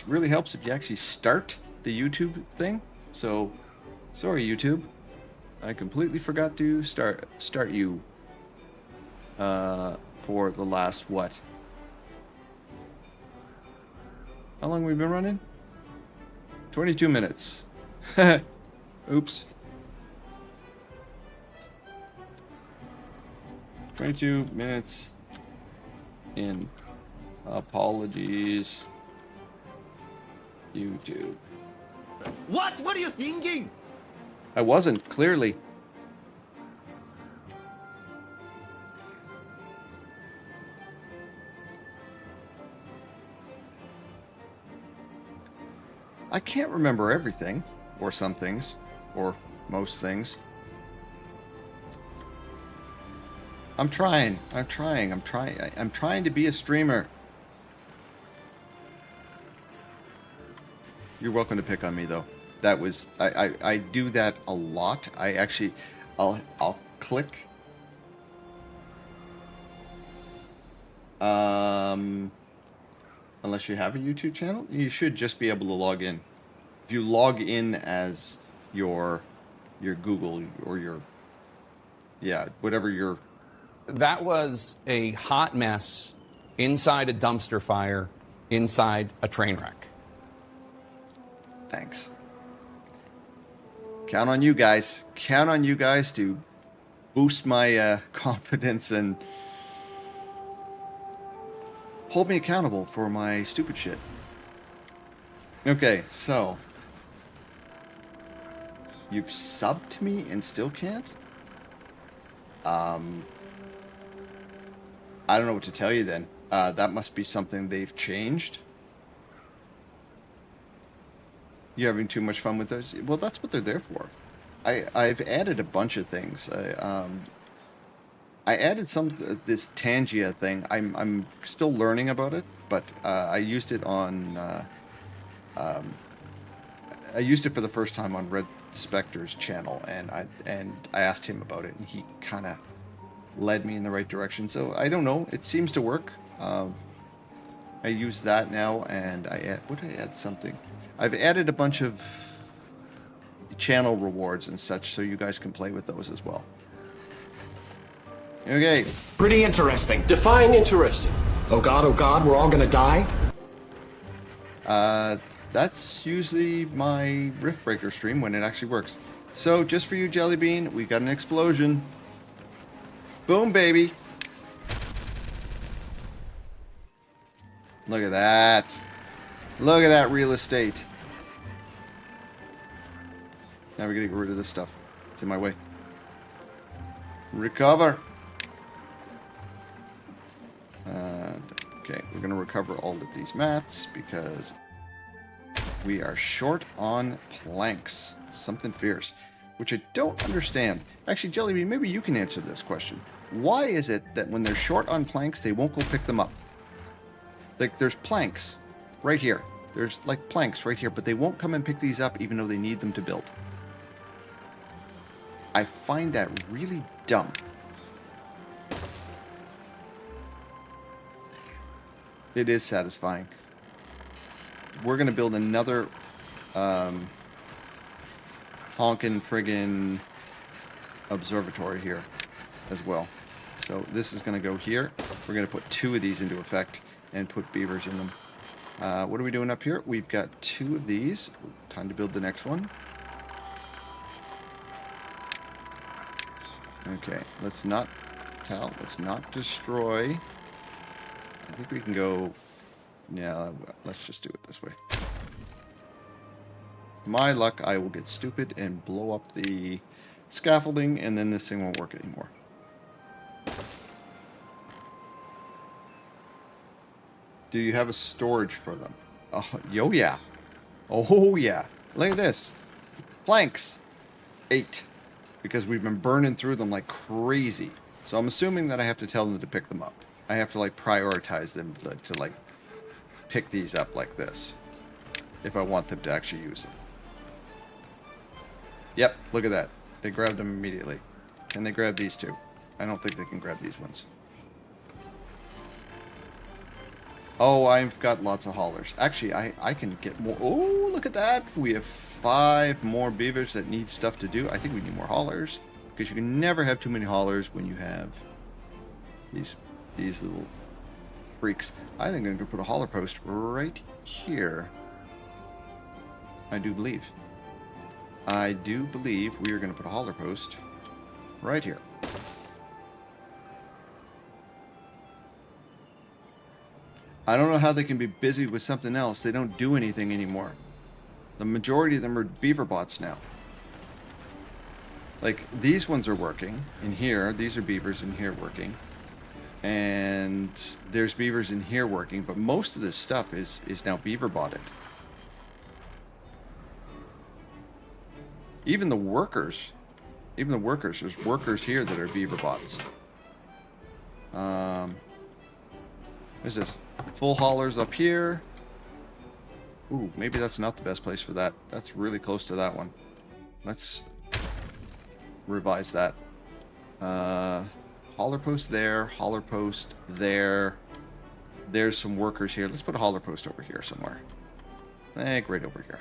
really helps if you actually start the YouTube thing. So, sorry YouTube, I completely forgot to start you for the last what? How long have we been running? 22 minutes. Oops. 22 minutes in. Apologies, YouTube. What? What are you thinking? I wasn't, clearly. I can't remember everything, or some things, or most things. I'm trying to be a streamer. You're welcome to pick on me, though. That was, I do that a lot. I'll click. Unless you have a YouTube channel, you should just be able to log in. If you log in as your Google or your, yeah, whatever your... That was a hot mess inside a dumpster fire, inside a train wreck. Thanks. Count on you guys. Count on you guys to boost my confidence and hold me accountable for my stupid shit. Okay, so you've subbed to me and still can't? I don't know what to tell you then. That must be something they've changed. You having too much fun with those? Well, that's what they're there for. I've added a bunch of things. I added this Tangia thing. I'm still learning about it, but I used it on. I used it for the first time on Red Spectre's channel, and I asked him about it, and he kind of led me in the right direction. So I don't know. It seems to work. I use that now, and what did I add something? I've added a bunch of channel rewards and such, so you guys can play with those as well. Okay. Pretty interesting. Define interesting. Oh God, we're all gonna die? That's usually my Rift Breaker stream when it actually works. So, just for you, Jellybean, we got an explosion. Boom, baby. Look at that. Look at that real estate. Now we gotta get rid of this stuff. It's in my way. Recover. Okay, we're gonna recover all of these mats because we are short on planks. Something fierce, which I don't understand. Actually, Jellybean, maybe you can answer this question. Why is it that when they're short on planks, they won't go pick them up? Like, there's planks right here. There's, like, planks right here, but they won't come and pick these up even though they need them to build. I find that really dumb. It is satisfying. We're going to build another honkin' friggin' observatory here as well. So this is going to go here. We're going to put 2 of these into effect and put beavers in them. What are we doing up here? We've got 2 of these. Time to build the next one. Okay, let's not destroy. I think we can go. Yeah, let's just do it this way. My luck, I will get stupid and blow up the scaffolding, and then this thing won't work anymore. Do you have a storage for them? Oh, yeah. Oh, yeah. Look at this. Planks. 8. Because we've been burning through them like crazy. So I'm assuming that I have to tell them to pick them up. I have to, like, prioritize them to like, pick these up like this. If I want them to actually use them. Yep, look at that. They grabbed them immediately. Can they grab these 2? I don't think they can grab these ones. Oh, I've got lots of haulers. Actually, I can get more. Oh, look at that. We have 5 more beavers that need stuff to do. I think we need more haulers. Because you can never have too many haulers when you have these little freaks. I think I'm going to put a hauler post right here. I do believe we are going to put a hauler post right here. I don't know how they can be busy with something else. They don't do anything anymore. The majority of them are beaver bots now. Like, these ones are working in here. These are beavers in here working. And there's beavers in here working. But most of this stuff is now beaver botted. Even the workers, there's workers here that are beaver bots. What's this? Full haulers up here. Ooh, maybe that's not the best place for that. That's really close to that one. Let's revise that. Hauler post there, hauler post there. There's some workers here. Let's put a hauler post over here somewhere. Right over here.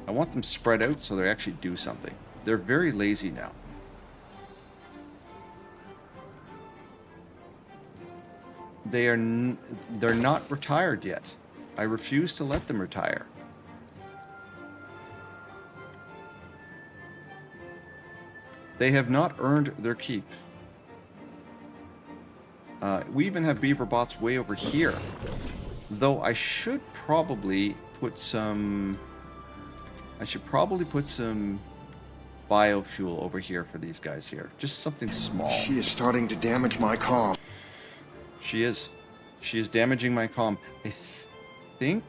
I want them spread out so they actually do something. They're very lazy now. They're not retired yet. I refuse to let them retire. They have not earned their keep. We even have beaver bots way over here. Though I should probably put some... biofuel over here for these guys here. Just something small. She is starting to damage my comm. She is. She is damaging my comm. I think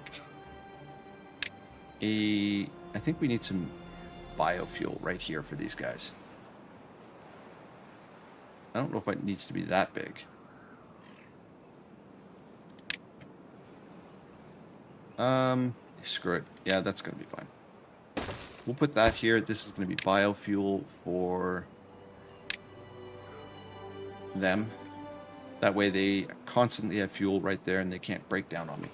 we need some biofuel right here for these guys. I don't know if it needs to be that big. Screw it. Yeah, that's gonna be fine. We'll put that here. This is gonna be biofuel for them. That way they constantly have fuel right there and they can't break down on me.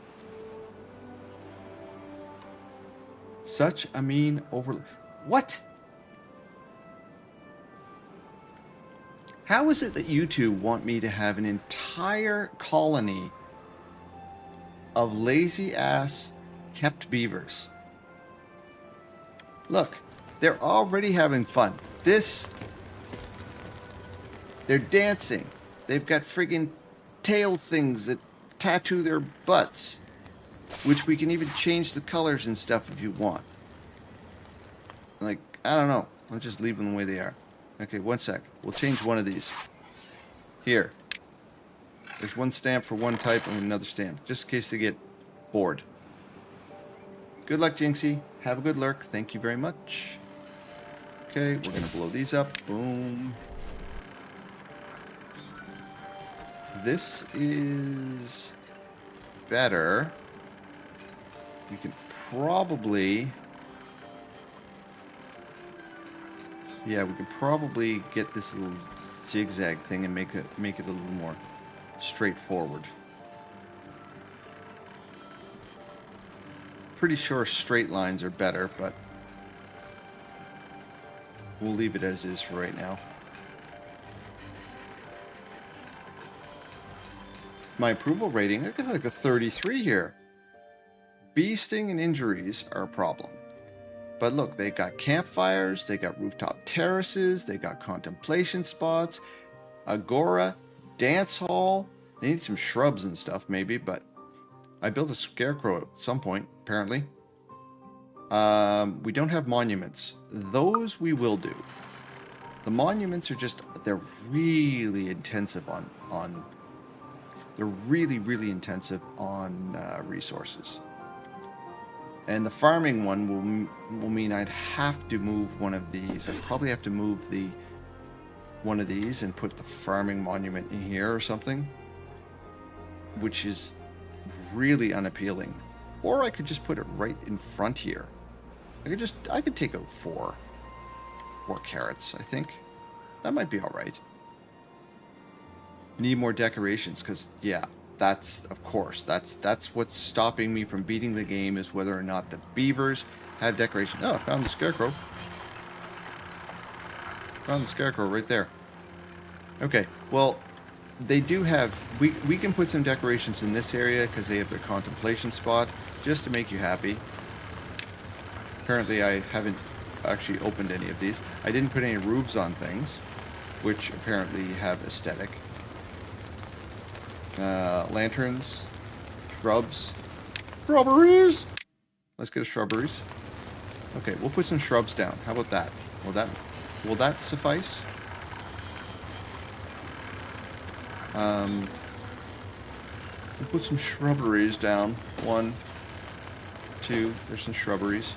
Such a mean over... What? How is it that you two want me to have an entire colony of lazy-ass kept beavers? Look, they're already having fun. They're dancing. They've got friggin' tail things that tattoo their butts, which we can even change the colors and stuff if you want. Like, I don't know. I'll just leave them the way they are. Okay, one sec. We'll change one of these. Here. There's one stamp for one type and another stamp, just in case they get bored. Good luck, Jinxie. Have a good lurk. Thank you very much. Okay, we're going to blow these up. Boom. This is better. We can probably... Yeah, we can probably get this little zigzag thing and make it a little more straightforward. Pretty sure straight lines are better, but we'll leave it as is for right now. My approval rating, I got like a 33 here. Bee sting and injuries are a problem. But look, they got campfires, they got rooftop terraces, they got contemplation spots, agora, dance hall. They need some shrubs and stuff maybe, but I built a scarecrow at some point, apparently. We don't have monuments. Those we will do. The monuments are just, they're really intensive on they're really intensive on resources. And the farming one will mean I'd have to move one of these. I'd probably have to move one of these and put the farming monument in here or something, which is really unappealing. Or I could just put it right in front here. I could take out four carrots, I think. That might be all right. Need more decorations, because, yeah, That's, of course, that's what's stopping me from beating the game, is whether or not the beavers have decoration. Oh, I found the scarecrow. Found the scarecrow right there. Okay, well, they do have... We can put some decorations in this area because they have their contemplation spot, just to make you happy. Currently, I haven't actually opened any of these. I didn't put any roofs on things, which apparently have aesthetic. Lanterns, shrubs, shrubberies. Let's get a shrubberies. Okay, we'll put some shrubs down. How about that? Will that suffice? We'll put some shrubberies down. 1, 2. There's some shrubberies.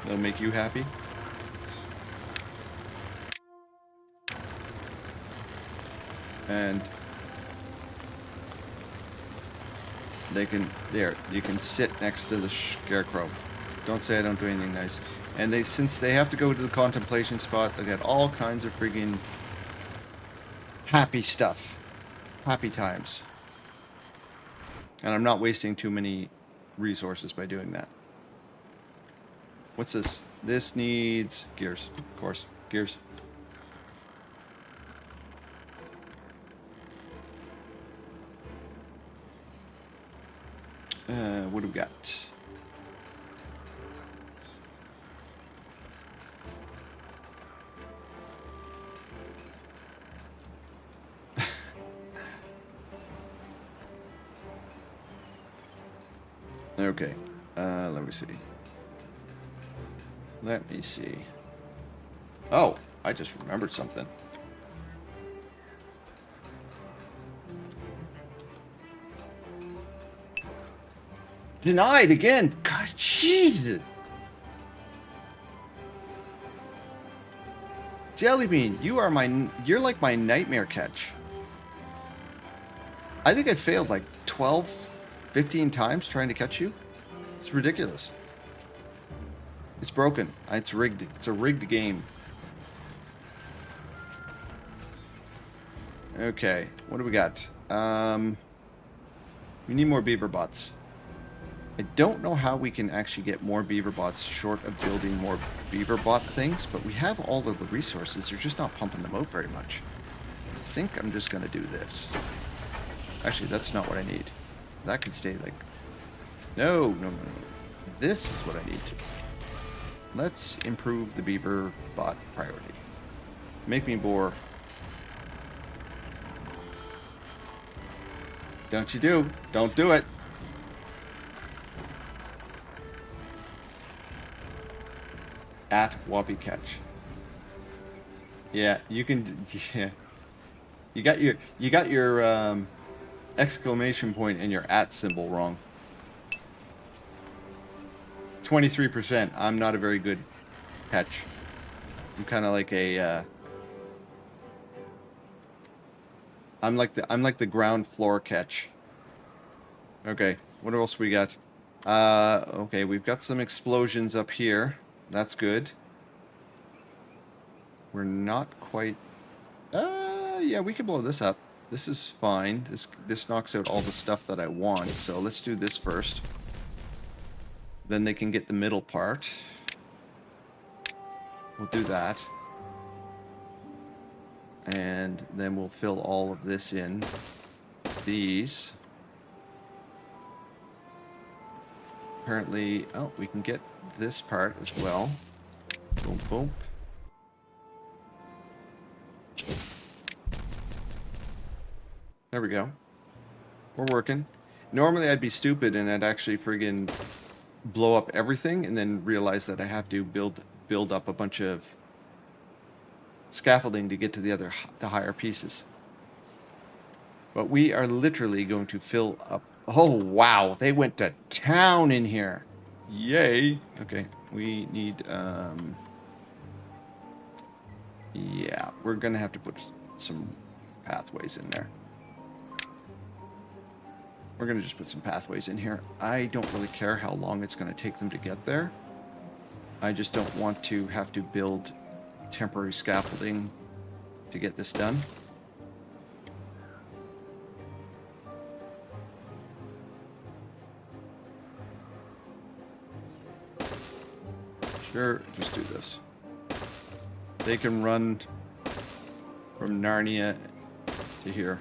That'll make you happy. And they can, there, you can sit next to the scarecrow. Don't say I don't do anything nice. And they, since they have to go to the contemplation spot, they got all kinds of friggin' happy stuff. Happy times. And I'm not wasting too many resources by doing that. What's this? This needs gears, of course. Gears. What do we got? Okay. Let me see. Let me see. Oh, I just remembered something. Denied again. God, Jesus. Jellybean, you're like my nightmare catch. I think I failed like 12, 15 times trying to catch you. It's ridiculous. It's broken. It's rigged. It's a rigged game. Okay, what do we got? We need more beaver bots. I don't know how we can actually get more beaver bots short of building more beaver bot things, but we have all of the resources. They're just not pumping them out very much. I think I'm just going to do this. Actually, that's not what I need. That can stay like... No. This is what I need. Let's improve the beaver bot priority. Make me bore. Don't you do. Don't do it. At Whoppy Catch. Yeah, you can. Yeah, you got your exclamation point and your at symbol wrong. 23%. I'm not a very good catch. I'm kind of like a. I'm like the ground floor catch. Okay, what else we got? Okay, we've got some explosions up here. That's good. We're not quite... yeah, we can blow this up. This is fine. This knocks out all the stuff that I want. So let's do this first. Then they can get the middle part. We'll do that. And then we'll fill all of this in. These. Apparently... Oh, we can get this part as well. Boom, boom. There we go. We're working. Normally I'd be stupid and I'd actually friggin' blow up everything and then realize that I have to build up a bunch of scaffolding to get to the higher pieces. But we are literally going to fill up... Oh, wow. They went to town in here. Yay. Okay. We need... Yeah, we're going to have to put some pathways in there. We're going to just put some pathways in here. I don't really care how long it's going to take them to get there. I just don't want to have to build temporary scaffolding to get this done. Sure, just do this. They can run from Narnia to here.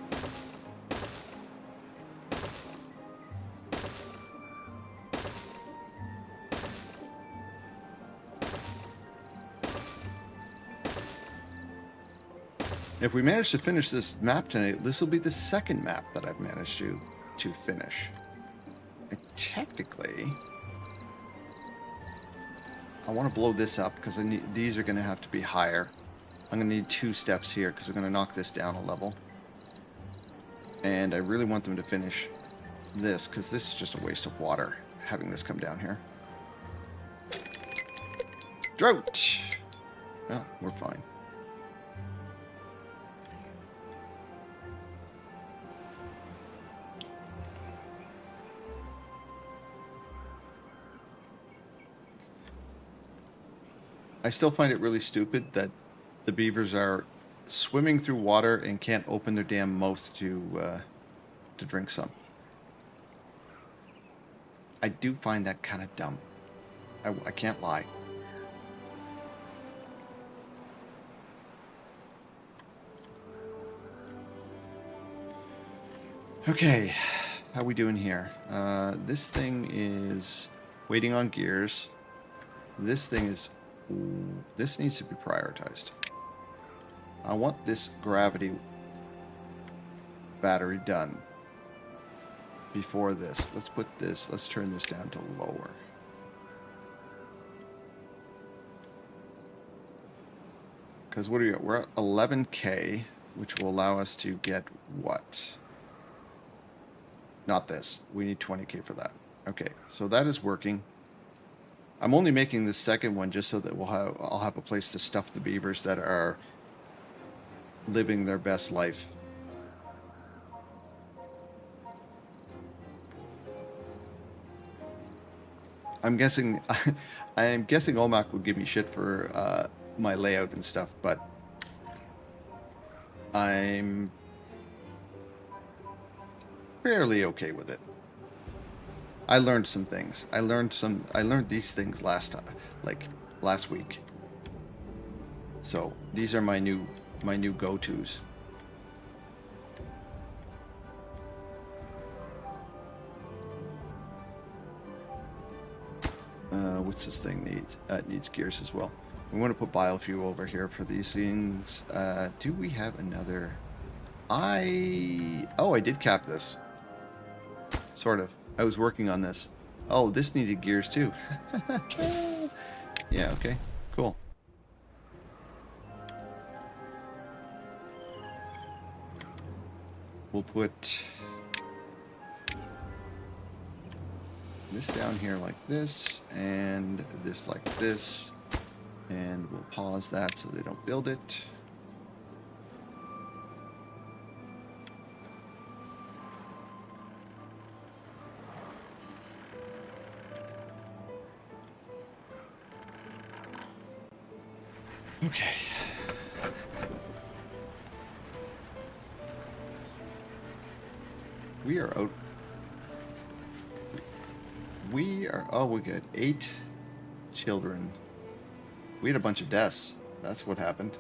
If we manage to finish this map tonight, this will be the second map that I've managed to finish. And technically, I want to blow this up because these are going to have to be higher. I'm going to need 2 steps here because we're going to knock this down a level. And I really want them to finish this because this is just a waste of water, having this come down here. Drought! Well, we're fine. I still find it really stupid that the beavers are swimming through water and can't open their damn mouth to drink some. I do find that kind of dumb. I can't lie. Okay, how we doing here? This thing is waiting on gears. This thing is... This needs to be prioritized. I want this gravity battery done before this. Let's turn this down to lower. Because what are you? We're at 11K, which will allow us to get what? Not this. We need 20K for that. Okay, so that is working. I'm only making the second one just so that I'll have a place to stuff the beavers that are living their best life. I'm guessing Olmec would give me shit for my layout and stuff, but I'm fairly okay with it. I learned some things. I learned these things last week. So these are my new go-tos. What's this thing need? It needs gears as well. We want to put biofuel over here for these things. Do we have another? I did cap this. Sort of. I was working on this. Oh, this needed gears too. Yeah, okay. Cool. We'll put this down here like this, and this like this, and we'll pause that so they don't build it. Okay. We are out. We got 8 children. We had a bunch of deaths. That's what happened.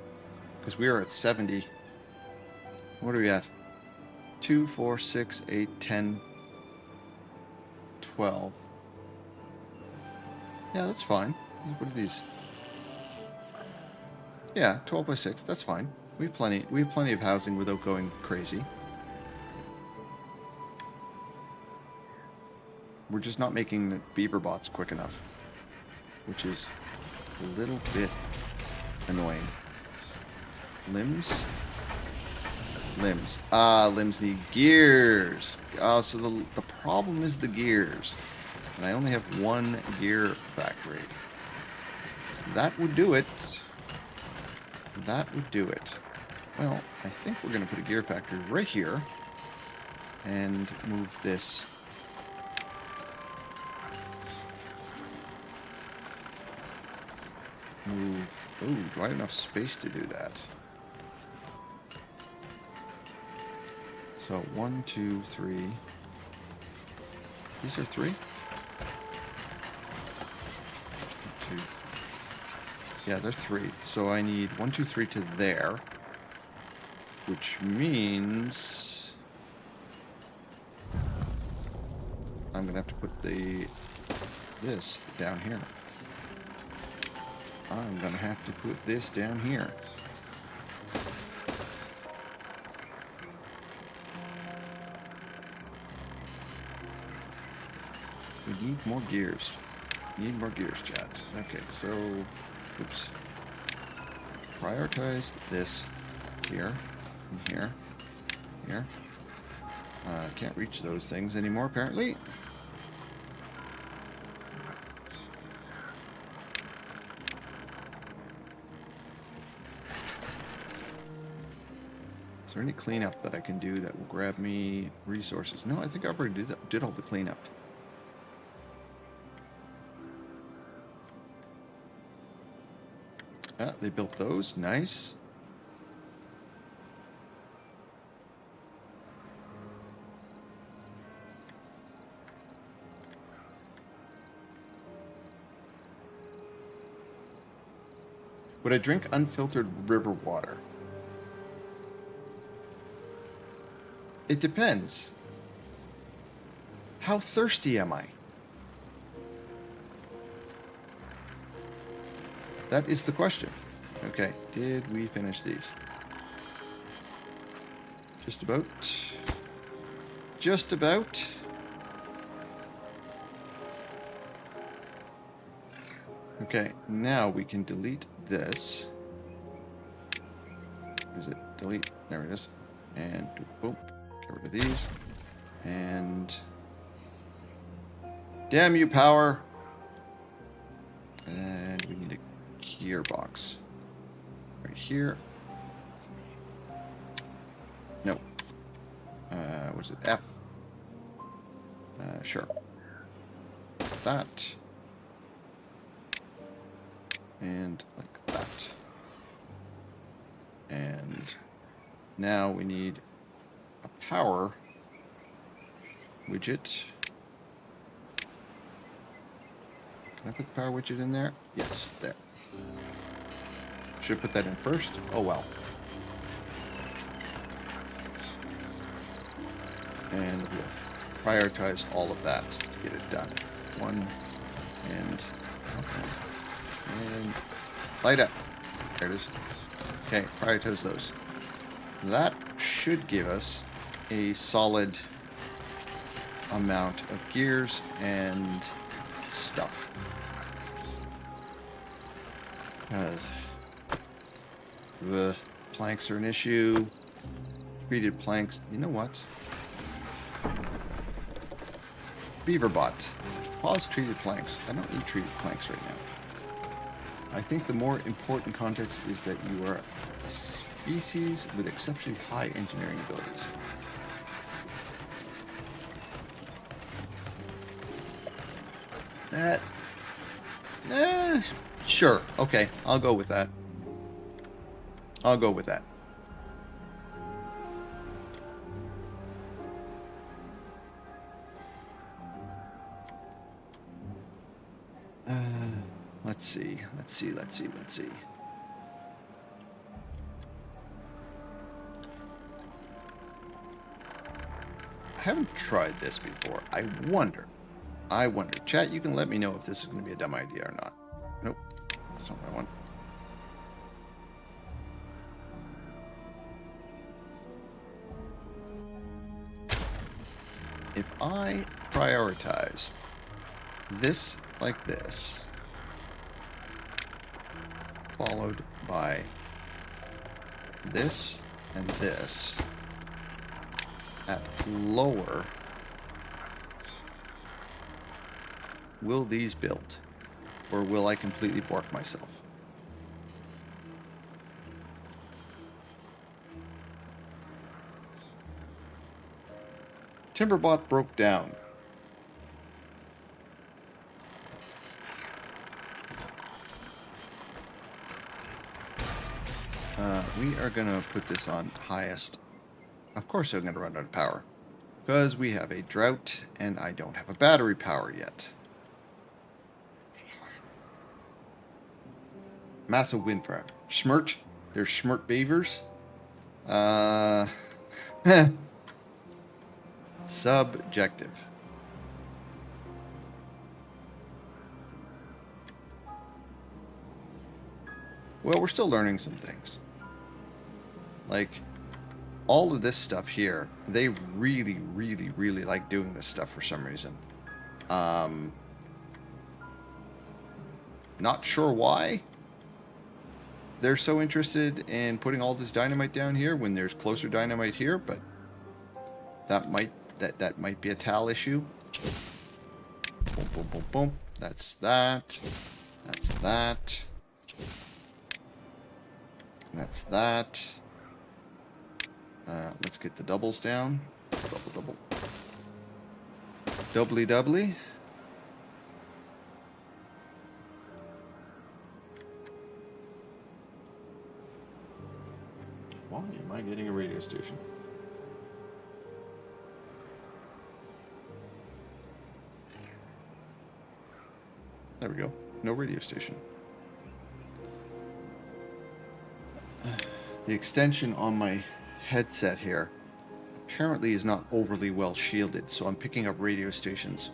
Because we are at 70. What are we at? 2, 4, 6, 8, 10, 12. Yeah, that's fine. What are these? Yeah, 12 by 6. That's fine. We have plenty of housing without going crazy. We're just not making the beaver bots quick enough, which is a little bit annoying. Limbs? Limbs. Limbs need gears. So the problem is the gears. And I only have 1 gear factory. That would do it. That would do it. Well, I think we're going to put a gear factory right here and move this. Ooh, do I have enough space to do that? So 1, 2, 3. These are 3? 1, 2, Yeah, they're 3. So I need 1, 2, 3 to there. Which means I'm going to have to put this down here. I'm going to have to put this down here. We need more gears. Need more gears, chat. Okay, so, oops. Prioritize this here, and here, here. Can't reach those things anymore, apparently. Is there any cleanup that I can do that will grab me resources? No, I think I already did all the cleanup. Ah, they built those. Nice. Would I drink unfiltered river water? It depends. How thirsty am I? That is the question. Okay, did we finish these? Just about. Just about. Okay, now we can delete this. Is it delete? There it is. And boom, get rid of these. And damn you, power. And we need a gearbox right here. No. What is it? F. Sure. That. And like that. And now we need a power widget. Can I put the power widget in there? Yes, there. Should I put that in first? Oh well. And we'll prioritize all of that to get it done. One and okay. And light up. There it is. Okay, prioritize those. That should give us a solid amount of gears and stuff. Because the planks are an issue. Treated planks. You know what? Beaverbot. Pause treated planks. I don't need treated planks right now. I think the more important context is that you are a species with exceptionally high engineering abilities. That... sure. Okay, I'll go with that. I'll go with that. Let's see. I haven't tried this before. I wonder. Chat, you can let me know if this is going to be a dumb idea or not. Nope. That's not what I want. If I prioritize this like this, followed by this and this at lower, will these build? Or will I completely bork myself? Timberbot broke down. We are going to put this on highest. Of course I'm going to run out of power. Because we have a drought and I don't have a battery power yet. Massive wind farm. Schmert. There's Schmert beavers. Subjective. Well, we're still learning some things. Like, all of this stuff here, they really, really, really like doing this stuff for some reason. Not sure why they're so interested in putting all this dynamite down here when there's closer dynamite here, but that might be a TAL issue. Boom, boom, boom, boom. That's that. That's that. That's that. Let's get the doubles down. Double, double. Doubly, doubly. Why am I getting a radio station? There we go. No radio station. The extension on my headset here apparently is not overly well shielded, so I'm picking up radio stations.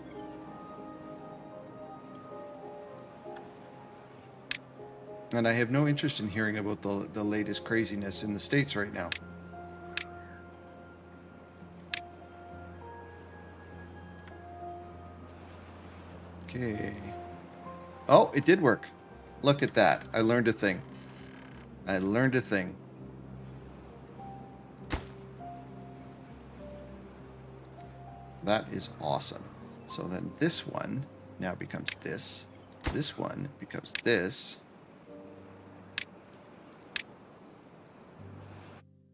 And I have no interest in hearing about the latest craziness in the States right now. Okay. Oh, it did work. Look at that. I learned a thing. I learned a thing. That is awesome. So then this one now becomes this. This one becomes this.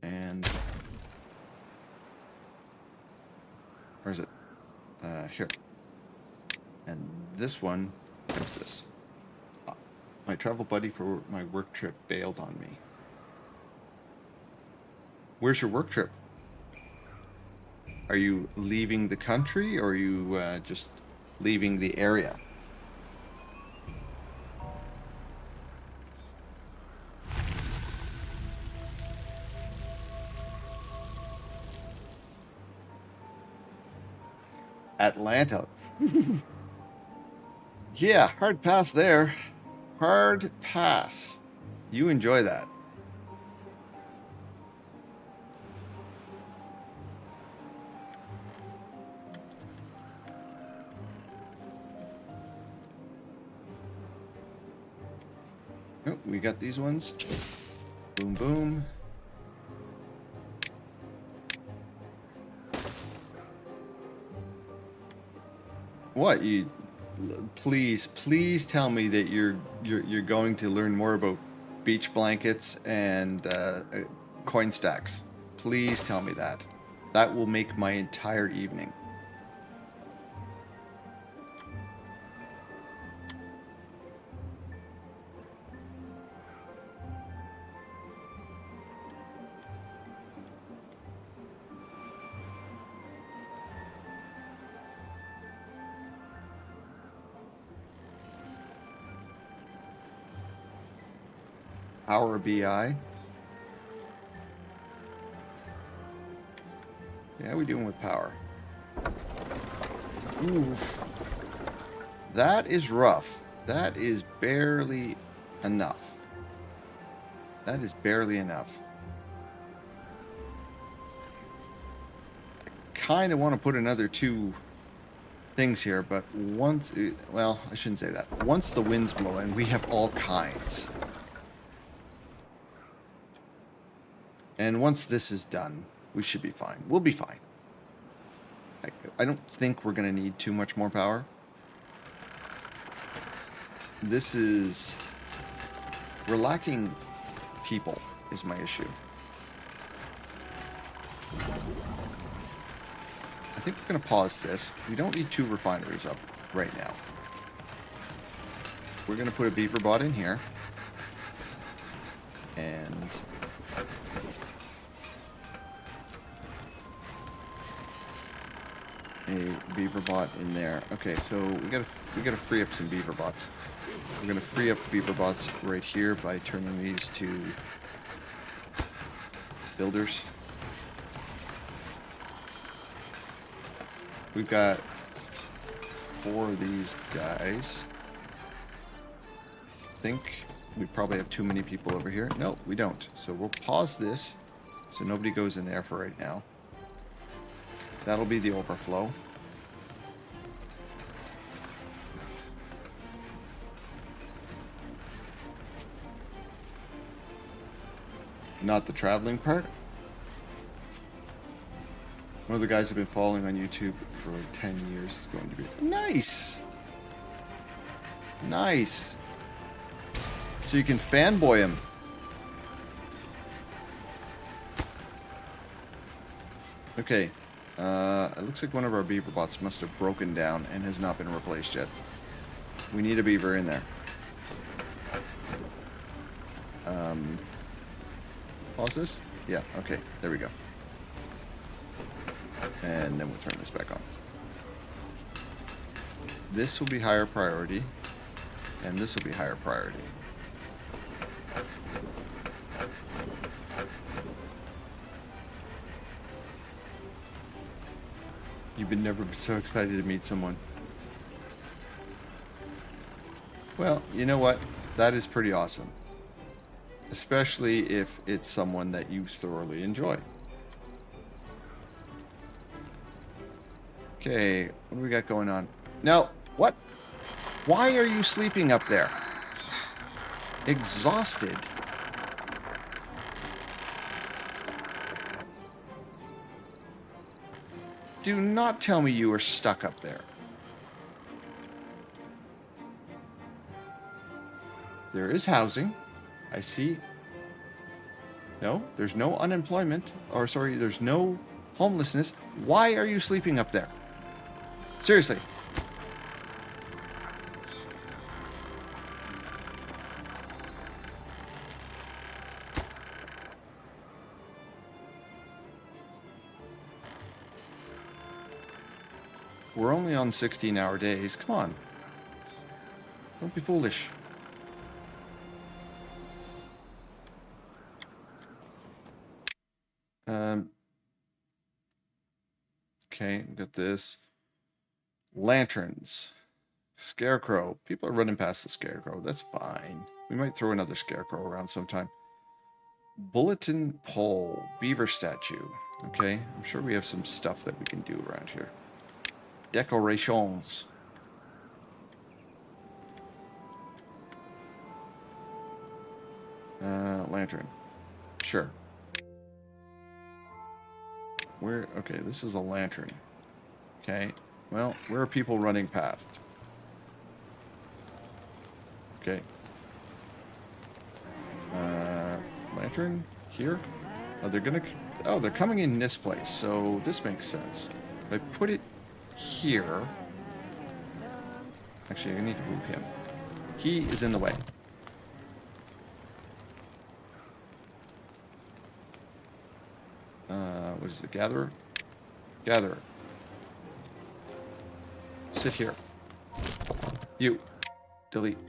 And where is it? Here. And this one becomes this. My travel buddy for my work trip bailed on me. Where's your work trip? Are you leaving the country, or are you just leaving the area? Atlanta. Yeah, hard pass there. Hard pass. You enjoy that. Oh, we got these ones. Boom, boom. What you? Please tell me that you're going to learn more about beach blankets and coin stacks. Please tell me that. That will make my entire evening. Power BI. Yeah, we doing with power? Oof. That is rough. That is barely enough. That is barely enough. I kind of want to put another 2 things here, but once... Well, I shouldn't say that. Once the winds blow in, we have all kinds. And once this is done, we should be fine. We'll be fine. I don't think we're going to need too much more power. This is... We're lacking people, is my issue. I think we're going to pause this. We don't need 2 refineries up right now. We're going to put a beaver bot in here. And... a beaver bot in there. Okay, so we gotta free up some beaver bots. We're gonna free up beaver bots right here by turning these to builders. We've got 4 of these guys. I think we probably have too many people over here. No, we don't. So we'll pause this so nobody goes in there for right now. That'll be the overflow. Not the traveling part. One of the guys I've been following on YouTube for like 10 years is going to be... Nice! Nice! So you can fanboy him. Okay. It looks like one of our beaver bots must have broken down and has not been replaced yet. We need a beaver in there. Pause this? Yeah, okay. There we go. And then we'll turn this back on. This will be higher priority. And this will be higher priority. You've been never so excited to meet someone. Well, you know what? That is pretty awesome. Especially if it's someone that you thoroughly enjoy. Okay, what do we got going on? No, what? Why are you sleeping up there? Exhausted. Do not tell me you were stuck up there. There is housing. I see. No, there's no unemployment. Or sorry, there's no homelessness. Why are you sleeping up there? Seriously. We're only on 16-hour days. Come on. Don't be foolish. Okay, got this. Lanterns. Scarecrow. People are running past the scarecrow. That's fine. We might throw another scarecrow around sometime. Bulletin pole. Beaver statue. Okay, I'm sure we have some stuff that we can do around here. Decorations. Lantern. Sure. Where? Okay, this is a lantern. Okay. Well, where are people running past? Okay. Lantern? Here? Oh, they're gonna... Oh, they're coming in this place, so this makes sense. If I put it here... Actually, I need to move him. He is in the way. What is it? Gatherer? Gatherer. Sit here. You. Delete.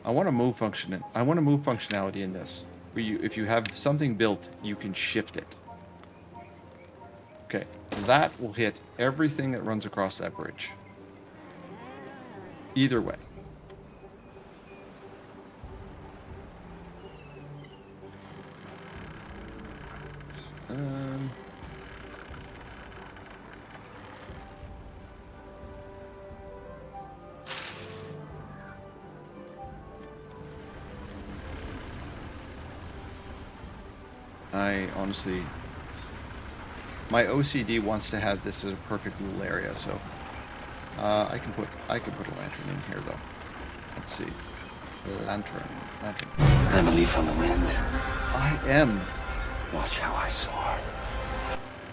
I want to move functionality in this. Where you, if you have something built, you can shift it. Okay. That will hit everything that runs across that bridge. Either way. I honestly, my OCD wants to have this as a perfect little area, so I can put a lantern in here though. Let's see, lantern. I'm a leaf on the wind. I am. Watch how I soar.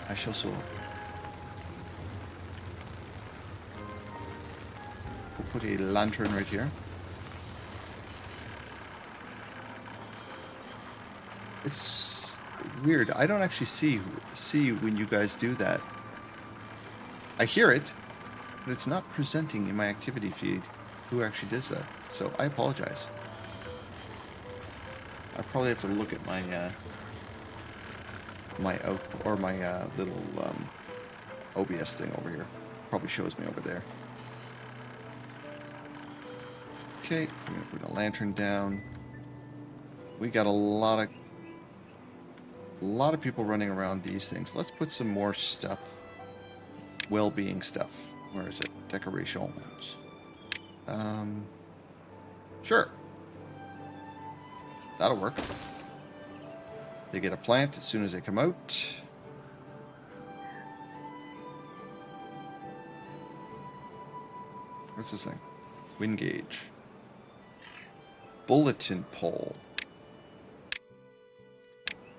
I shall soar. We'll put a lantern right here. Weird. I don't actually see when you guys do that. I hear it, but it's not presenting in my activity feed who actually does that. So I apologize. I probably have to look at my little OBS thing over here. Probably shows me over there. Okay, I'm gonna put a lantern down. We got a lot of people running around these things. Let's put some more stuff. Well-being stuff. Where is it? Decorations. Sure. That'll work. They get a plant as soon as they come out. What's this thing? Wind gauge. Bulletin pole.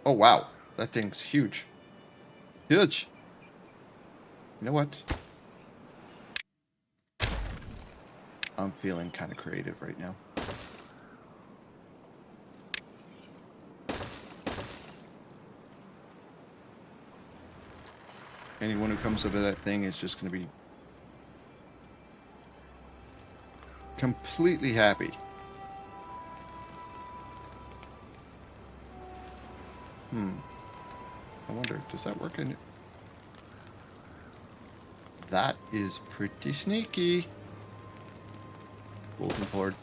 Oh, wow. That thing's huge. Huge. You know what? I'm feeling kind of creative right now. Anyone who comes over that thing is just going to be completely happy. I wonder, does that work in it? That is pretty sneaky. Bulletin board.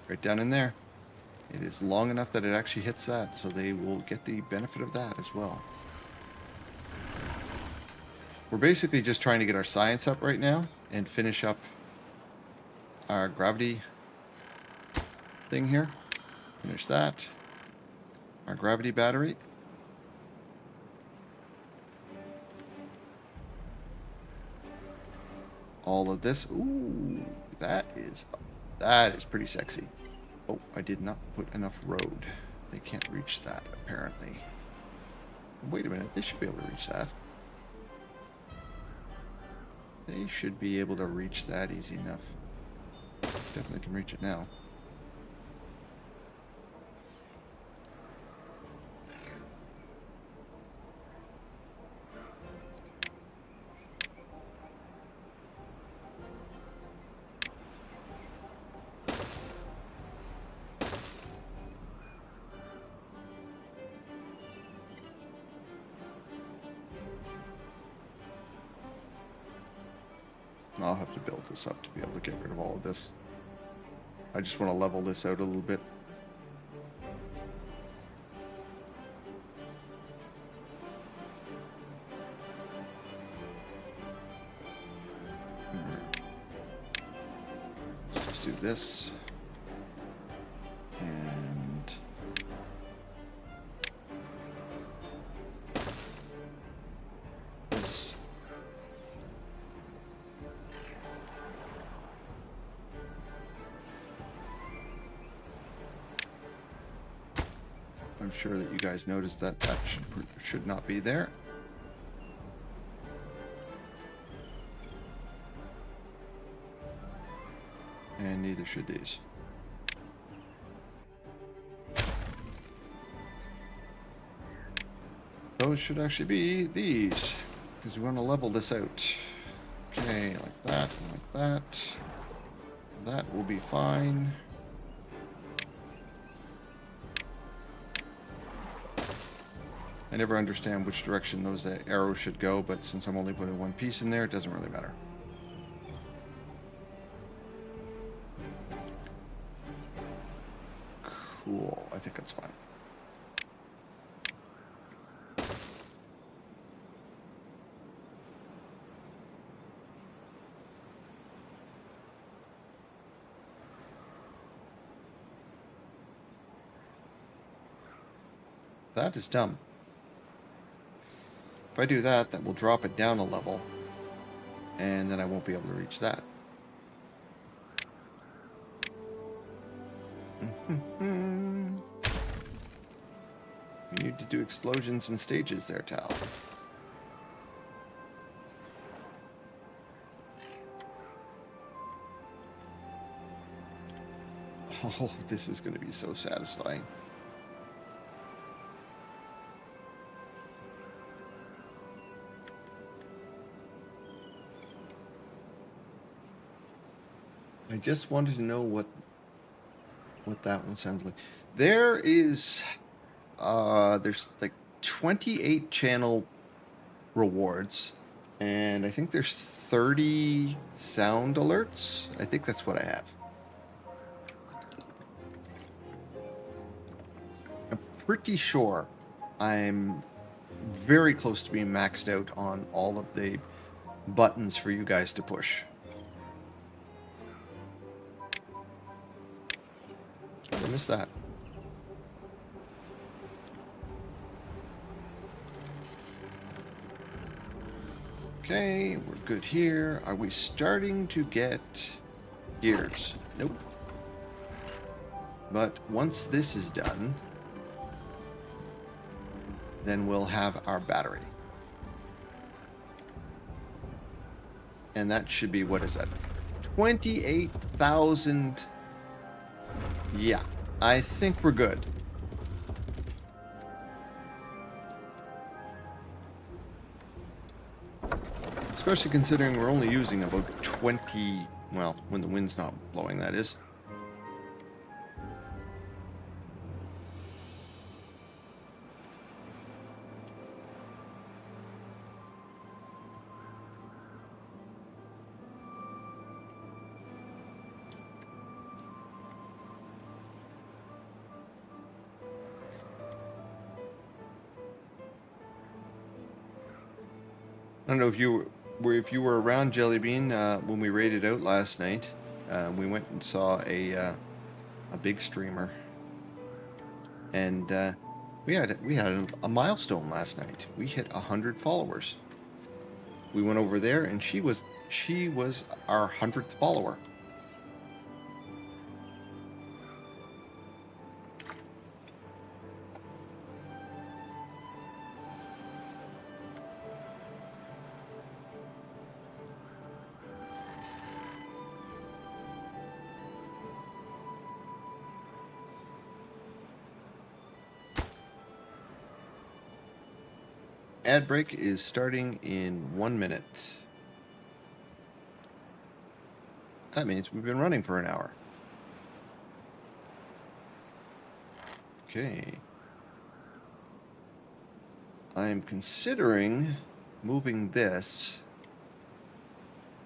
Right down in there. It is long enough that it actually hits that, so they will get the benefit of that as well. We're basically just trying to get our science up right now and finish up our gravity thing here. Finish that. Our gravity battery. All of this. Ooh, that is pretty sexy. Oh, I did not put enough road. They can't reach that, apparently. Wait a minute, they should be able to reach that. They should be able to reach that easy enough. Definitely can reach it now. I'll have to build this up to be able to get rid of all of this. I just want to level this out a little bit. Let's just do this. And this. I'm sure that you guys noticed that that should not be there. And neither should these. Those should actually be these, because we want to level this out. Okay, like that, and like that. That will be fine. I never understand which direction those arrows should go, but since I'm only putting one piece in there, it doesn't really matter. Cool, I think that's fine. That is dumb. If I do that, that will drop it down a level, and then I won't be able to reach that. You need to do explosions and stages there, Tal. Oh, this is going to be so satisfying. I just wanted to know what that one sounds like. There is there's like 28 channel rewards, and I think there's 30 sound alerts. I think that's what I have. I'm pretty sure I'm very close to being maxed out on all of the buttons for you guys to push. I missed that. Okay, we're good here. Are we starting to get gears? Nope. But once this is done, then we'll have our battery. And that should be, what is that? 28,000. Yeah, I think we're good. Especially considering we're only using about 20, well, when the wind's not blowing, that is. I don't know if you were around, Jellybean, when we raided out last night. We went and saw a big streamer, and we had a milestone last night. We hit 100 followers. We went over there, and she was our 100th follower. Ad break is starting in 1 minute. That means we've been running for an hour. Okay. I am considering moving this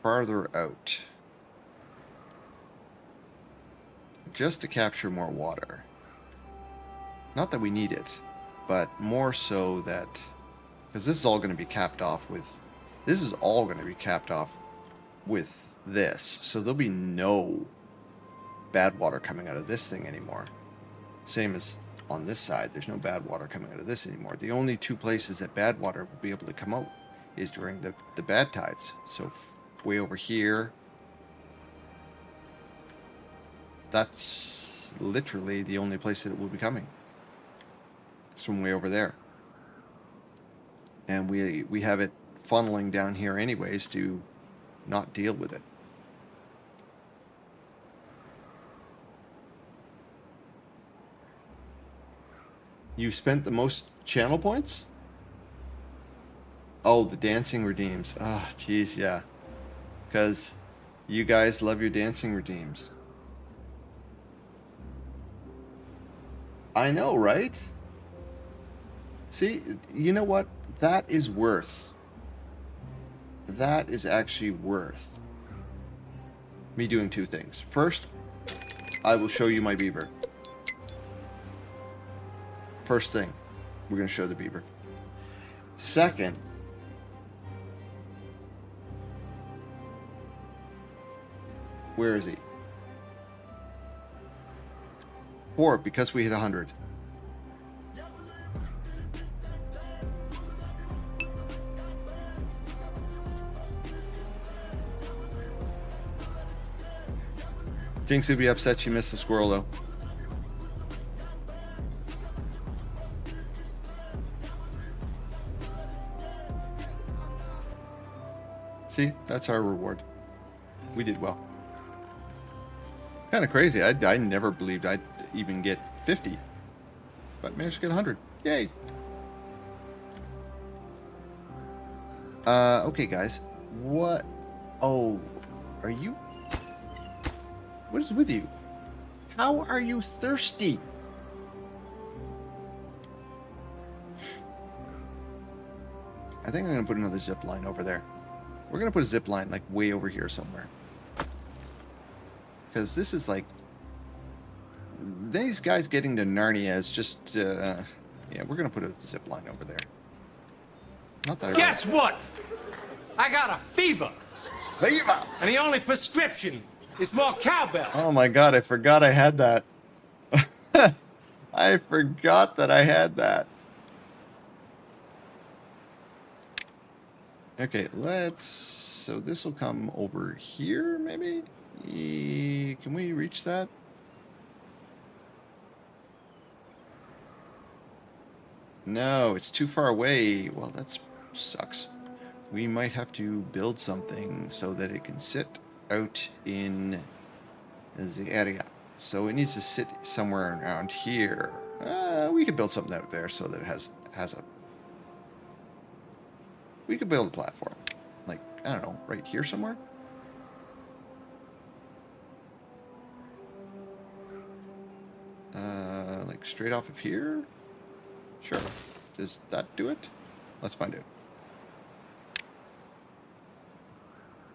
farther out, just to capture more water. Not that we need it, but more so that, because this is all going to be capped off with, this, so there'll be no bad water coming out of this thing anymore. Same as on this side, there's no bad water coming out of this anymore. The only two places that bad water will be able to come out is during the bad tides. So way over here, that's literally the only place that it will be coming. It's from way over there. And we have it funneling down here anyways to not deal with it. You spent the most channel points? Oh, the dancing redeems. Oh, jeez, yeah. Because you guys love your dancing redeems. I know, right? See, you know what? That is actually worth me doing two things. First, I will show you my beaver. First thing, we're going to show the beaver. Second, where is he? 4, because we hit 100. Jinx would be upset she missed the squirrel, though. See, that's our reward. We did well. Kind of crazy. I never believed I'd even get 50, but managed to get 100. Yay! Okay, guys. What? Oh, are you? What is with you? How are you thirsty? I think I'm going to put another zip line over there. We're going to put a zip line like way over here somewhere. Because this is like... These guys getting to Narnia is just... yeah, we're going to put a zip line over there. Not that I Guess what? I got a fever. Viva! And the only prescription is more cowbell. Oh my god, I forgot I had that. I forgot that I had that. Okay, let's... So this will come over here, maybe? Can we reach that? No, it's too far away. Well, that sucks. We might have to build something so that it can sit out in the area. So it needs to sit somewhere around here. We could build something out there so that it has a... We could build a platform. Like, I don't know, right here somewhere? Like straight off of here? Sure. Does that do it? Let's find out.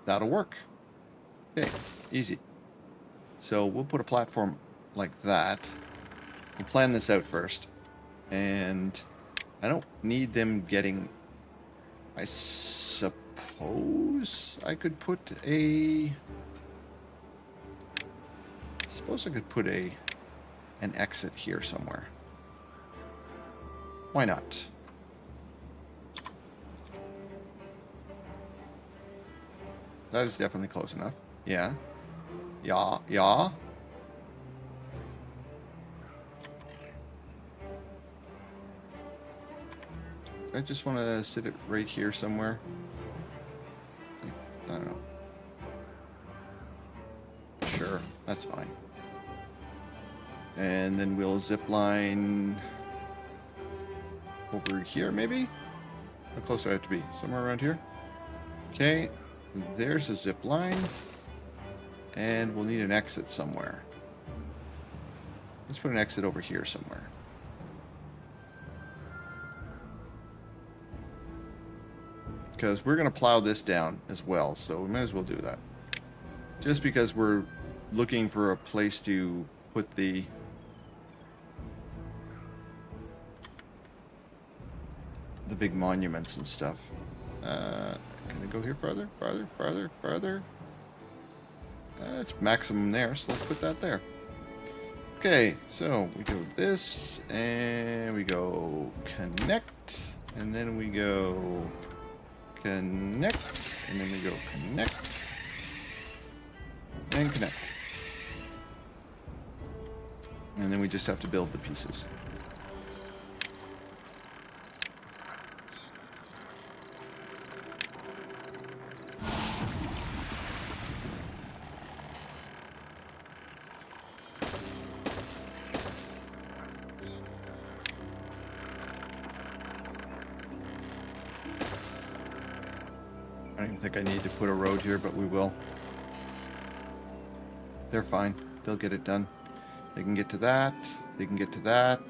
That'll work. Okay, easy. So we'll put a platform like that. We'll plan this out first. And I don't need them getting... I suppose I could put a... I suppose I could put an exit here somewhere. Why not? That is definitely close enough. Yeah. Yeah. Yeah. I just want to sit it right here somewhere. I don't know. Sure, that's fine. And then we'll zip line over here, maybe? How close do I have to be? Somewhere around here? Okay, there's a zip line. And we'll need an exit somewhere. Let's put an exit over here somewhere. Because we're going to plow this down as well, so we might as well do that. Just because we're looking for a place to put the... big monuments and stuff. Can I go here farther? Farther, farther, farther? That's maximum there, so let's put that there. Okay, so we go this, and we go connect, and then we go connect, and then we go connect, and connect. And then we just have to build the pieces. I don't even think I need to put a road here, but we will. They're fine. They'll get it done. They can get to that. They can get to that.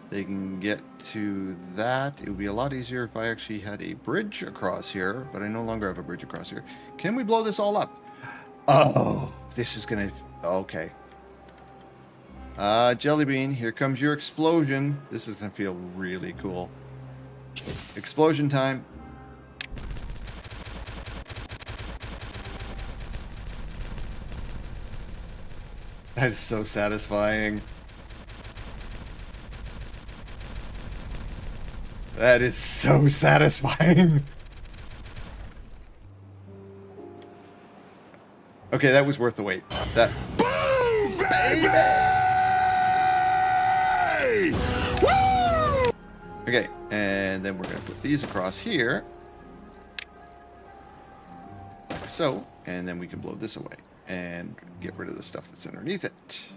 They can get to that. It would be a lot easier if I actually had a bridge across here, but I no longer have a bridge across here. Can we blow this all up? Oh, this is gonna... Okay. Jellybean, here comes your explosion. This is gonna feel really cool. Explosion time. That is so satisfying. That is so satisfying. Okay, that was worth the wait. That... Boom, baby! Woo! Okay, and then we're going to put these across here. Like so. And then we can blow this away. And get rid of the stuff that's underneath it.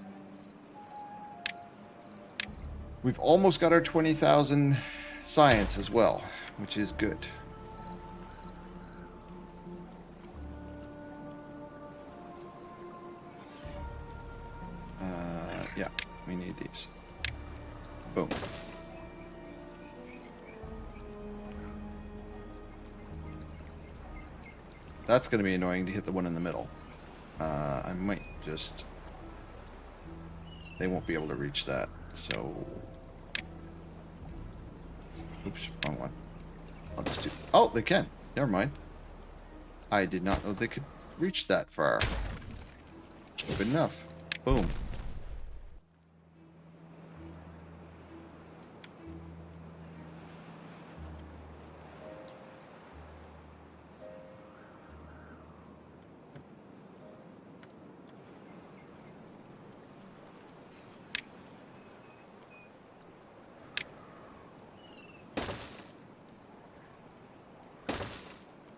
We've almost got our 20,000 science as well, which is good. Yeah, we need these. Boom. That's going to be annoying to hit the one in the middle. I might just... They won't be able to reach that, so... Oops, wrong one. I'll just do... Oh, they can. Never mind. I did not know they could reach that far. Good enough. Boom.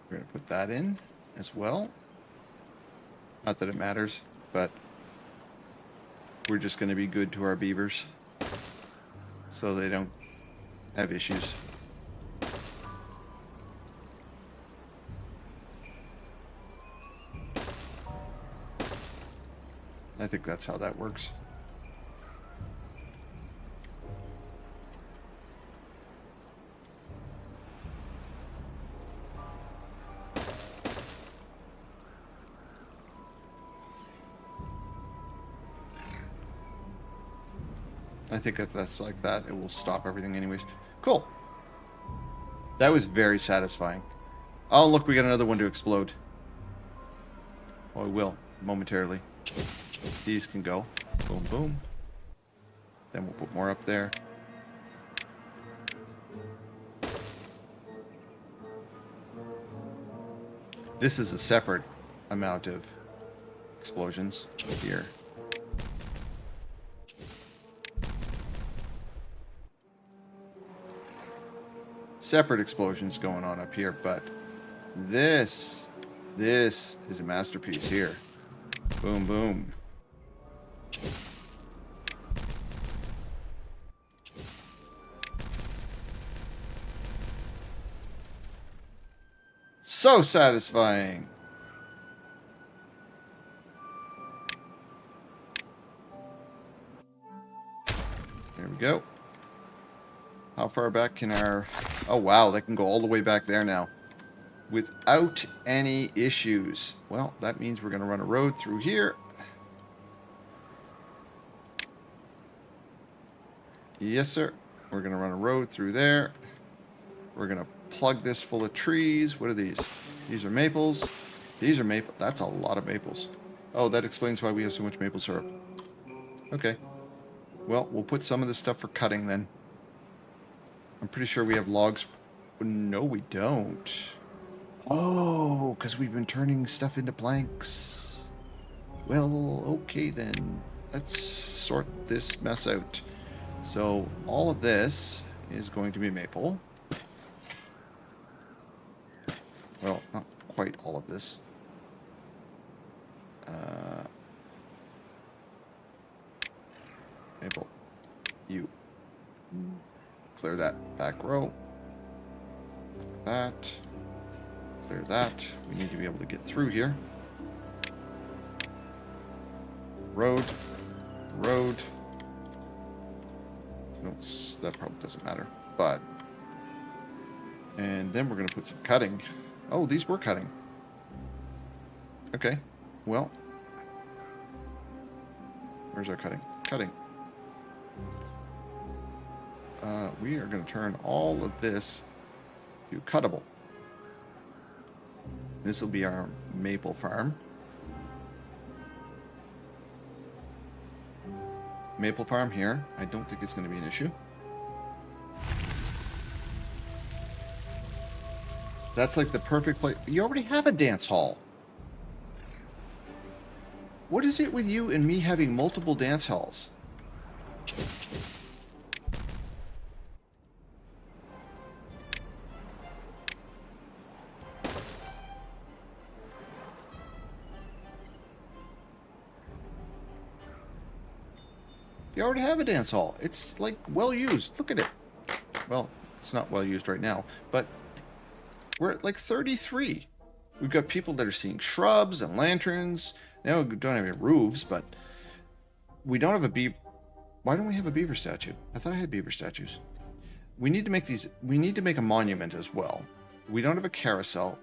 We're going to put that in as well. Not that it matters, but we're just going to be good to our beavers so they don't have issues. I think that's how that works. I think if that's like that, it will stop everything anyways. Cool. That was very satisfying. Oh, look, we got another one to explode. Oh, it will, momentarily. These can go. Boom, boom. Then we'll put more up there. This is a separate amount of explosions here. Separate explosions going on up here, but this is a masterpiece here. Boom, boom. So satisfying. There we go. How far back can our... Oh, wow, they can go all the way back there now. Without any issues. Well, that means we're going to run a road through here. Yes, sir. We're going to run a road through there. We're going to plug this full of trees. What are these? These are maples. These are maple. That's a lot of maples. Oh, that explains why we have so much maple syrup. Okay. Well, we'll put some of this stuff for cutting then. I'm pretty sure we have logs. No, we don't. Oh, because we've been turning stuff into planks. Well, okay then. Let's sort this mess out. So, all of this is going to be maple. Well, not quite all of this. Maple. You. Clear that back row. That. Clear that. We need to be able to get through here. Road. Road. No, that probably doesn't matter. But. And then we're going to put some cutting. Oh, these were cutting. Okay. Well. Where's our cutting? Cutting. We are going to turn all of this to cuttable. This will be our maple farm. Maple farm here. I don't think it's going to be an issue. That's like the perfect place. You already have a dance hall. What is it with you and me having multiple dance halls? You already have a dance hall. It's like well used. Look at it. Well, it's not well used right now, but we're at like 33. We've got people that are seeing shrubs and lanterns. Now we don't have any roofs, but we don't have a Why don't we have a beaver statue? I thought I had beaver statues. We need to make these. We need to make a monument as well. We don't have a carousel.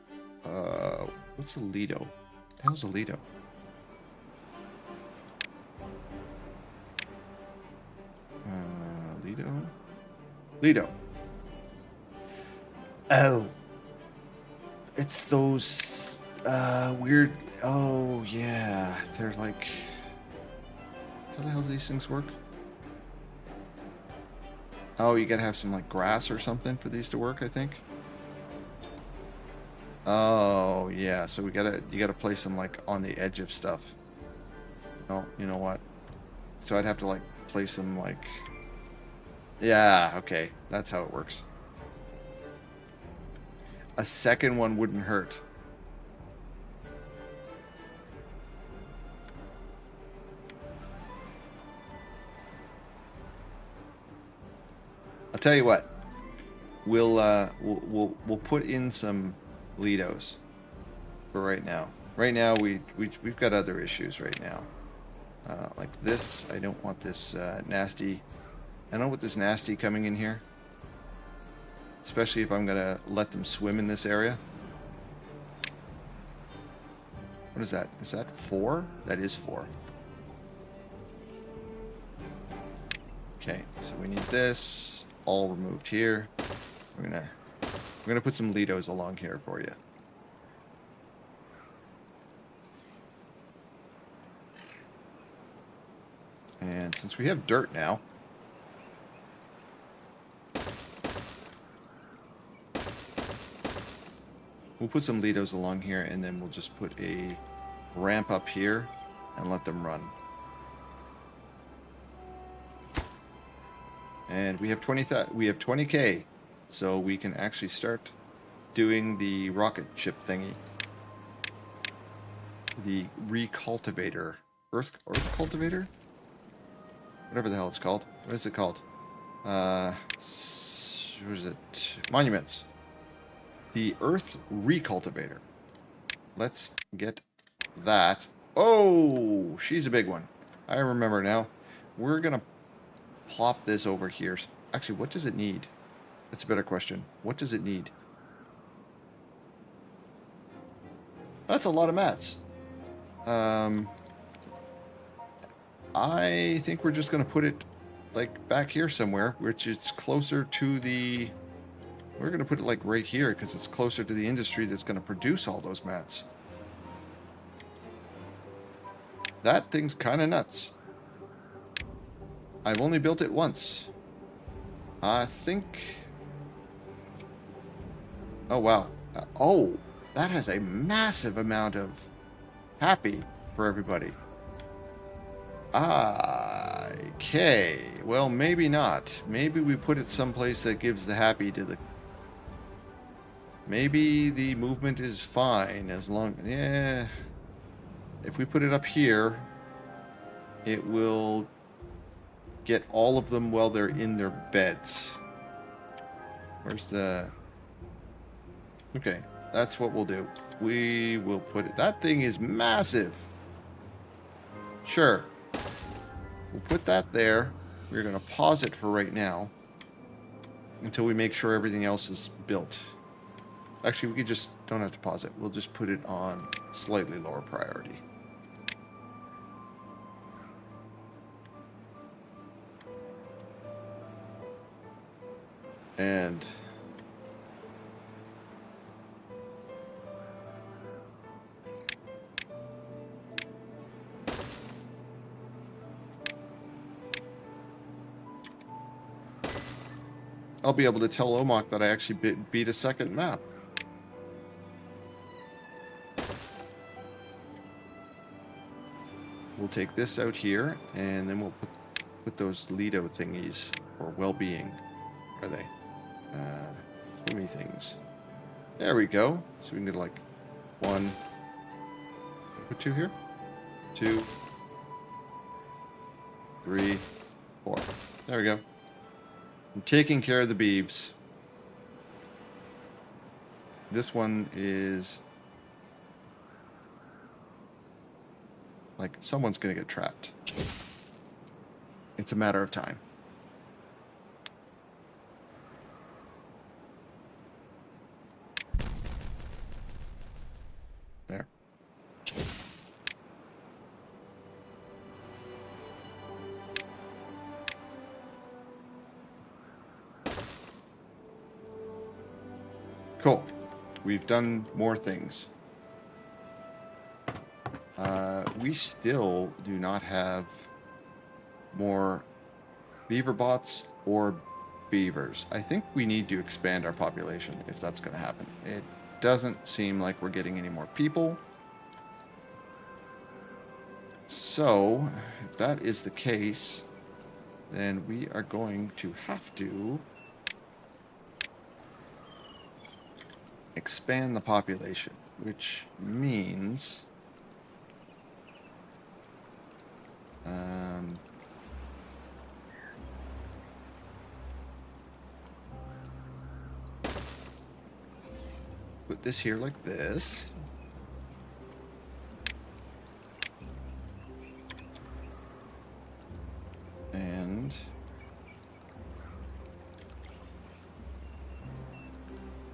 What's a Lido? What the hell's a Lido? Lido? Lido. Oh. It's those weird. Oh, yeah. They're like. How the hell do these things work? Oh, you gotta have some like grass or something for these to work, I think. Oh, yeah. So you gotta place them like on the edge of stuff. Oh, you know what? So I'd have to like place them like. Yeah, okay. That's how it works. A second one wouldn't hurt. I'll tell you what. We'll put in some Lidos for right now. Right now we've got other issues right now. Like this, I don't want this nasty. I don't want this nasty coming in here. Especially if I'm gonna let them swim in this area. What is that? Is that 4? That is 4. Okay, so we need this all removed here. We're gonna put some Lidos along here for you. And since we have dirt now, we'll put some Lidos along here, and then we'll just put a ramp up here and let them run. And we have 20K, so we can actually start doing the rocket ship thingy. The recultivator. Earth cultivator? Whatever the hell it's called. What is it called? What is it? Monuments. The Earth recultivator. Let's get that. Oh, she's a big one. I remember now. We're gonna plop this over here. Actually, what does it need? That's a better question. What does it need? That's a lot of mats. I think we're just gonna put it like back here somewhere, which is closer to the. We're gonna put it like right here because it's closer to the industry that's gonna produce all those mats. That thing's kind of nuts. I've only built it once. I think. Oh wow. Oh, that has a massive amount of happy for everybody. Okay. Well, maybe not. Maybe we put it someplace that gives the happy to the. Maybe the movement is fine as long. Yeah. If we put it up here, it will get all of them while they're in their beds. Where's the... Okay, that's what we'll do. We will put it... That thing is massive. Sure. We'll put that there. We're going to pause it for right now until we make sure everything else is built. Actually, we could just... Don't have to pause it. We'll just put it on slightly lower priority. And I'll be able to tell Omok that I actually beat a second map. We'll take this out here, and then we'll put those Lido thingies for well-being. Where are they? Swimmy things. There we go. So we can get like 1. Put 2 here. 2, 3, 4. There we go. I'm taking care of the beeves. This one is like someone's gonna get trapped. It's a matter of time. There. Cool. We've done more things. We still do not have more beaver bots or beavers. I think we need to expand our population if that's going to happen. It doesn't seem like we're getting any more people. So, if that is the case, then we are going to have to expand the population, which means put this here like this. And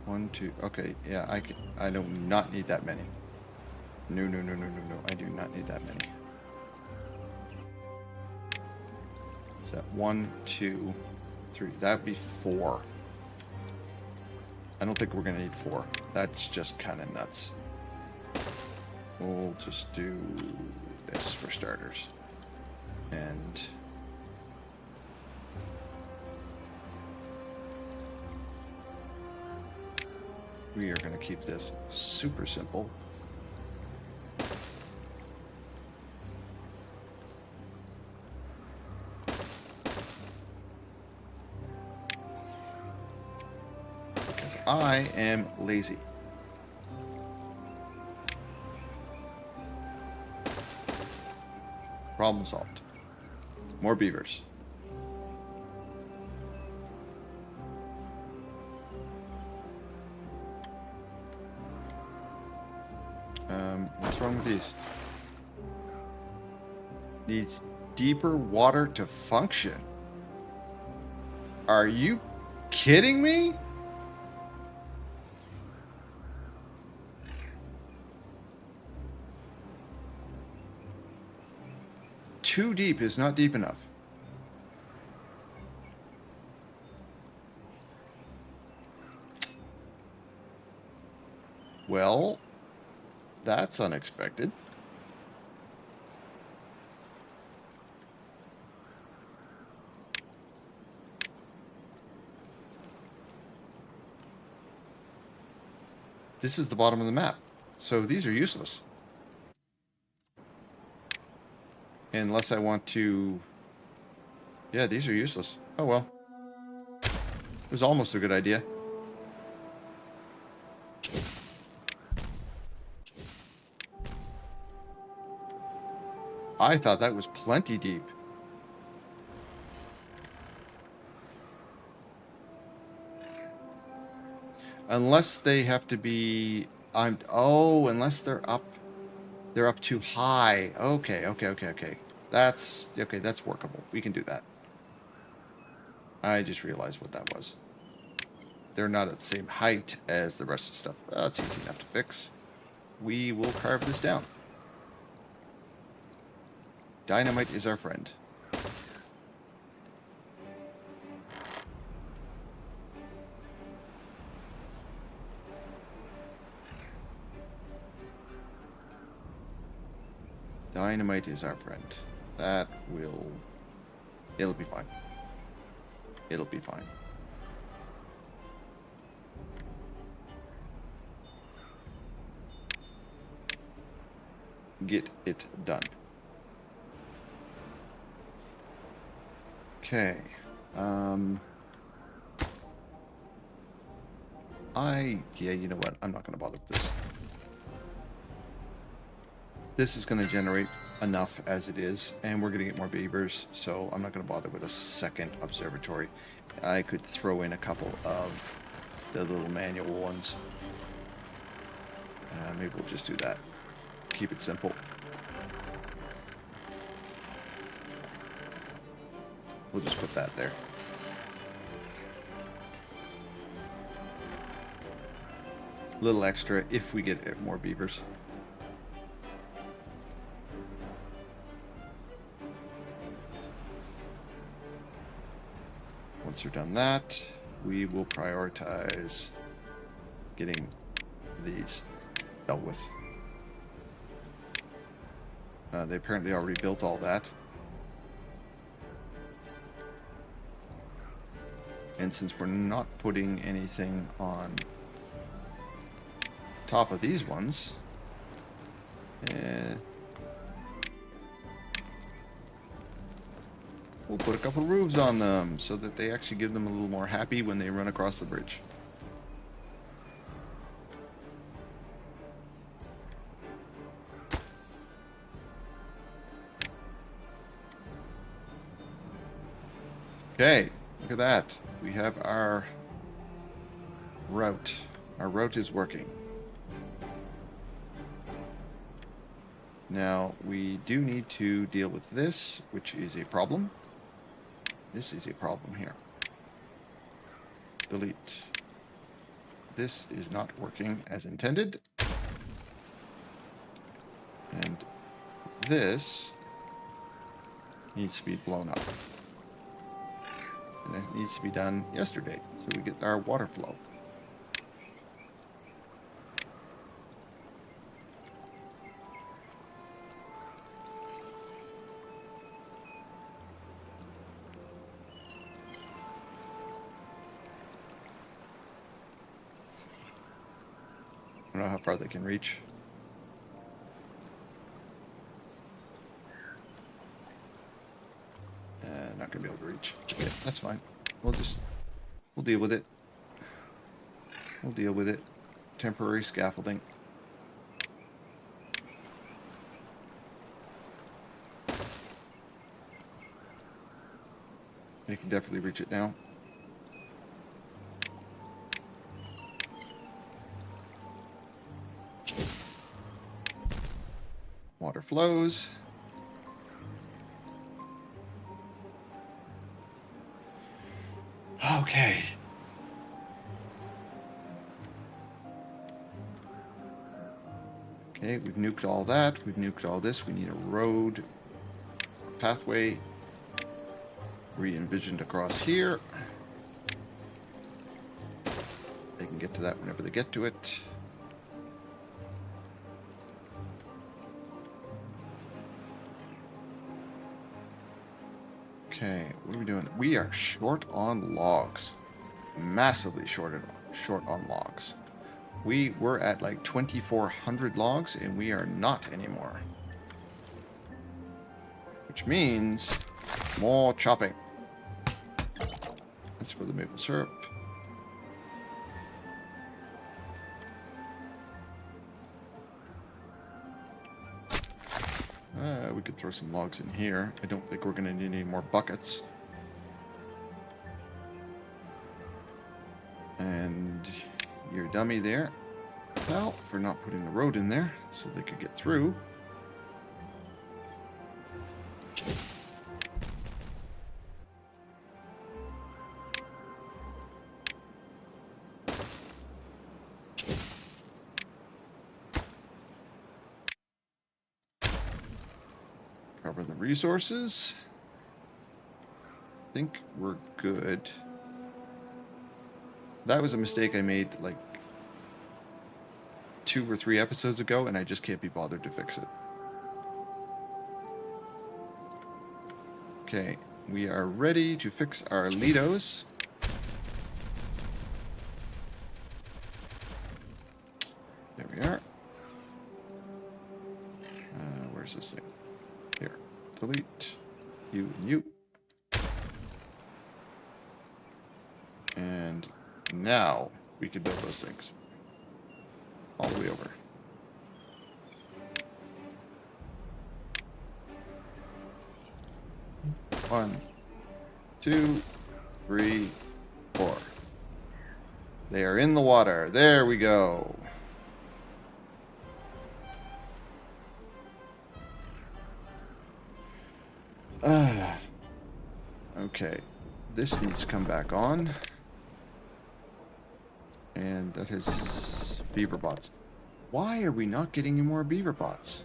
one, two. Okay, yeah, I do not need that many. No, no, no, no, no, no. I do not need that many. So 1, 2, 3. That'd be 4. I don't think we're gonna need 4. That's just kind of nuts. We'll just do this for starters. And we are going to keep this super simple. Because I am lazy. Problem solved. More beavers. What's wrong with these? Needs deeper water to function. Are you kidding me? Too deep is not deep enough. Well, that's unexpected. This is the bottom of the map. So these are useless. Unless I want to... Yeah, these are useless. Oh well. It was almost a good idea. I thought that was plenty deep. Unless they have to be... unless they're up too high. Okay. That's workable. We can do that. I just realized what that was. They're not at the same height as the rest of the stuff. That's easy enough to fix. We will carve this down. Dynamite is our friend. Dynamite is our friend. That will... It'll be fine. It'll be fine. Get it done. Okay. Yeah, you know what? I'm not going to bother with this. This is going to generate enough as it is, and we're going to get more beavers, so I'm not going to bother with a second observatory. I could throw in a couple of the little manual ones. Maybe we'll just do that. Keep it simple. We'll just put that there. Little extra if we get more beavers. Once we're done that, we will prioritize getting these dealt with. They apparently already built all that. And since we're not putting anything on top of these ones, we'll put a couple roofs on them so that they actually give them a little more happy when they run across the bridge. Okay, look at that. We have our route. Our route is working. Now, we do need to deal with this, which is a problem. This is a problem here. Delete. This is not working as intended. And this needs to be blown up. And it needs to be done yesterday, so we get our water flow. I don't know how far they can reach. Not gonna be able to reach. Okay, that's fine. We'll deal with it. We'll deal with it. Temporary scaffolding. You can definitely reach it now. Water flows. Okay. Okay, we've nuked all that. We've nuked all this. We need a road, pathway re-envisioned across here. They can get to that whenever they get to it. Okay, what are we doing? We are short on logs. Massively short on logs. We were at like 2,400 logs, and we are not anymore. Which means more chopping. That's for the maple syrup. We could throw some logs in here. I don't think we're going to need any more buckets. And your dummy there, pal, for not putting the road in there so they could get through. Cover the resources. I think we're good. That was a mistake I made like 2 or 3 episodes ago, and I just can't be bothered to fix it. Okay, we are ready to fix our Lidos. There we are. Where's this thing? Here. Delete. You and you. And now we can build those things. All the way over. One, 2, 3, 4. They are in the water. There we go. Okay, this needs to come back on. And that is beaver bots. Why are we not getting any more beaver bots?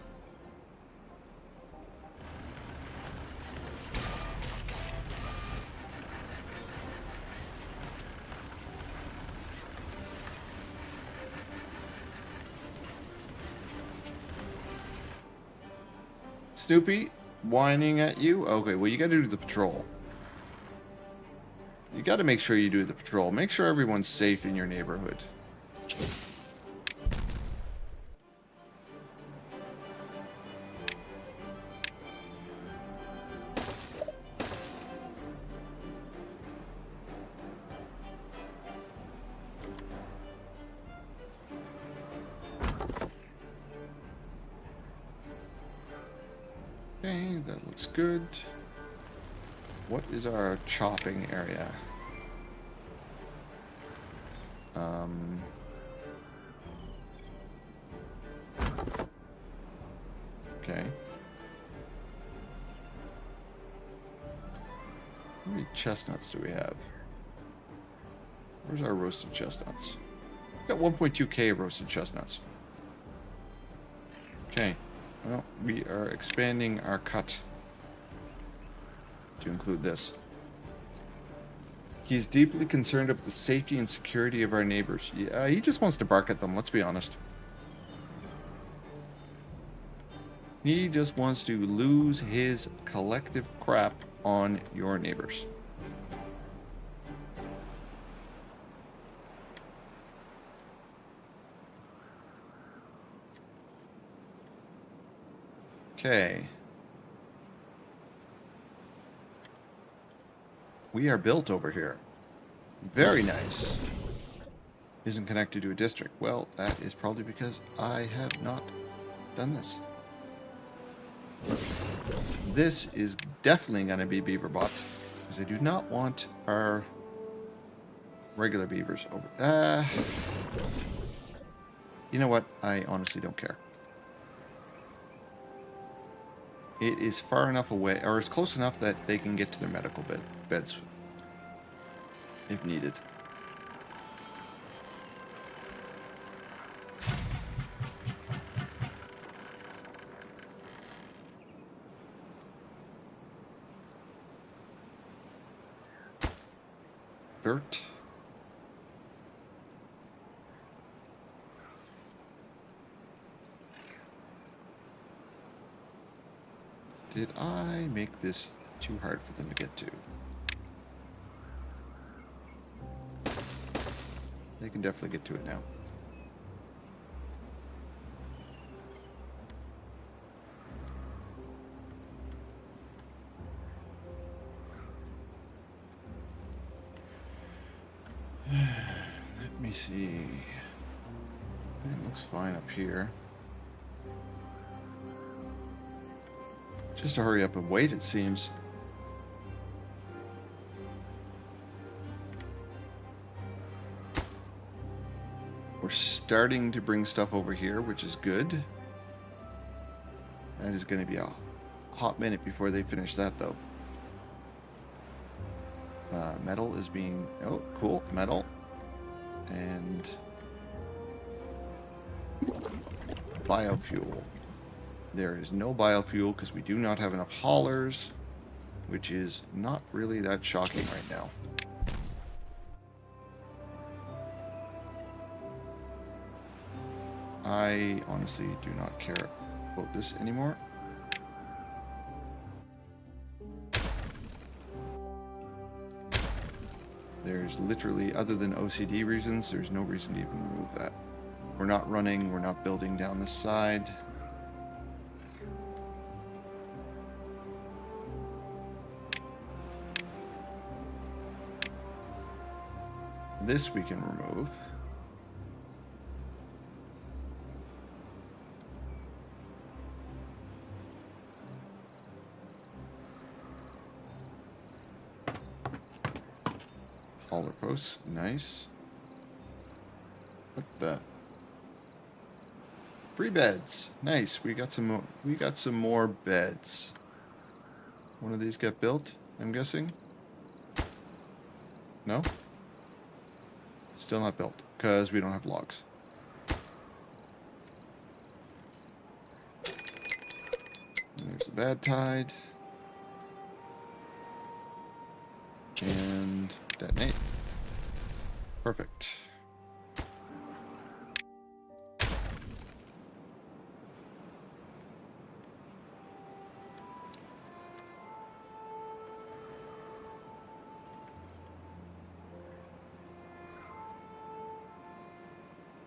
Snoopy, whining at you? Okay, well, you gotta do the patrol. You gotta make sure you do the patrol. Make sure everyone's safe in your neighborhood. Okay, that looks good. What is our chopping area? Okay. How many chestnuts do we have? Where's our roasted chestnuts? We've got 1.2k roasted chestnuts. Okay. Well, we are expanding our cut to include this. He is deeply concerned about the safety and security of our neighbors. Yeah, he just wants to bark at them, let's be honest. He just wants to lose his collective crap on your neighbors. Okay. We are built over here. Very nice. Isn't connected to a district. Well, that is probably because I have not done this. This is definitely going to be Beaverbot, because I do not want our regular beavers over. You know what? I honestly don't care. It is far enough away, or it's close enough that they can get to their medical beds if needed. Dirt. Did I make this too hard for them to get to? They can definitely get to it now. Let me see. It looks fine up here. Just to hurry up and wait, it seems. We're starting to bring stuff over here, which is good. That is going to be a hot minute before they finish that, though. Metal is being... Oh, cool. Metal. And... biofuel. There is no biofuel because we do not have enough haulers, which is not really that shocking right now. I honestly do not care about this anymore. There's literally, other than OCD reasons, there's no reason to even remove that. We're not running, we're not building down this side. This we can remove. Hauler posts, nice. What the? Free beds, nice. We got some more. We got some more beds. One of these got built, I'm guessing. No? Still not built, because we don't have logs. And there's the bad tide. And detonate. Perfect.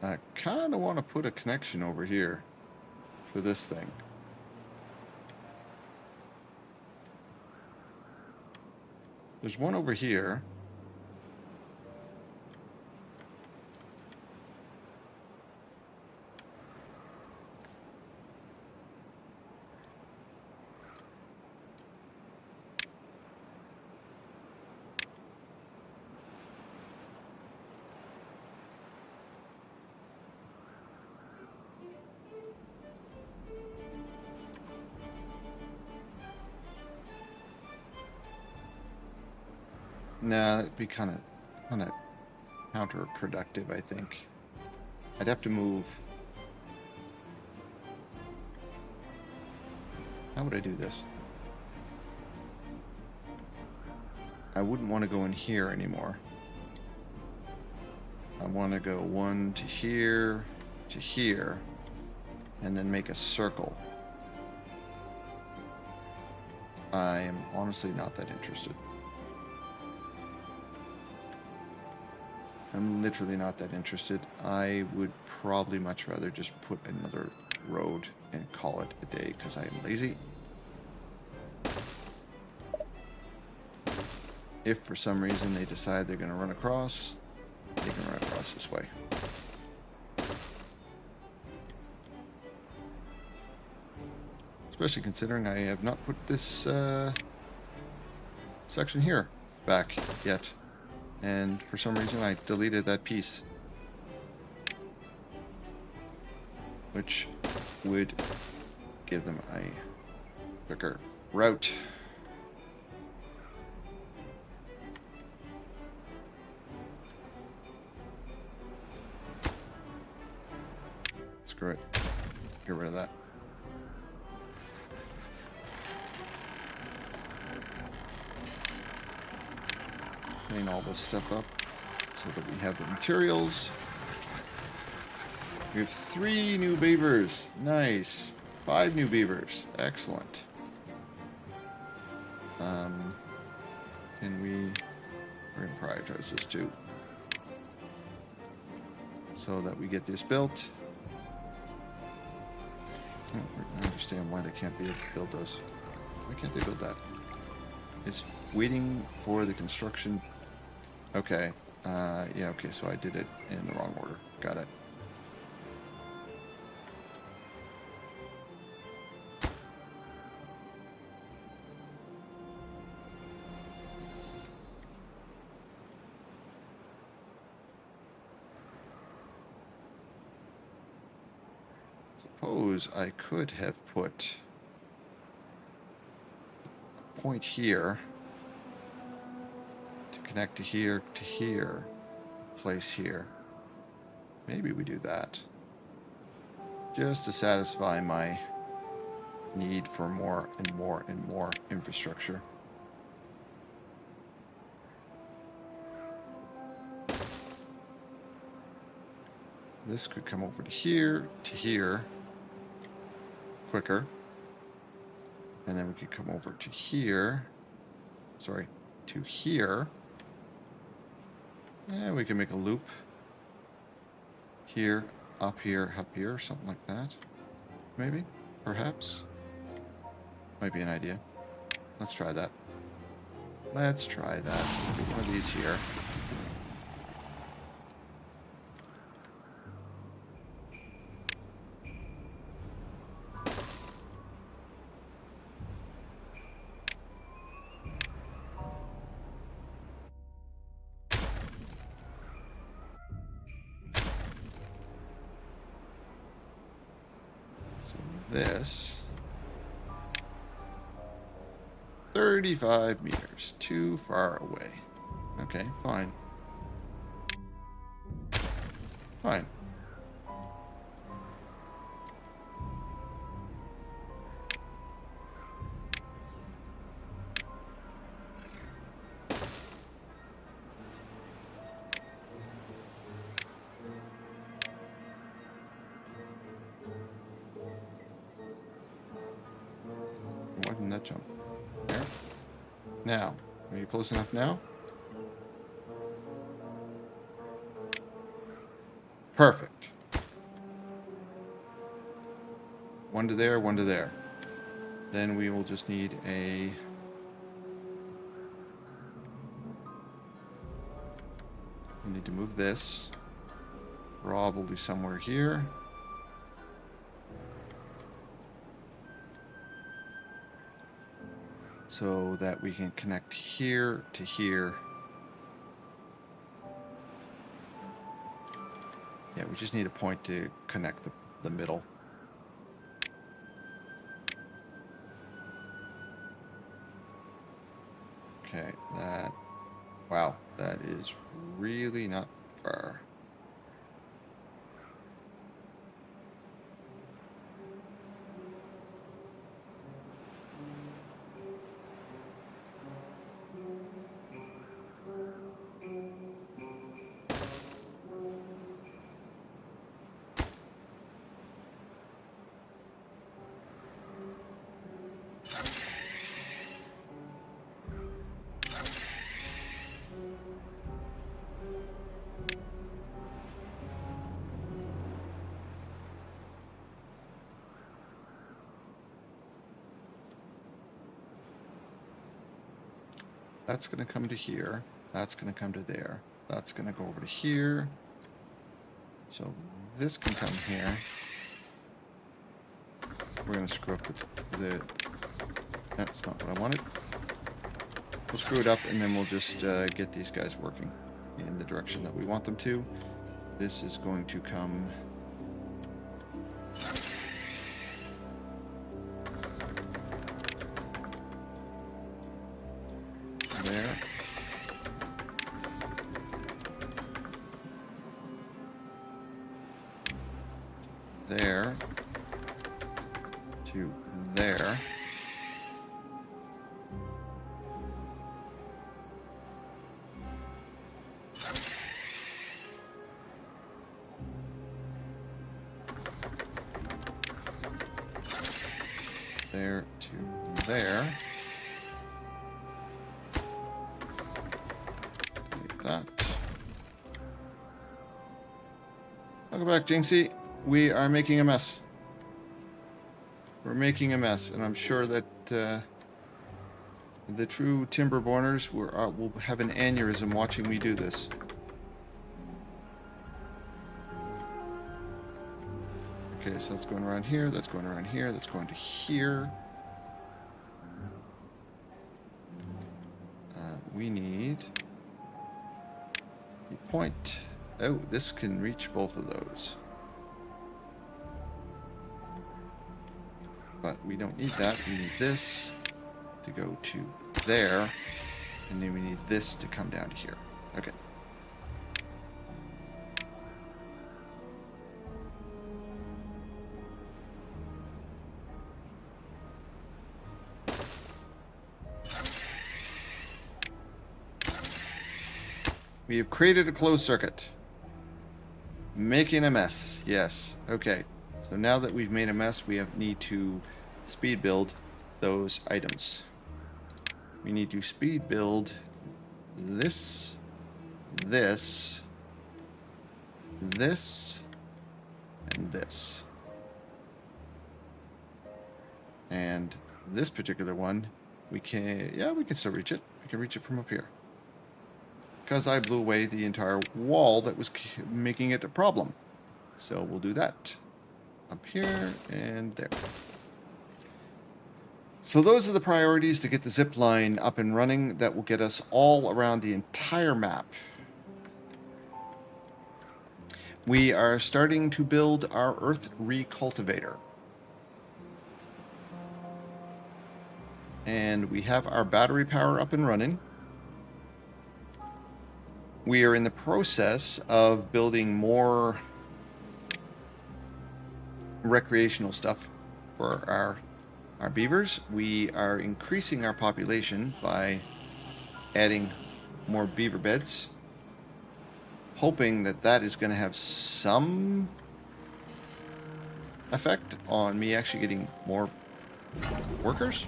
I kind of want to put a connection over here for this thing. There's one over here. Nah, that'd be kind of counterproductive, I think. I'd have to move. How would I do this? I wouldn't want to go in here anymore. I want to go one to here, and then make a circle. I am honestly not that interested. I'm literally not that interested. I would probably much rather just put another road and call it a day because I am lazy. If for some reason they decide they're going to run across, they can run across this way. Especially considering I have not put this section here back yet. And for some reason I deleted that piece, which would give them a quicker route. Screw it. Get rid of that. Clean all this stuff up so that we have the materials. We have 3 new beavers. Nice. 5 new beavers. Excellent. We're going to prioritize this too, so that we get this built. I don't understand why they can't build those. Why can't they build that? It's waiting for the construction. Okay. Yeah, okay, so I did it in the wrong order. Got it. Suppose I could have put a point here to connect to here, place here. Maybe we do that. Just to satisfy my need for more and more and more infrastructure. This could come over to here, quicker. And then we could come over to here. Sorry, to here. And we can make a loop. Here, up here, something like that. Maybe, perhaps. Might be an idea. Let's try that. Let's try that. Put one of these here. This 35 meters, too far away. Okay, fine. Fine. Why didn't that jump? There. Now, are you close enough now? Perfect. One to there, one to there. Then we will just need a... We need to move this. Rob will be somewhere here. So that we can connect here to here. Yeah, we just need a point to connect the middle. Okay, that... Wow, that is really not far. That's going to come to here. That's going to come to there. That's going to go over to here. So this can come here. We're going to screw up that's not what I wanted. We'll screw it up and then we'll just get these guys working in the direction that we want them to. This is going to come... there. There. To there. There to there. Like that. Welcome back, Jinxie. We are making a mess. We're making a mess, and I'm sure that the true timber borners will have an aneurysm watching me do this. Okay, so that's going around here, that's going around here, that's going to here. We need a point. Oh, this can reach both of those. But we don't need that. We need this to go to there. And then we need this to come down to here. Okay. We have created a closed circuit. Making a mess. Yes. Okay. So now that we've made a mess, we need to speed build those items. We need to speed build this, this, this, and this. And this particular one, we can still reach it. We can reach it from up here. Because I blew away the entire wall that was making it a problem. So we'll do that. Up here and there. So those are the priorities to get the zip line up and running. That will get us all around the entire map. We are starting to build our earth recultivator. And we have our battery power up and running. We are in the process of building more recreational stuff for our beavers. We are increasing our population by adding more beaver beds, hoping that that is going to have some effect on me actually getting more workers,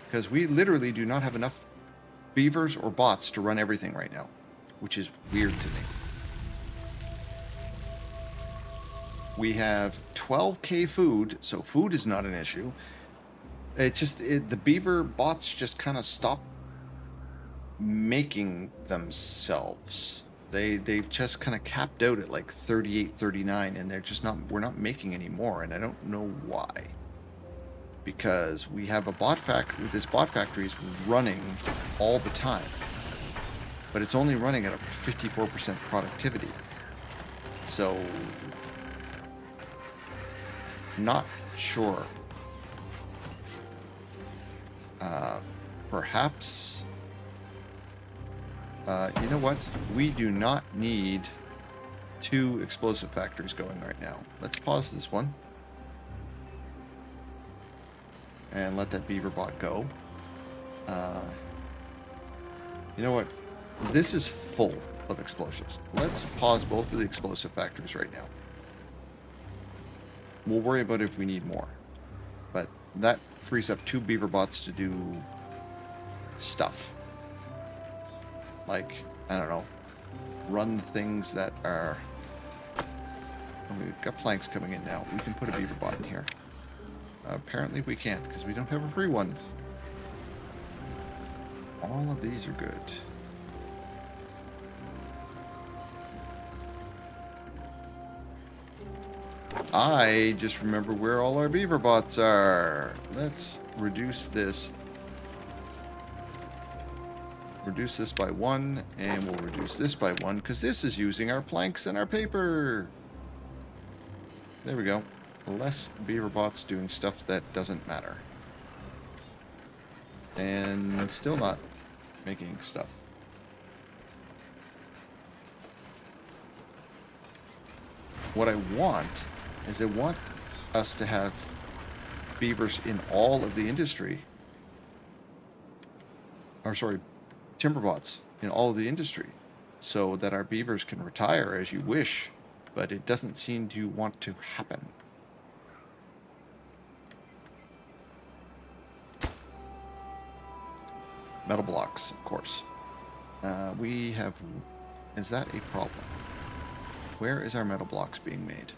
because we literally do not have enough beavers or bots to run everything right now, which is weird to me. We have 12k food, so food is not an issue. It just the beaver bots just kind of stop making themselves. They've just kind of capped out at like 38, 39, and we're not making any more, and I don't know why. Because we have a bot factory, this bot factory is running all the time, but it's only running at a 54% productivity. So, not sure. Perhaps, you know what? We do not need 2 explosive factories going right now. Let's pause this one. And let that beaver bot go. You know what? This is full of explosives. Let's pause both of the explosive factories right now. We'll worry about it if we need more. But that frees up 2 beaver bots to do stuff. Like, I don't know, run things that are... Oh, we've got planks coming in now. We can put a beaver bot in here. Apparently we can't, because we don't have a free one. All of these are good. I just remember where all our beaver bots are. Let's reduce this. Reduce this by 1, and we'll reduce this by 1, because this is using our planks and our paper. There we go. Less beaver bots doing stuff that doesn't matter. And still not making stuff. What I want is I want us to have beavers in all of the industry. Or sorry, timber bots in all of the industry, so that our beavers can retire as you wish, but it doesn't seem to want to happen. Metal blocks, of course. We have... Is that a problem? Where is our metal blocks being made?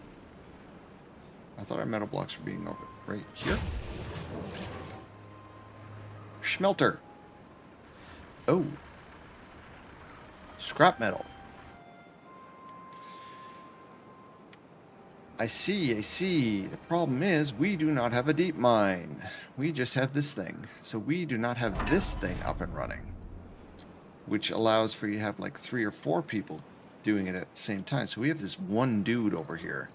I thought our metal blocks were being over right here. Schmelter. Oh. Scrap metal. I see. The problem is we do not have a deep mine. We just have this thing. So we do not have this thing up and running, which allows for you to have like 3 or 4 people doing it at the same time. So we have this one dude over here.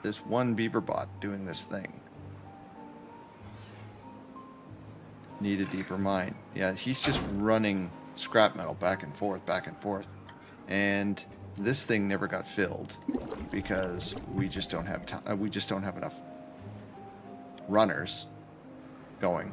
This one beaver bot doing this thing. Need a deeper mine. Yeah, he's just running scrap metal back and forth. And this thing never got filled because we just don't have time. We just don't have enough runners going.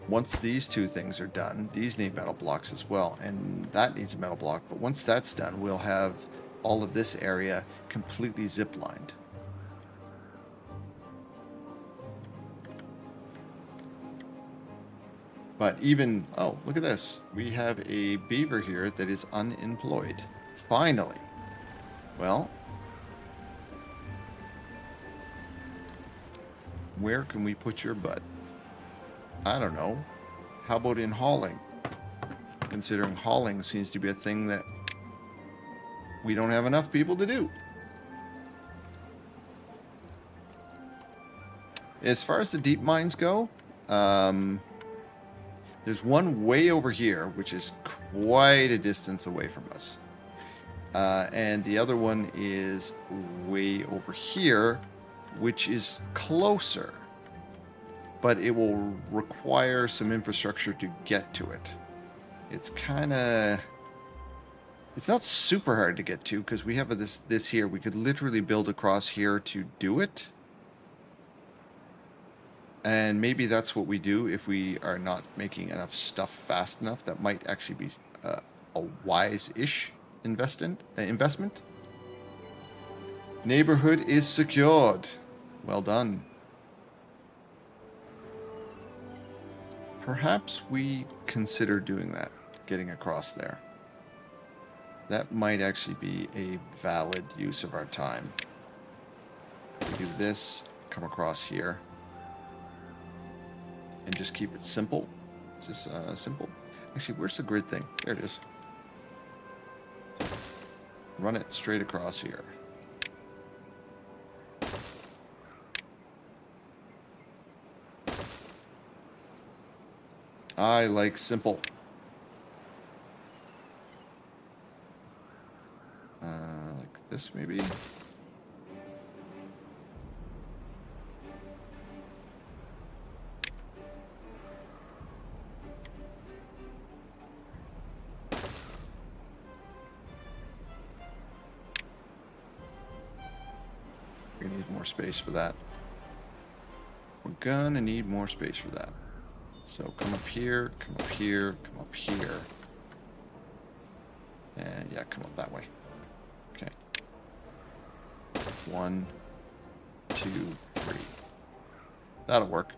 Once these 2 things are done, these need metal blocks as well, and that needs a metal block. But once that's done, we'll have all of this area completely zip-lined. But even, oh, look at this. We have a beaver here that is unemployed. Finally. Well, where can we put your butt? I don't know. How about in hauling? Considering hauling seems to be a thing that we don't have enough people to do. As far as the deep mines go, there's one way over here, which is quite a distance away from us. And the other one is way over here, which is closer. but it will require some infrastructure to get to it. It's kind of... It's not super hard to get to, because we have this here. We could literally build across here to do it. And maybe that's what we do if we are not making enough stuff fast enough. That might actually be a wise-ish investment. Neighborhood is secured. Well done. Perhaps we consider doing that, getting across there. That might actually be a valid use of our time. We do this, come across here, and just keep it simple. Is this simple? Actually, where's the grid thing? There it is. Run it straight across here. I like simple. Like this, maybe. We need more space for that. We're gonna need more space for that. So come up here, come up here, come up here. And yeah, come up that way. Okay. 1, 2, 3. That'll work.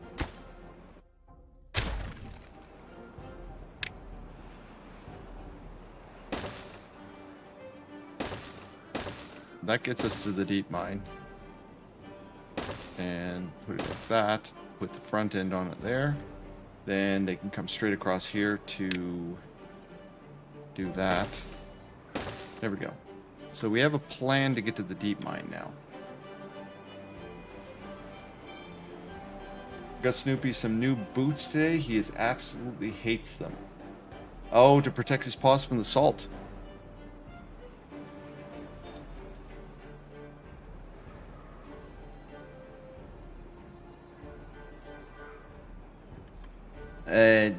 That gets us to the deep mine. And put it like that. Put the front end on it there. Then they can come straight across here to do that. There we go. So we have a plan to get to the deep mine now. Got Snoopy some new boots today. He absolutely hates them. Oh, to protect his paws from the salt.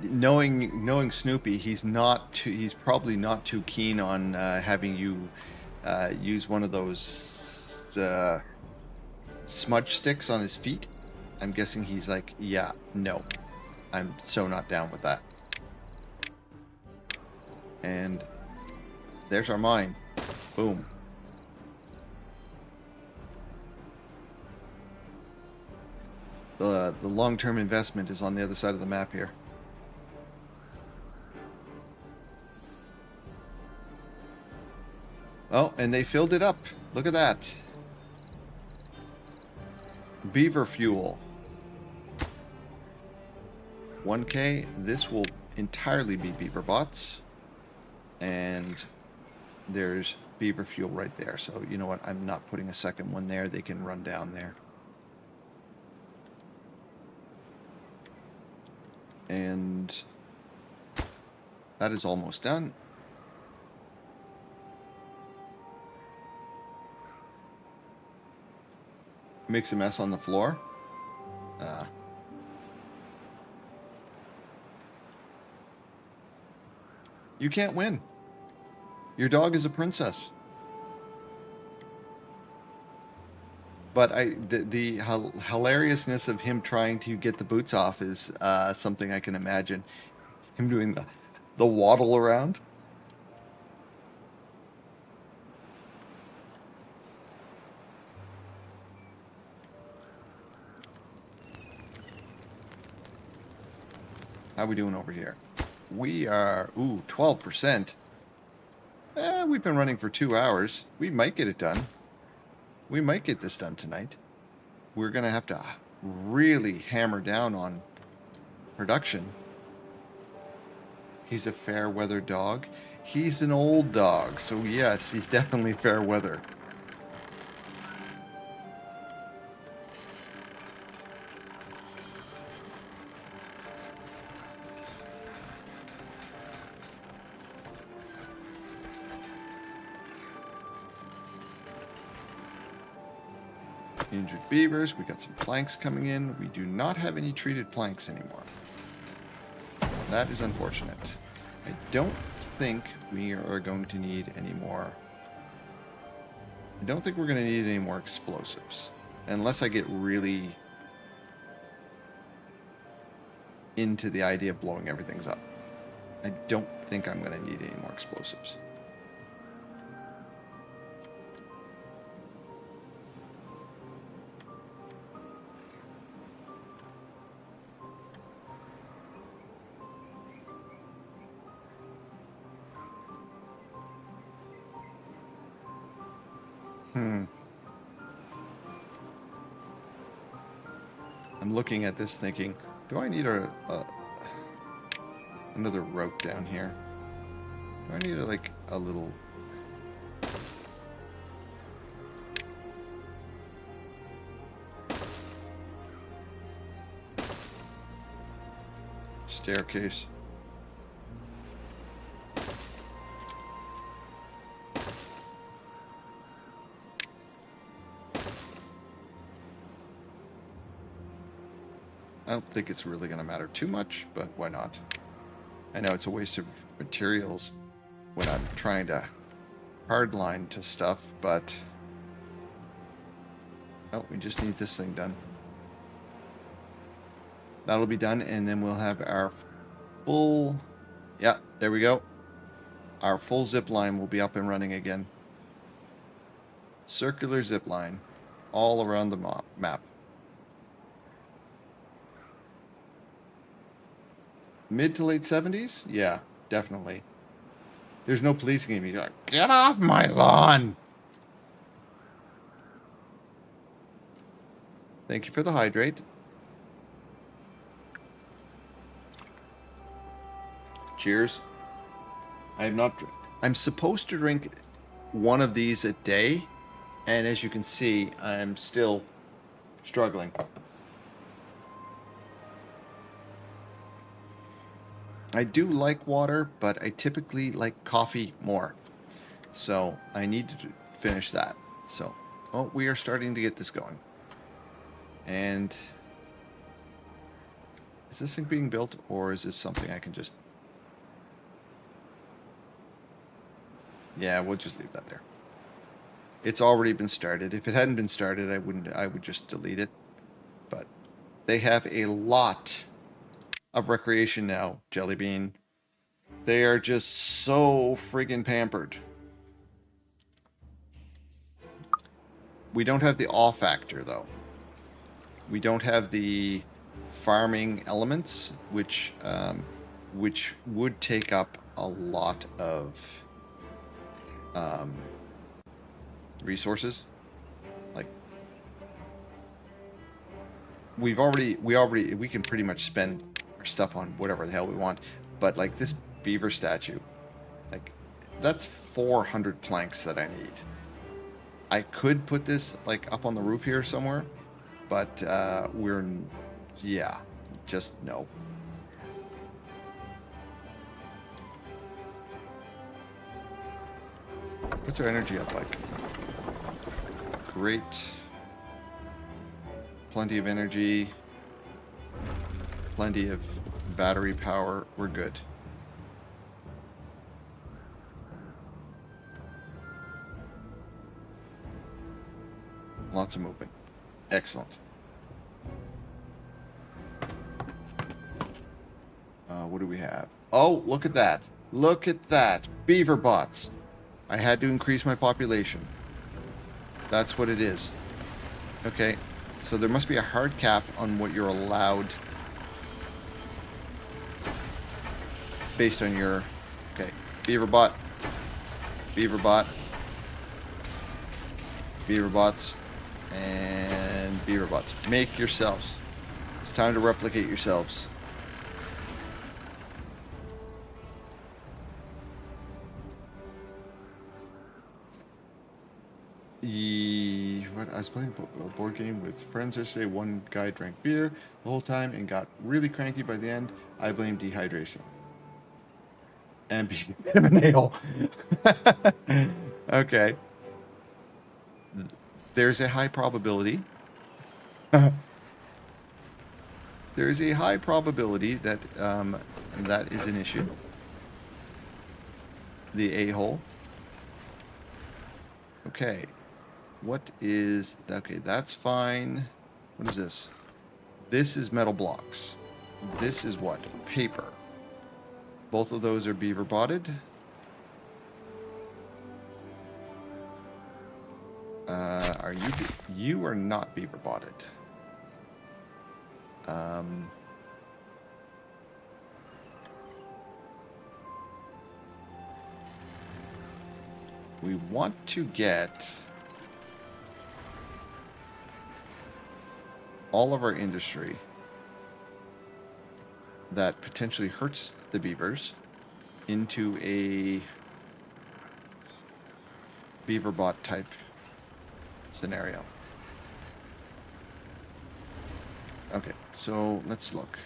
Knowing Snoopy, he's probably not too keen on having you use one of those smudge sticks on his feet. I'm guessing he's like, yeah, no, I'm so not down with that. And there's our mine. Boom. The long-term investment is on the other side of the map here. Oh, and they filled it up. Look at that. Beaver fuel. 1K. This will entirely be beaver bots. And there's beaver fuel right there. So, you know what? I'm not putting a second one there. They can run down there. And that is almost done. Makes a mess on the floor. You can't win. Your dog is a princess. But the hilariousness of him trying to get the boots off is something I can imagine. Him doing the waddle around. How we doing over here? We are, 12%. We've been running for 2 hours. We might get it done. We might get this done tonight. We're going to have to really hammer down on production. He's a fair weather dog. He's an old dog, so yes, he's definitely fair weather. Injured beavers. We got some planks coming in. We do not have any treated planks anymore. That is unfortunate. I don't think we are going to need any more. I don't think we're going to need any more explosives. Unless I get really into the idea of blowing everything up. I don't think I'm going to need any more explosives. I'm looking at this thinking, do I need another rope down here? Do I need like a little... staircase? I don't think it's really going to matter too much, but why not? I know it's a waste of materials when I'm trying to hardline to stuff, but... oh, we just need this thing done. That'll be done, and then we'll have our full... yeah, there we go. Our full zip line will be up and running again. Circular zip line all around the map. Mid to late 70s? Yeah, definitely. There's no policing him. He's like, get off my lawn! Thank you for the hydrate. Cheers. I have not... I'm supposed to drink one of these a day, and as you can see, I'm still struggling. I do like water, but I typically like coffee more. So I need to finish that. So, oh, we are starting to get this going. And is this thing being built, or is this something I can just... yeah, we'll just leave that there. It's already been started. If it hadn't been started, I would just delete it. But they have a lot of recreation now, Jellybean. They are just so friggin' pampered. We don't have the awe factor, though. We don't have the farming elements, which would take up a lot of resources. Like, we can pretty much spend our stuff on whatever the hell we want, but like this beaver statue, like that's 400 planks that I need. I could put this like up on the roof here somewhere, but just no. What's our energy up like? Great. Plenty of energy. Plenty of battery power. We're good. Lots of movement. Excellent. What do we have? Oh, look at that. Look at that. Beaver bots. I had to increase my population. That's what it is. Okay. So there must be a hard cap on what you're allowed based on your... okay. Beaver bot. Beaver bot. Beaver bots. And beaver bots. Make yourselves. It's time to replicate yourselves. I was playing a board game with friends yesterday. One guy drank beer the whole time and got really cranky by the end. I blame dehydration. And being a bit of an ale. Okay. There's a high probability There is a high probability that that is an issue. The a-hole. Okay. What is... Okay, that's fine. What is this? This is metal blocks. This is what? Paper. Both of those are beaver botted. Are you... You are not beaver botted. We want to get all of our industry that potentially hurts the beavers into a beaver bot type scenario. Okay, so let's look.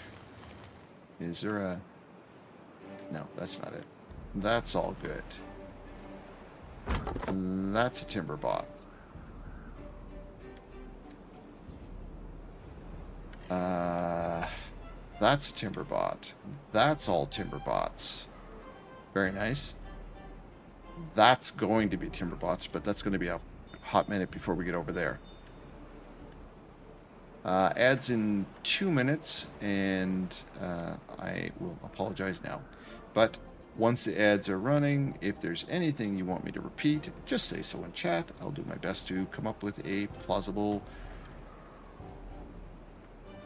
Is there a... No, that's not it. That's all good. That's a timber bot. That's a timber bot. That's all timber bots. Very nice. That's going to be timber bots, but that's going to be a hot minute before we get over there. Ads in 2 minutes, and I will apologize now. But once the ads are running, if there's anything you want me to repeat, just say so in chat. I'll do my best to come up with a plausible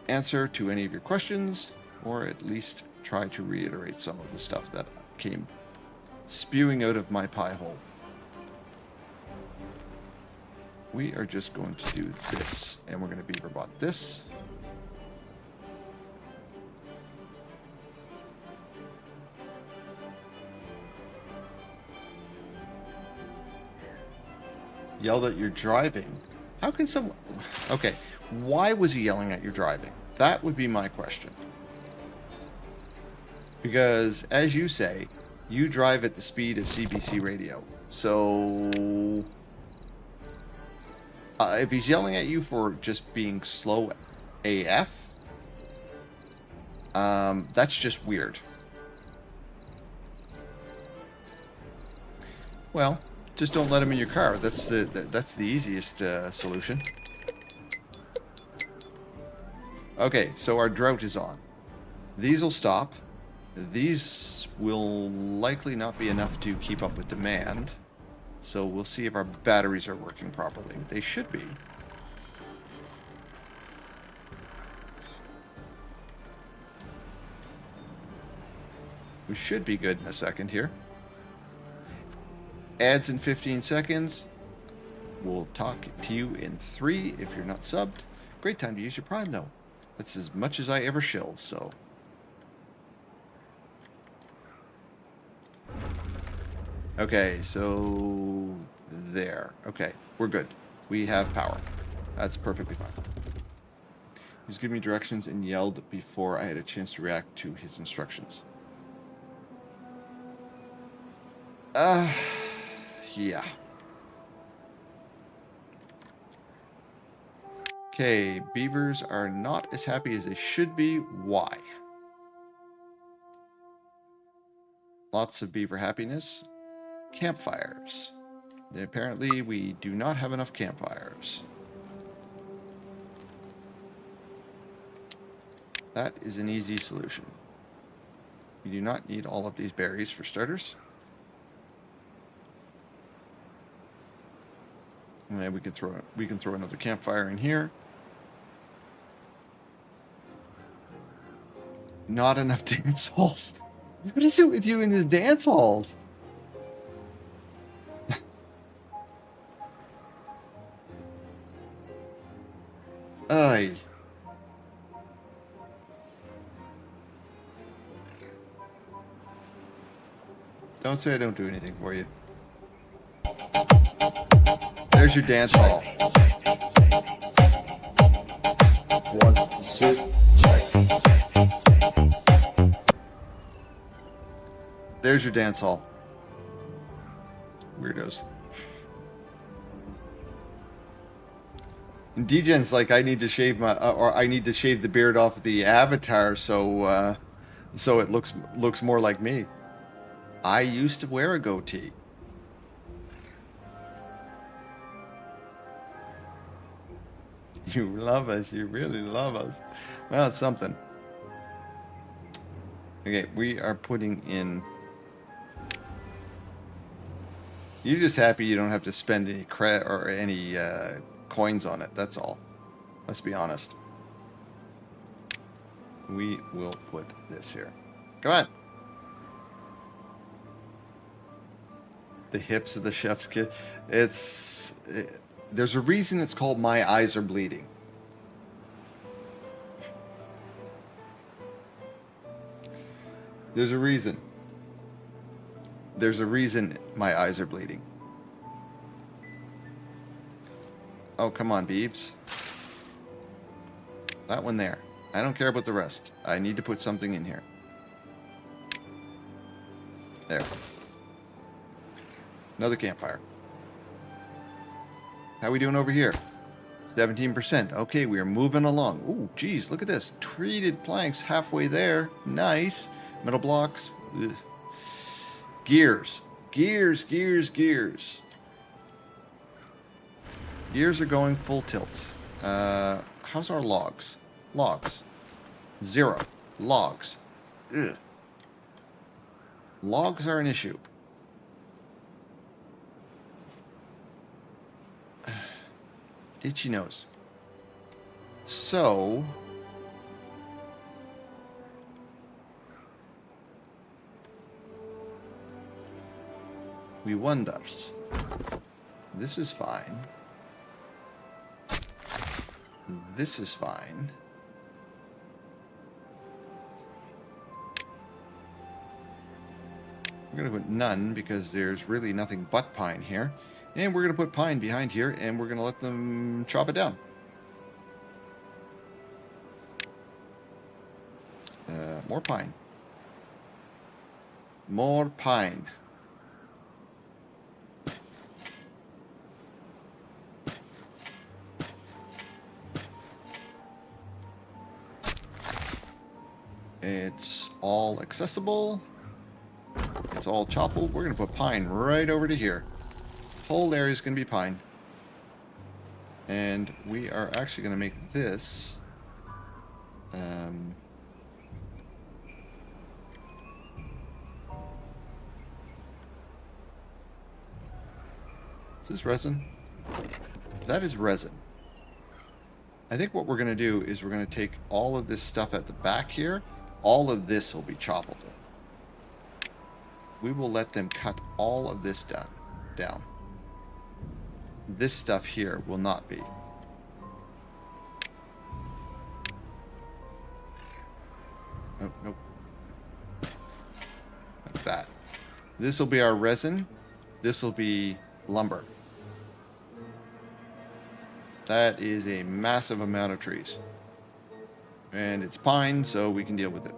answer to any of your questions, or at least try to reiterate some of the stuff that came spewing out of my pie hole. We are just going to do this, and we're going to beaver bot this. Yelled at your driving. How can someone... Okay, why was he yelling at your driving? That would be my question. Because, as you say, you drive at the speed of CBC radio. So... if he's yelling at you for just being slow AF, that's just weird. Well, just don't let him in your car. That's the easiest solution. Okay, so our drought is on. These will stop. These will likely not be enough to keep up with demand. So we'll see if our batteries are working properly. They should be. We should be good in a second here. Ads in 15 seconds. We'll talk to you in 3 if you're not subbed. Great time to use your Prime though. That's as much as I ever shill, so. Okay, so there. Okay, we're good. We have power. That's perfectly fine. He was giving me directions and yelled before I had a chance to react to his instructions. Yeah. Okay, beavers are not as happy as they should be. Why? Lots of beaver happiness. Campfires. Apparently, we do not have enough campfires. That is an easy solution. We do not need all of these berries for starters. And then we can throw another campfire in here. Not enough dance halls. What is it with you in the dance halls? Aye. Don't say I don't do anything for you. There's your dance hall. 1, sit, There's your dance hall. Weirdos. Degen's like, I need to shave my, or I need to shave the beard off the avatar so it looks more like me. I used to wear a goatee. You love us. You really love us. Well, it's something. Okay, we are putting in... You're just happy you don't have to spend any credit or any coins on it. That's all. Let's be honest. We will put this here. Come on. The hips of the chef's kit. There's a reason it's called My Eyes Are Bleeding. There's a reason. There's a reason my eyes are bleeding. Oh, come on, Beeves. That one there. I don't care about the rest. I need to put something in here. There. Another campfire. How are we doing over here? 17%. Okay, we are moving along. Ooh, geez, look at this. Treated planks halfway there. Nice. Metal blocks. Ugh. Gears. Gears, gears, gears. Gears are going full tilt. How's our logs? Logs. 0. Logs. Ugh. Logs are an issue. Itchy nose. So... we wonders. This is fine. This is fine. We're going to put none because there's really nothing but pine here. And we're going to put pine behind here and we're going to let them chop it down. More pine. More pine. It's all accessible. It's all choppable. We're going to put pine right over to here. Whole area is going to be pine. And we are actually going to make this... is this resin? That is resin. I think what we're going to do is we're going to take all of this stuff at the back here. All of this will be choppable. We will let them cut all of this down. This stuff here will not be. Oh, nope. Like that. This will be our resin. This will be lumber. That is a massive amount of trees. And it's pine, so we can deal with it.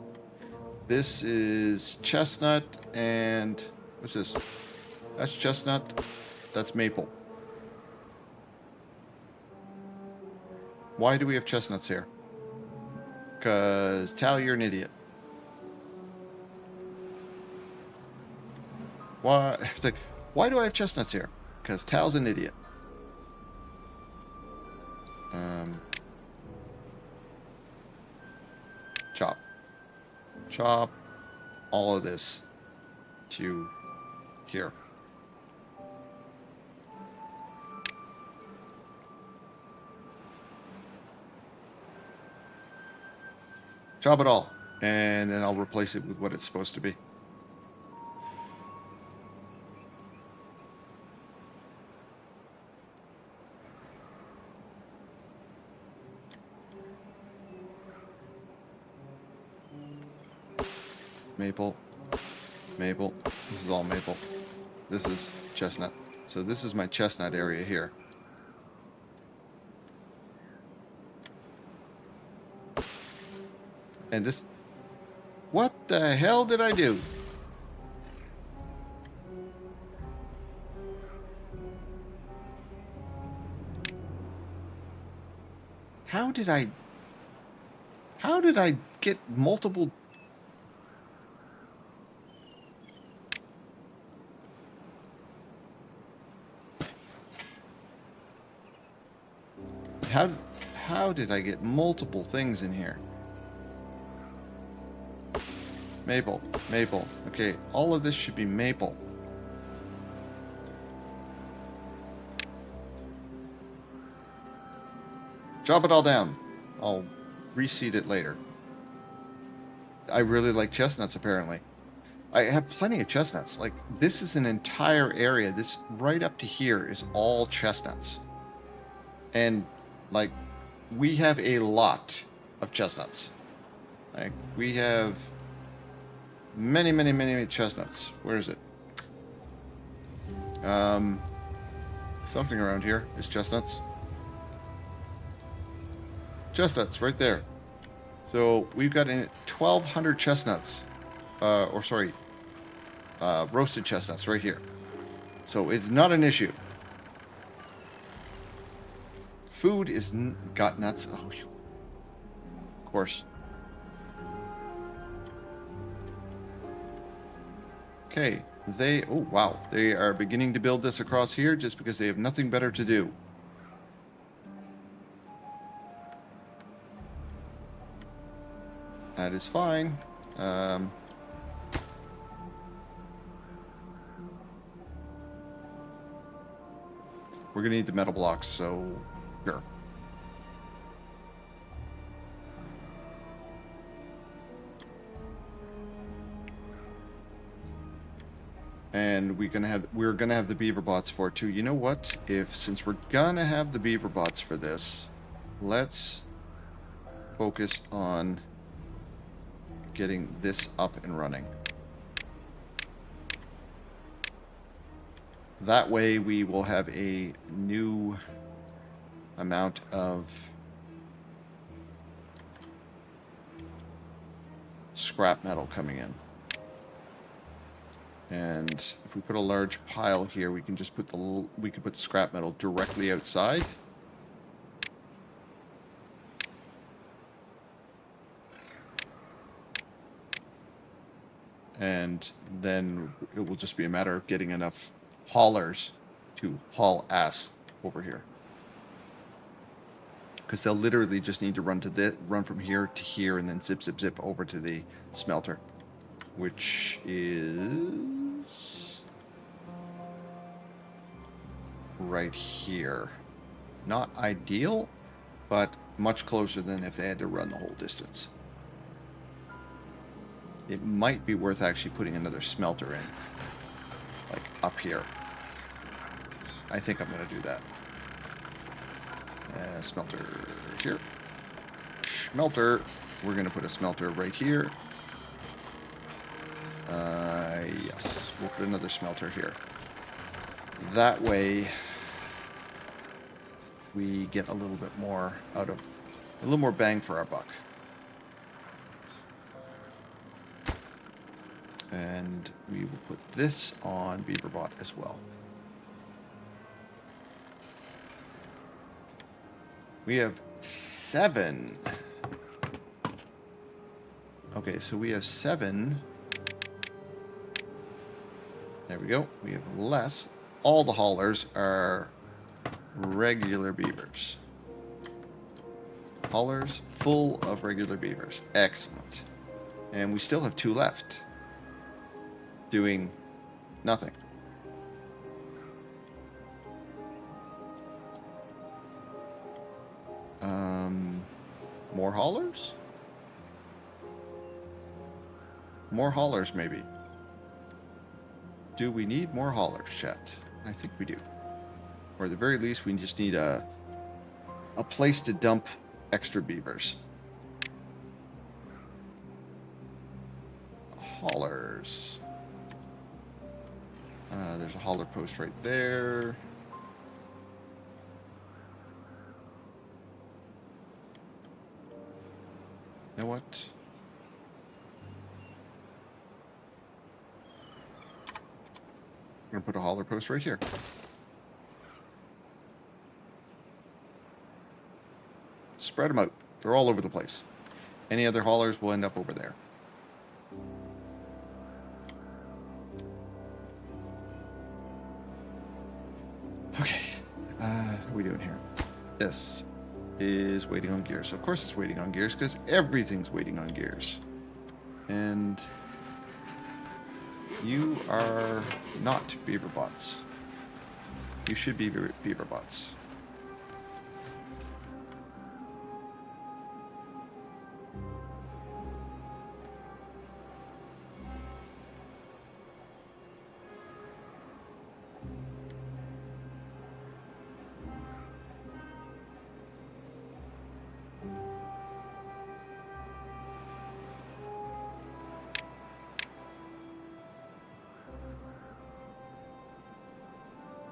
This is chestnut and... what's this? That's chestnut. That's maple. Why do we have chestnuts here? Because Tal, you're an idiot. Why? Like, why do I have chestnuts here? Because Tal's an idiot. Chop. Chop all of this to here. Chop it all, and then I'll replace it with what it's supposed to be. Maple, maple. This is all maple. This is chestnut. So this is my chestnut area here. And this... what the hell did I do? How did I get multiple... How did I get multiple things in here? Maple, maple. Okay, all of this should be maple. Chop it all down. I'll reseed it later. I really like chestnuts, apparently. I have plenty of chestnuts. Like, this is an entire area. This right up to here is all chestnuts. And, like, we have a lot of chestnuts. Like, we have many, many, many chestnuts. Where is it? Something around here is chestnuts. Chestnuts, right there. So, we've got 1,200 chestnuts. Roasted chestnuts right here. So, it's not an issue. Food is got nuts. Oh, of course. Okay, oh wow, they are beginning to build this across here just because they have nothing better to do. That is fine. We're gonna need the metal blocks, so sure. And we're gonna have the beaver bots for it too. You know what? Since we're gonna have the beaver bots for this, let's focus on getting this up and running. That way we will have a new amount of scrap metal coming in. And if we put a large pile here, we can just put the scrap metal directly outside. And then it will just be a matter of getting enough haulers to haul ass over here. Because they'll literally just need to run from here to here and then zip, zip, zip over to the smelter. Which is right here. Not ideal, but much closer than if they had to run the whole distance. It might be worth actually putting another smelter in. Like up here. I think I'm going to do that. Smelter here. Smelter. We're going to put a smelter right here. Yes. We'll put another smelter here. That way we get a little bit more out of... a little more bang for our buck. And we will put this on Beaverbot as well. We have 7. Okay, so we have 7. There we go. We have less. All the haulers are regular beavers. Haulers full of regular beavers. Excellent. And we still have 2 left. Doing nothing. More haulers? More haulers, maybe. Do we need more haulers, chat? I think we do. Or at the very least, we just need a place to dump extra beavers. Haulers. There's a hauler post right there. You know what? I'm going to put a hauler post right here. Spread them out. They're all over the place. Any other haulers will end up over there. Okay. What are we doing here? This is waiting on gears. Of course it's waiting on gears because everything's waiting on gears. And you are not beaver bots. You should be beaver bots.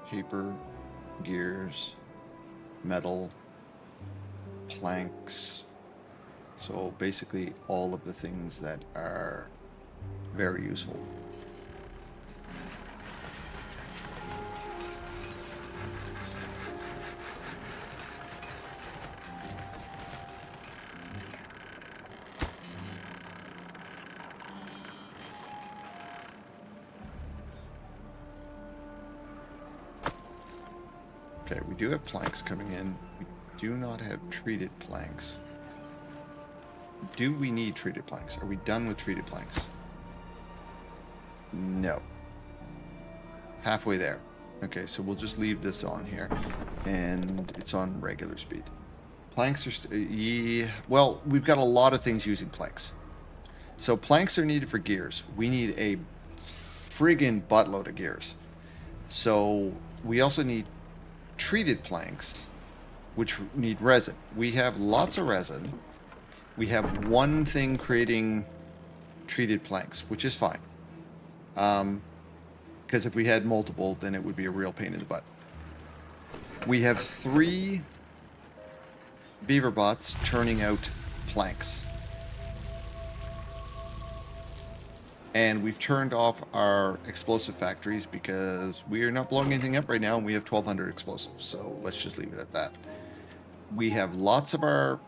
Paper, gears, metal, planks. So basically all of the things that are very useful. Okay, we do have planks coming in. We do not have treated planks. Do we need treated planks? Are we done with treated planks? No. Halfway there. Okay, so we'll just leave this on here. And it's on regular speed. Planks are... yeah, well, we've got a lot of things using planks. So planks are needed for gears. We need a friggin' buttload of gears. So we also need treated planks, which need resin. We have lots of resin. We have one thing creating treated planks, which is fine. Because if we had multiple, then it would be a real pain in the butt. We have 3 beaver bots churning out planks. And we've turned off our explosive factories because we are not blowing anything up right now and we have 1,200 explosives. So let's just leave it at that. We have lots of our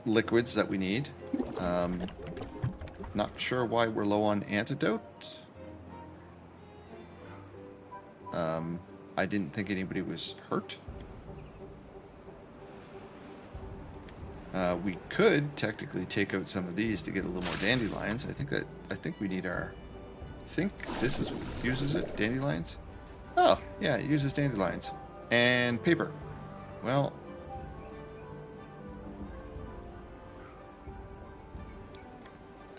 liquids that we need. Not sure why we're low on antidote. I didn't think anybody was hurt. We could technically take out some of these to get a little more dandelions. I think we need our... I think this is what uses it. Dandelions? Oh, yeah, it uses dandelions. And paper. Well...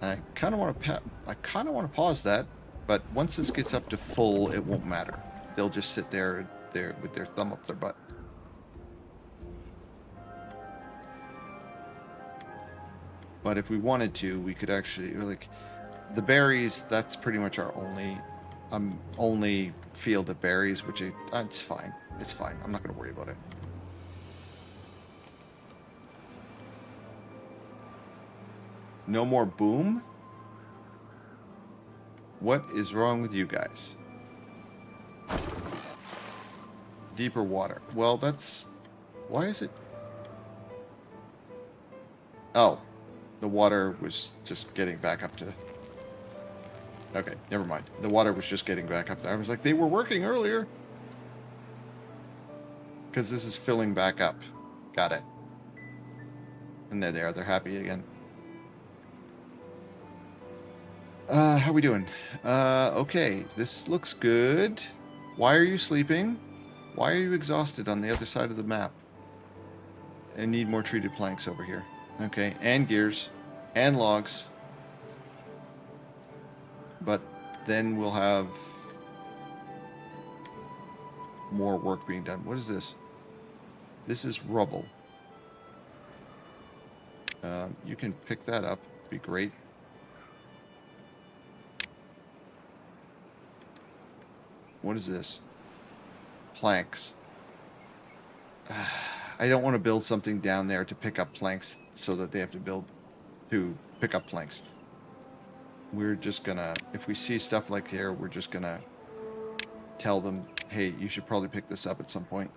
I kind of want to pause that, but once this gets up to full, it won't matter. They'll just sit there with their thumb up their butt. But if we wanted to, we could actually, like, the berries, that's pretty much our only field of berries, which it's fine. It's fine. I'm not going to worry about it. No more boom? What is wrong with you guys? Deeper water. Well, that's... Why is it... Oh. The water was just getting back up to... Okay, never mind. The water was just getting back up there. I was like, they were working earlier. Because this is filling back up. Got it. And there they are. They're happy again. How we doing? Okay, this looks good. Why are you sleeping? Why are you exhausted on the other side of the map? I need more treated planks over here. Okay, and gears, and logs. But then we'll have more work being done. What is this? This is rubble. You can pick that up. Be great. What is this? Planks. I don't want to build something down there to pick up planks so that they have to pick up planks. We're just gonna, if we see stuff like here, we're just gonna tell them, hey, you should probably pick this up at some point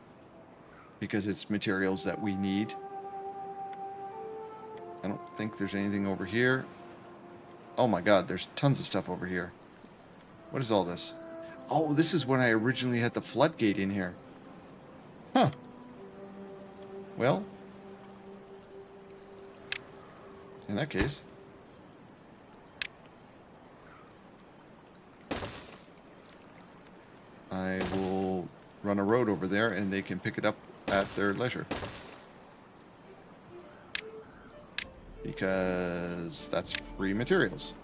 because it's materials that we need. don't think there's anything over here. Oh my god, there's tons of stuff over here. What is all this? Oh, this is when I originally had the floodgate in here. Huh. Well, in that case, I will run a road over there and they can pick it up at their leisure. Because that's free materials.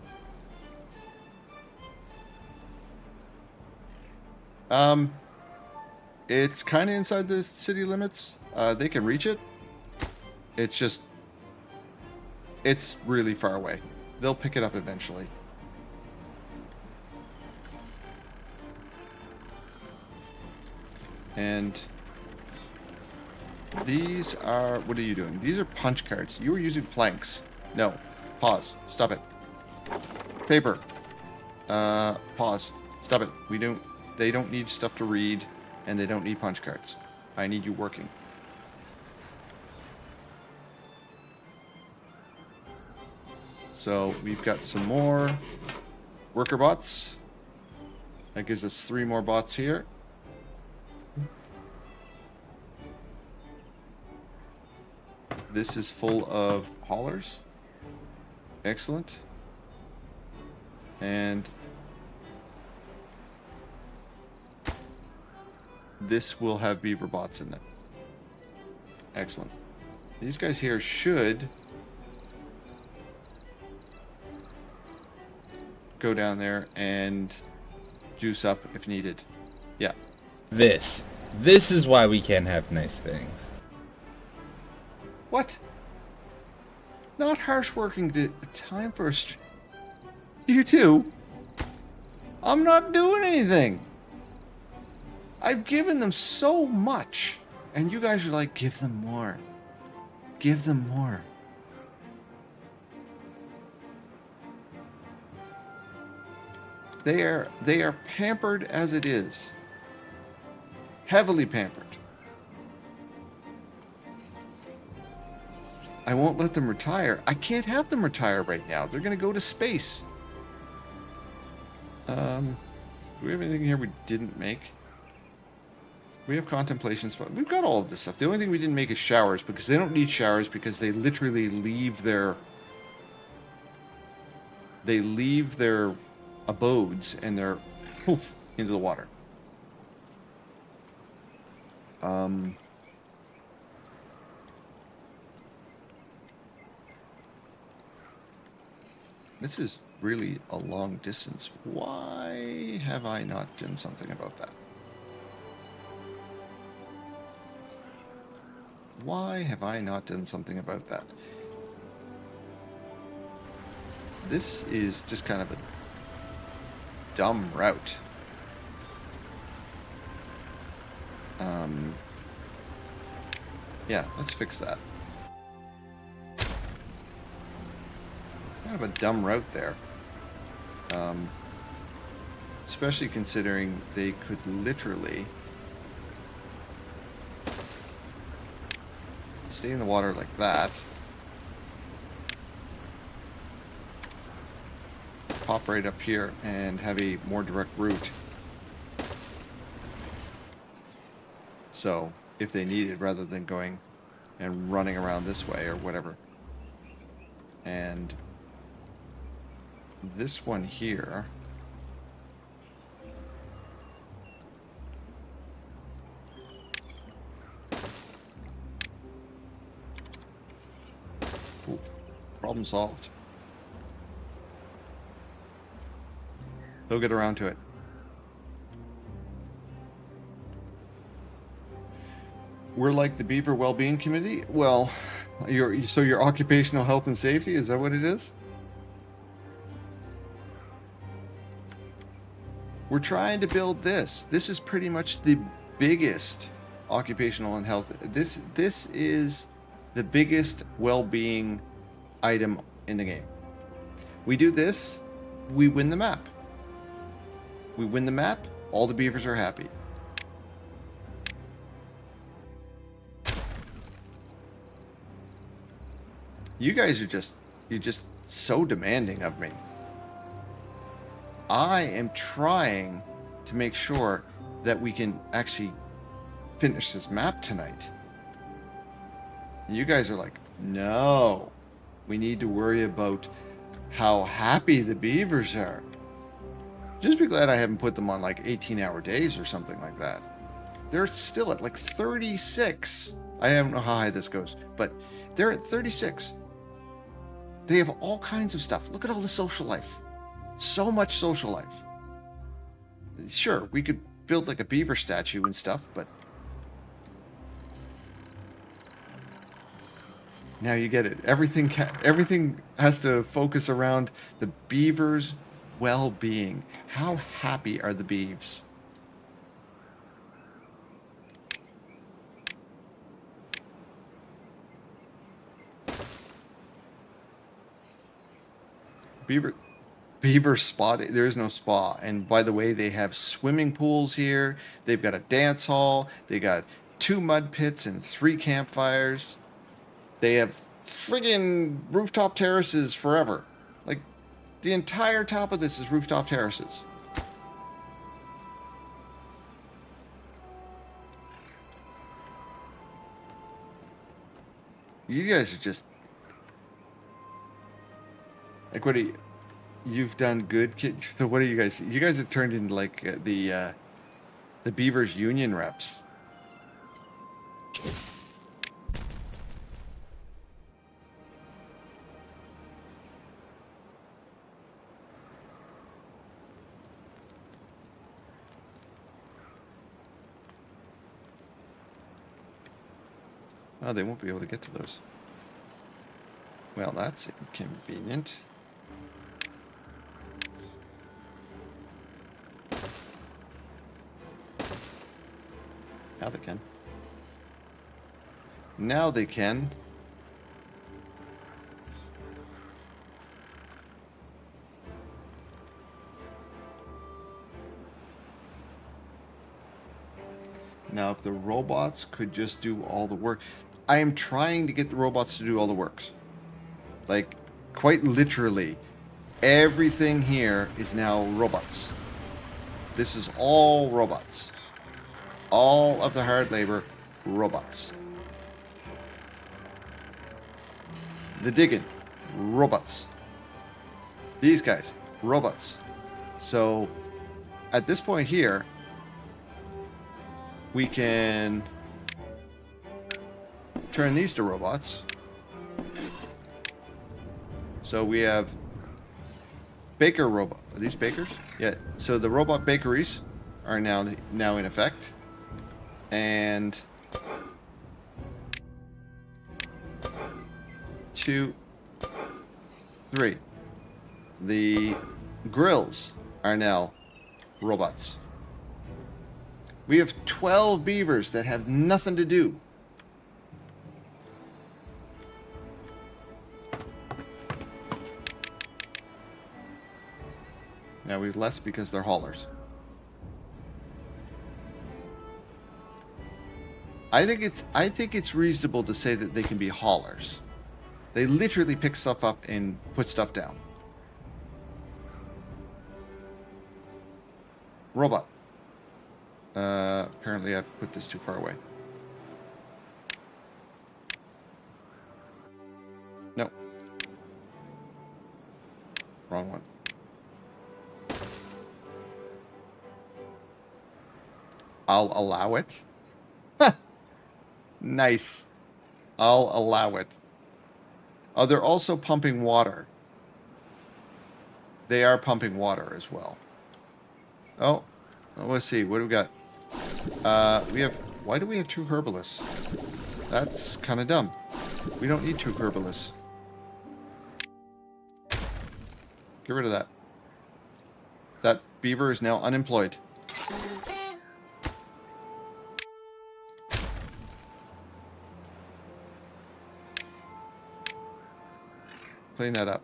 It's kind of inside the city limits. They can reach it. It's just, it's really far away. They'll pick it up eventually. And these are, what are you doing? These are punch cards. You were using planks. No. Pause. Stop it. Paper. Pause. Stop it. They don't need stuff to read, and they don't need punch cards. I need you working. So we've got some more worker bots. That gives us 3 more bots here. This is full of haulers. Excellent. And this will have beaver bots in it. Excellent. These guys here should go down there and juice up if needed. Yeah. This is why we can't have nice things. What? Not harsh working time for a You too? I'm not doing anything. I've given them so much. And you guys are like, give them more. Give them more. They are pampered as it is. Heavily pampered. I won't let them retire. I can't have them retire right now. They're going to go to space. Do we have anything here we didn't make? We have contemplation spot. We've got all of this stuff. The only thing we didn't make is showers, because they don't need showers because they literally leave their abodes and they're poof into the water. This is really a long distance. Why have I not done something about that? Why have I not done something about that? This is just kind of a dumb route. Yeah, let's fix that. Kind of a dumb route there. Especially considering they could literally stay in the water like that. Pop right up here and have a more direct route. So, if they needed, rather than going and running around this way or whatever. And this one here, ooh, problem solved. They'll get around to it. We're like the Beaver Wellbeing Committee? Well, so your occupational health and safety, is that what it is? We're trying to build this. This is pretty much the biggest occupational and health. This is the biggest well-being item in the game. We do this, we win the map. We win the map, all the beavers are happy. You guys are you're just so demanding of me. I am trying to make sure that we can actually finish this map tonight. You guys are like, no, we need to worry about how happy the beavers are. Just be glad I haven't put them on like 18-hour days or something like that. They're still at like 36. I don't know how high this goes, but they're at 36. They have all kinds of stuff. Look at all the social life. So much social life. Sure, we could build like a beaver statue and stuff, but now you get it. Everything has to focus around the beavers' well-being. How happy are the beeves? Beaver spa. There is no spa. And by the way, they have swimming pools here. They've got a dance hall. They got 2 mud pits and 3 campfires. They have friggin' rooftop terraces forever. Like, the entire top of this is rooftop terraces. You guys are just... Like, what are you... You've done good, kid. So what are you guys... You guys have turned into, like, the Beavers Union reps. Oh, they won't be able to get to those. Well, that's inconvenient. Now they can. Now they can. Now, if the robots could just do all the work... I am trying to get the robots to do all the works. Like, quite literally, everything here is now robots. This is all robots. All of the hard labor, robots. The digging, robots. These guys, robots. So, at this point here, we can turn these to robots. So we have baker robot. Are these bakers? Yeah. So the robot bakeries are now in effect. And 2, 3. The grills are now robots. We have 12 beavers that have nothing to do. Now we have less because they're haulers. I think it's reasonable to say that they can be haulers. They literally pick stuff up and put stuff down. Robot. Apparently I put this too far away. No. Wrong one. I'll allow it. Nice. I'll allow it. Oh, they're also pumping water. They are pumping water as well. Oh, let's see. What do we got? We have... Why do we have 2 herbalists? That's kind of dumb. We don't need 2 herbalists. Get rid of that. That beaver is now unemployed. Clean that up.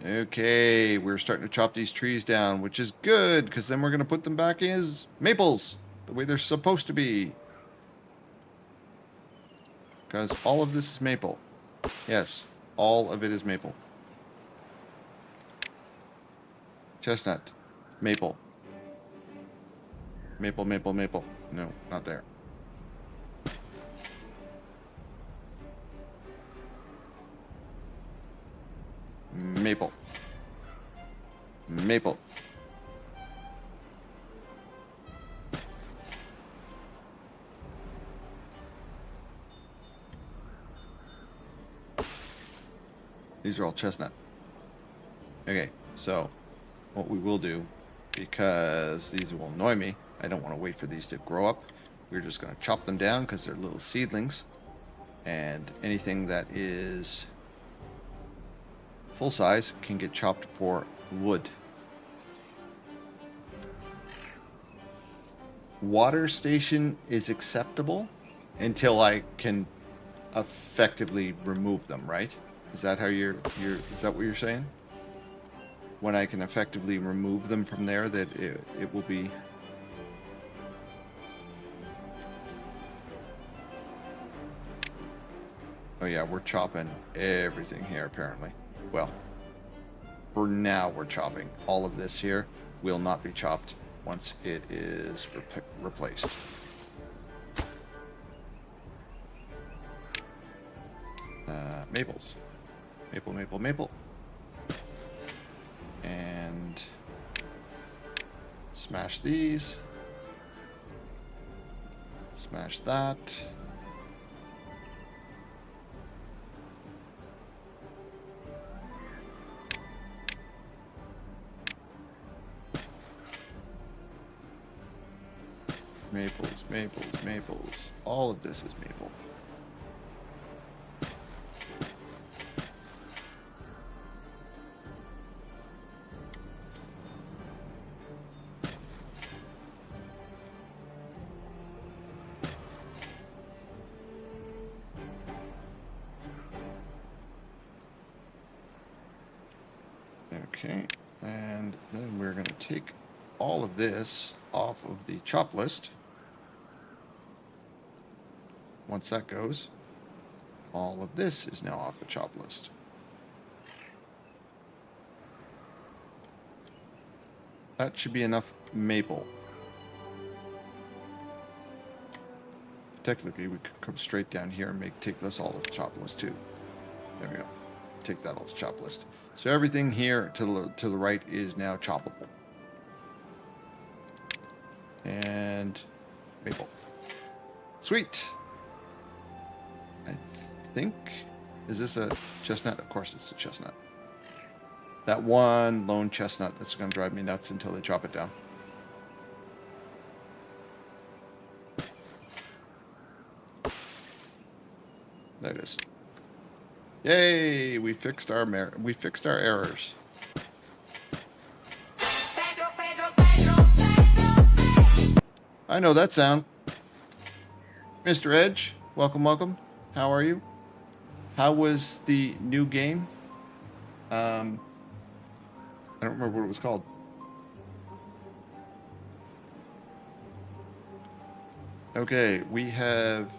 Okay, we're starting to chop these trees down, which is good, because then we're going to put them back as maples, the way they're supposed to be. because all of this is maple. Yes, all of it is maple. Chestnut. Maple. Maple, maple, maple. No, not there. Maple. Maple. These are all chestnut. Okay, so what we will do, because these will annoy me, I don't want to wait for these to grow up. We're just going to chop them down because they're little seedlings. And anything that is full size can get chopped for wood. Water station is acceptable until I can effectively remove them, right? Is that how is that what you're saying? When I can effectively remove them from there, that it will be... Oh yeah, we're chopping everything here apparently. Well, for now we're chopping. All of this here will not be chopped once it is replaced. Maples. Maple, maple, maple. And smash these. Smash that. Maples, maples, maples. All of this is maple. Okay, and then we're going to take all of this off of the chop list. Once that goes, all of this is now off the chop list. That should be enough maple. Technically, we could come straight down here and take this all off the chop list too. There we go. Take that off the chop list. So everything here to the right is now choppable. And maple. Sweet. I think, is this a chestnut? Of course it's a chestnut. That one lone chestnut that's going to drive me nuts until they chop it down. There it is. Yay! We fixed our errors. I know that sound. Mr. Edge, welcome, welcome. How are you? How was the new game? I don't remember what it was called. Okay, we have...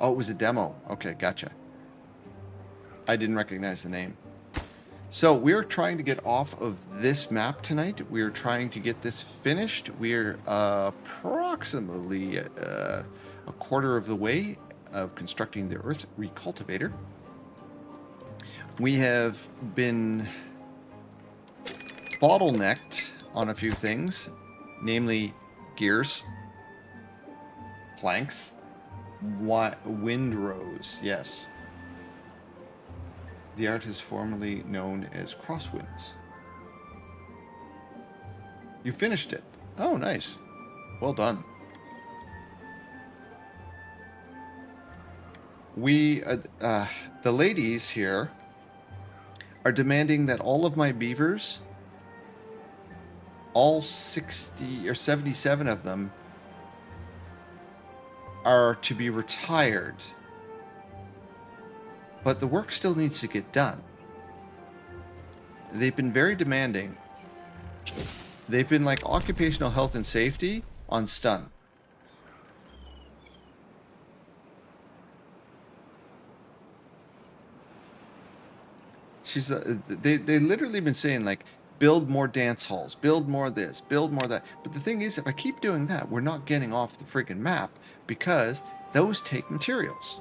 Oh, it was a demo. Okay, gotcha. I didn't recognize the name. So we're trying to get off of this map tonight. We're trying to get this finished. We're approximately a quarter of the way of constructing the Earth Recultivator. We have been bottlenecked on a few things, namely gears, planks, windrows, yes. The art is formerly known as crosswinds. You finished it. Oh, nice. Well done. We, the ladies here are demanding that all of my beavers, all 60 or 77 of them, are to be retired. But the work still needs to get done. They've been very demanding. They've been like occupational health and safety on stun. She's they literally been saying like build more dance halls, build more this, build more that. But the thing is, if I keep doing that, we're not getting off the freaking map because those take materials.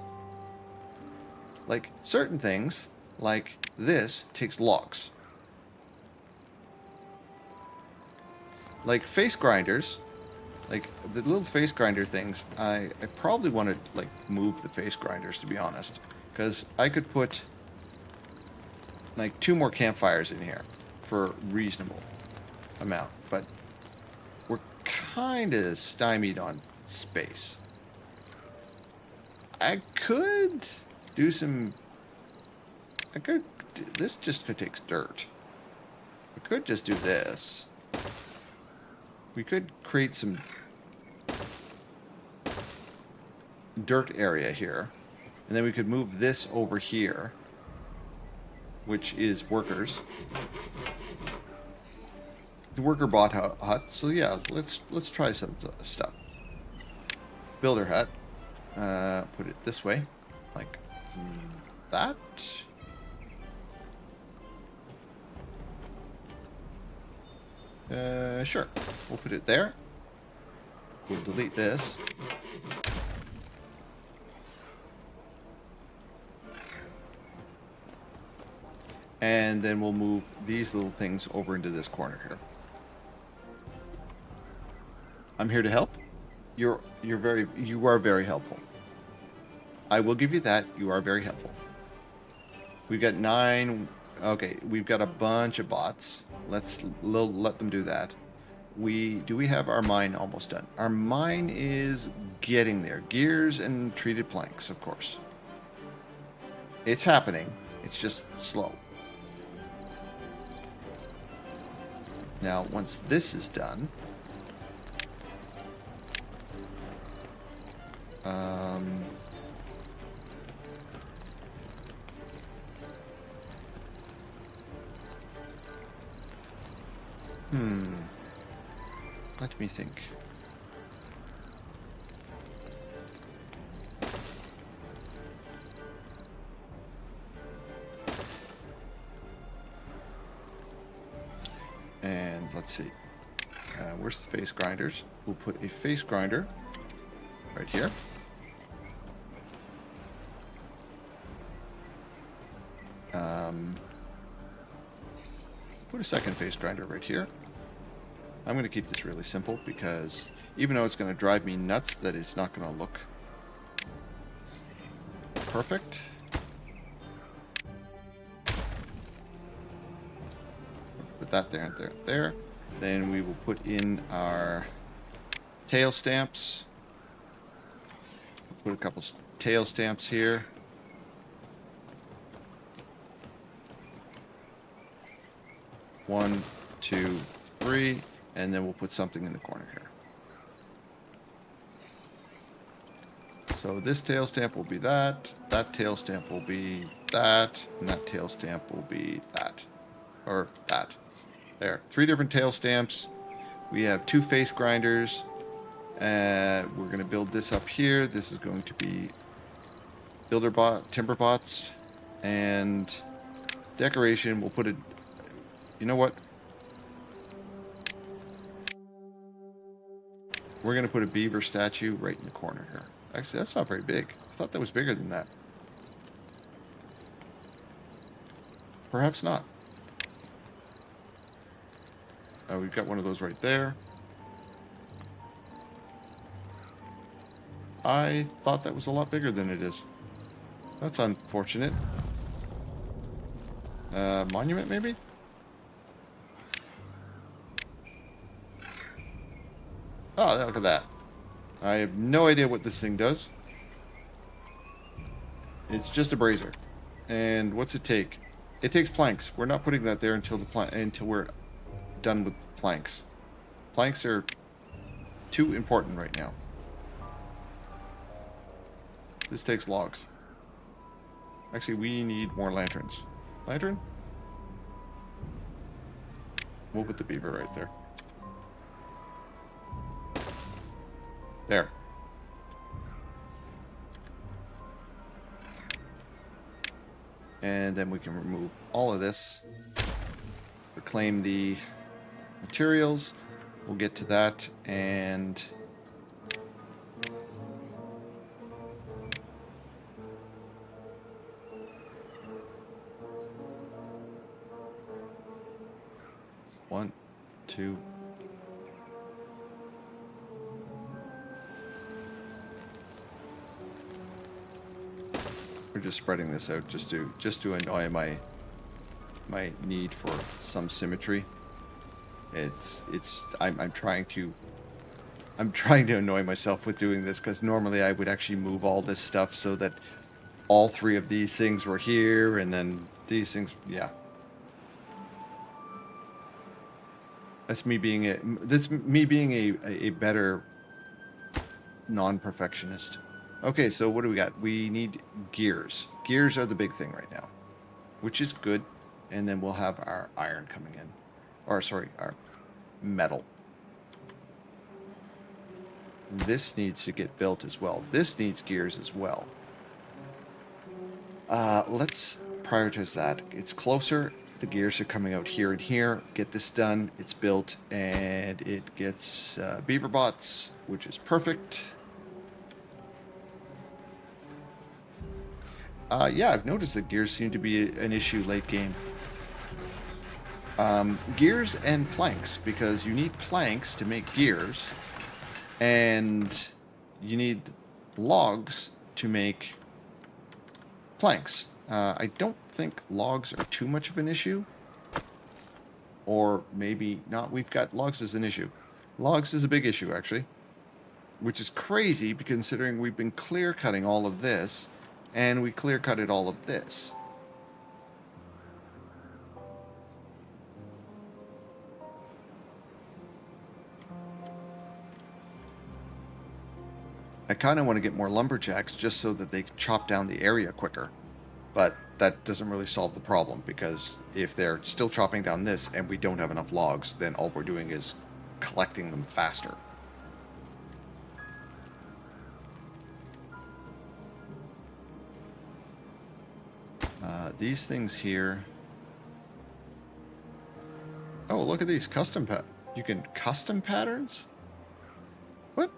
Like certain things, like this, takes logs. Like face grinders, like the little face grinder things, I probably want to like move the face grinders, to be honest, because I could put like 2 more campfires in here for a reasonable amount, but we're kind of stymied on space. I could do some. This just could take dirt. I could just do this. We could create some dirt area here, and then we could move this over here, which is workers. The worker bot hut. So yeah, let's try some stuff. Builder hut. Put it this way, like that. Sure. We'll put it there. We'll delete this. And then we'll move these little things over into this corner here. I'm here to help. You are very helpful. I will give you that. You are very helpful. We've got 9. Okay, we've got a bunch of bots. Let's let them do that. Do we have our mine almost done? Our mine is getting there. Gears and treated planks, of course. It's happening. It's just slow. Now, once this is done, let me think. And let's see. Where's the face grinders? We'll put a face grinder right here. Put a second face grinder right here. I'm going to keep this really simple because even though it's going to drive me nuts that it's not going to look perfect. Put that there and there and there. Then we will put in our tail stamps. Put a couple tail stamps here. One, 2, 3, and then we'll put something in the corner here. So this tail stamp will be that tail stamp will be that, and that tail stamp will be that, or that. There, 3 different tail stamps. We have 2 face grinders. We're going to build this up here. This is going to be builder bot, timber bots, and decoration. We'll put it. You know what? We're going to put a beaver statue right in the corner here. Actually, that's not very big. I thought that was bigger than that. Perhaps not. We've got one of those right there. I thought that was a lot bigger than it is. That's unfortunate. Monument, maybe? Oh, look at that. I have no idea what this thing does. It's just a brazier. And what's it take? It takes planks. We're not putting that there until we're done with planks. Planks are too important right now. This takes logs. Actually, we need more lanterns. Lantern? We'll put the beaver right there. There. And then we can remove all of this. Reclaim the materials. We'll get to that. And one, two. We're just spreading this out just to annoy my need for some symmetry. I'm trying to annoy myself with doing this, because normally I would actually move all this stuff so that all three of these things were here, and then these things, yeah. That's me being a better non-perfectionist. Okay, so what do we got? We need gears. Gears are the big thing right now, which is good. And then we'll have our iron coming in. Or, sorry, our metal. This needs to get built as well. This needs gears as well. Let's prioritize that. It's closer. The gears are coming out here and here. Get this done. It's built. And it gets beaver bots, which is perfect. Yeah, I've noticed that gears seem to be an issue late game. Gears and planks, because you need planks to make gears, and you need logs to make planks. I don't think logs are too much of an issue, or maybe not. We've got logs as an issue. Logs is a big issue, actually, which is crazy considering we've been clear cutting all of this. And we clear cutted all of this. I kind of want to get more lumberjacks just so that they can chop down the area quicker. But that doesn't really solve the problem, because if they're still chopping down this and we don't have enough logs, then all we're doing is collecting them faster. These things here. Oh, look at these custom you can custom patterns? What?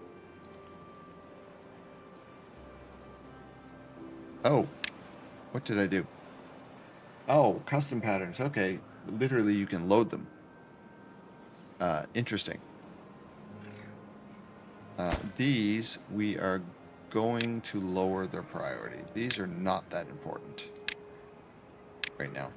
Oh, what did I do? Oh, custom patterns. Okay, literally you can load them. Interesting. These we are going to lower their priority. These are not that important right now.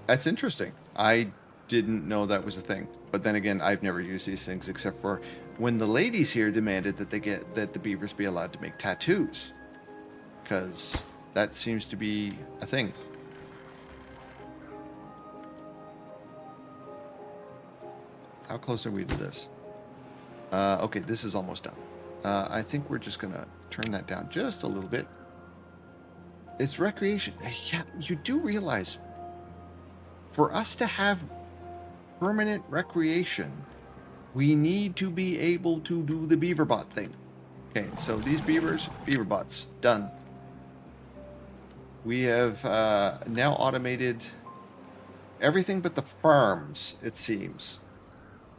That's interesting. I didn't know that was a thing. But then again, I've never used these things except for when the ladies here demanded that the beavers be allowed to make tattoos, because that seems to be a thing. How close are we to this? Okay, this is almost done. I think we're just going to turn that down just a little bit. It's recreation. Yeah, you do realize, for us to have permanent recreation, we need to be able to do the beaver bot thing. Okay, so these beaver bots, done. We have now automated everything but the farms, it seems.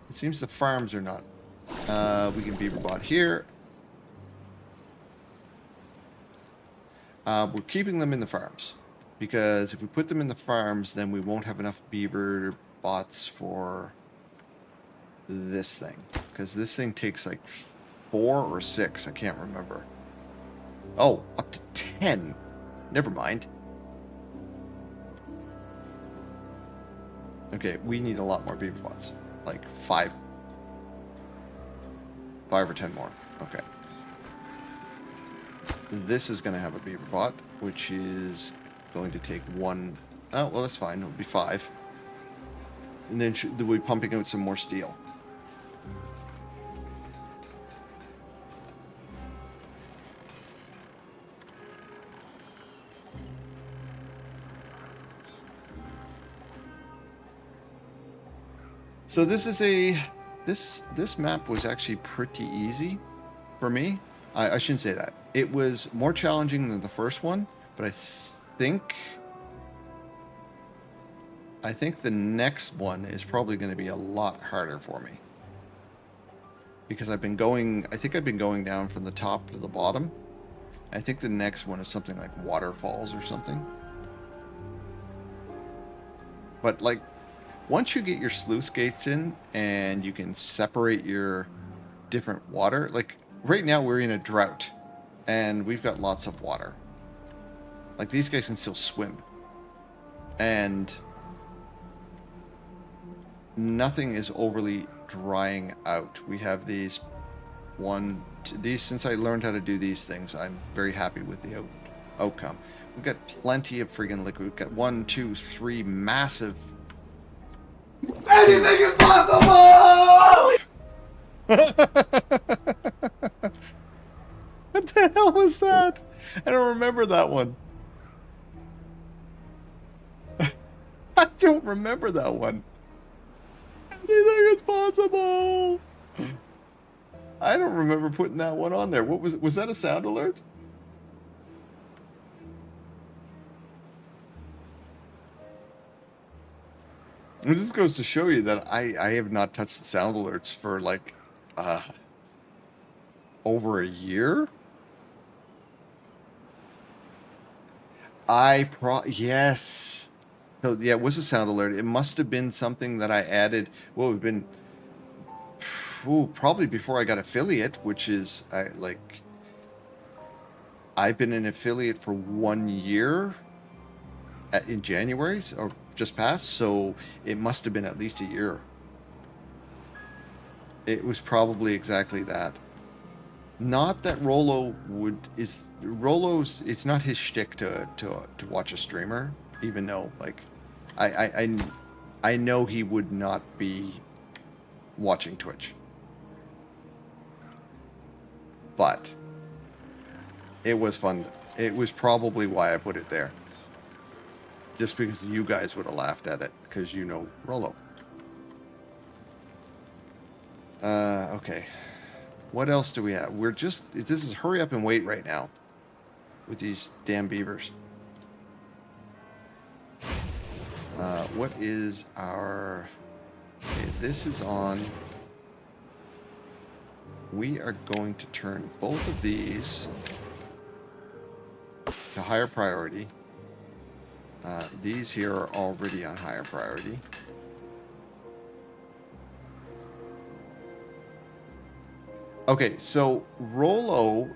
It seems the farms are not. We can beaver bot here. We're keeping them in the farms, because if we put them in the farms, then we won't have enough beaver bots for this thing, because this thing takes like 4 or 6, I can't remember. Oh, up to 10. Never mind. Okay, we need a lot more beaver bots, like 5 or 10 more. Okay. This is going to have a beaver bot, which is going to take 1. Oh, well, that's fine. It'll be 5. And then we'll be pumping out some more steel. So this is a this map was actually pretty easy for me. I shouldn't say that. It was more challenging than the first one, but think the next one is probably going to be a lot harder for me. Because I think I've been going down from the top to the bottom. I think the next one is something like waterfalls or something. But like, once you get your sluice gates in and you can separate your different water, like right now we're in a drought and we've got lots of water. Like these guys can still swim. And nothing is overly drying out. We have these since I learned how to do these things, I'm very happy with the outcome. We've got plenty of friggin' liquid. We've got 1, 2, 3 massive. Anything is possible! What the hell was that? I don't remember that one. I don't remember that one. Anything is possible. I don't remember putting that one on there. What was that a sound alert? And this goes to show you that I have not touched the sound alerts for like over a year. Yes. So yeah, it was a sound alert. It must have been something that I added. Well, it would have been probably before I got affiliate, which is I've been an affiliate for 1 year in January, or just past, so it must have been at least a year. It was probably exactly that. Not that Rollo's it's not his shtick to watch a streamer, even though like I know he would not be watching Twitch. But it was fun. It was probably why I put it there. Just because you guys would have laughed at it, because you know Rollo. Okay. What else do we have? This is hurry up and wait right now. With these damn beavers. What is our... Okay, this is on... We are going to turn both of these to higher priority. These here are already on higher priority. Okay, so Rollo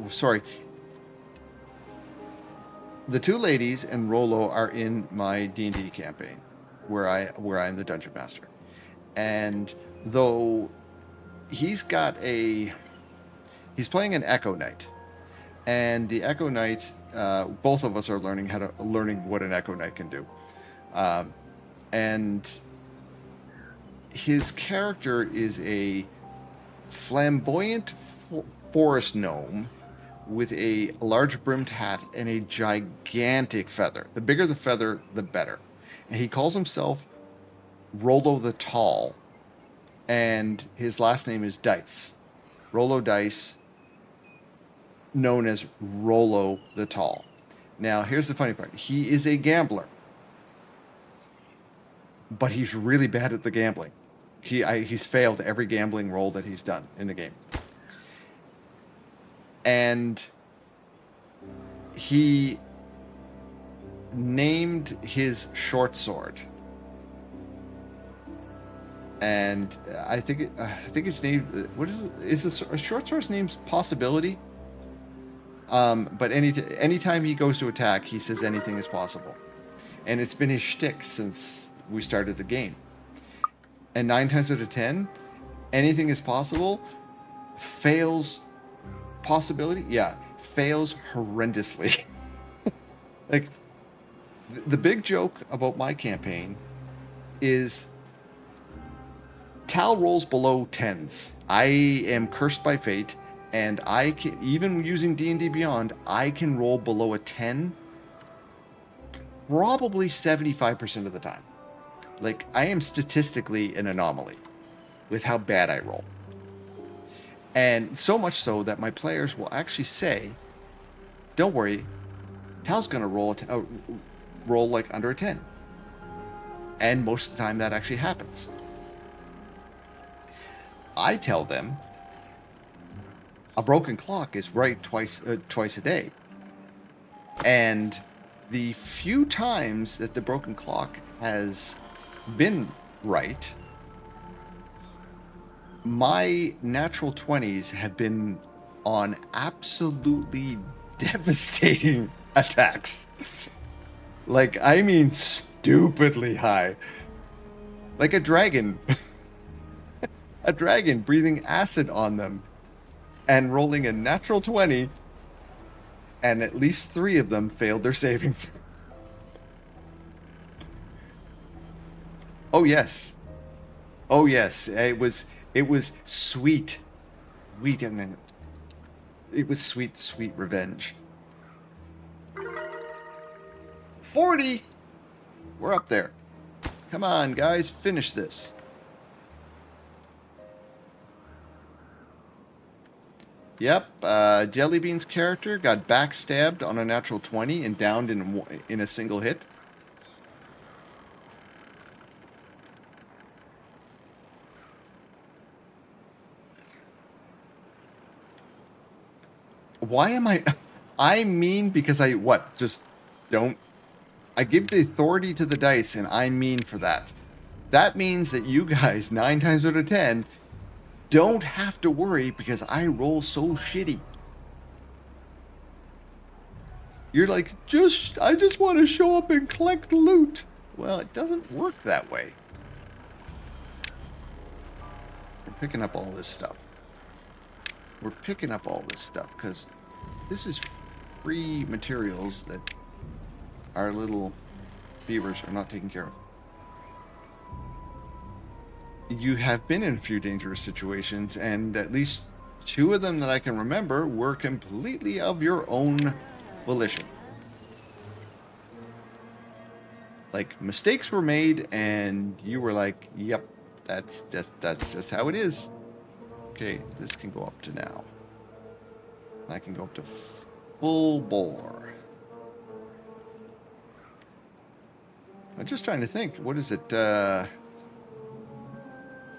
sorry. The two ladies and Rollo are in my D&D campaign, where I'm the dungeon master. And though he's playing an Echo Knight. And the Echo Knight, both of us are learning what an Echo Knight can do. And his character is a flamboyant forest gnome with a large brimmed hat and a gigantic feather. The bigger the feather, the better. And he calls himself Rollo the Tall. And his last name is Dice. Rollo Dice, known as Rollo the Tall. Now, here's the funny part. He is a gambler. But he's really bad at the gambling. He's failed every gambling roll that he's done in the game. And he named his short sword. And I think it's named... What is it? Is a short sword's name's Possibility? But anytime he goes to attack, he says anything is possible. And it's been his shtick since we started the game. And 9 times out of 10, anything is possible fails. Possibility? Yeah, fails horrendously. Like, the big joke about my campaign is Tal rolls below 10s. I am cursed by fate, and I can, even using D&D Beyond, I can roll below a 10 probably 75% of the time. Like, I am statistically an anomaly with how bad I roll. And so much so that my players will actually say, don't worry, Tal's going to roll like under a 10. And most of the time that actually happens. I tell them a broken clock is right twice a day. And the few times that the broken clock has been right, my natural 20s have been on absolutely devastating attacks. Like, I mean stupidly high. Like a dragon. A dragon breathing acid on them and rolling a natural 20, and at least 3 of them failed their saving throw. Oh yes. Oh yes. It was sweet. Sweet, and then it was sweet, sweet revenge. 40. We're up there. Come on, guys, finish this. Yep, Jellybean's character got backstabbed on a natural 20 and downed in a single hit. Why am I mean because just don't... I give the authority to the dice, and I mean for that. That means that you guys, 9 times out of 10, don't have to worry because I roll so shitty. You're like, I just want to show up and collect loot. Well, it doesn't work that way. We're picking up all this stuff. We're picking up all this stuff because this is free materials that our little beavers are not taking care of. You have been in a few dangerous situations, and at least 2 of them that I can remember were completely of your own volition. Like, mistakes were made, and you were like, yep, that's just how it is. Okay, this can go up to now. I can go up to full bore. I'm just trying to think. What is it?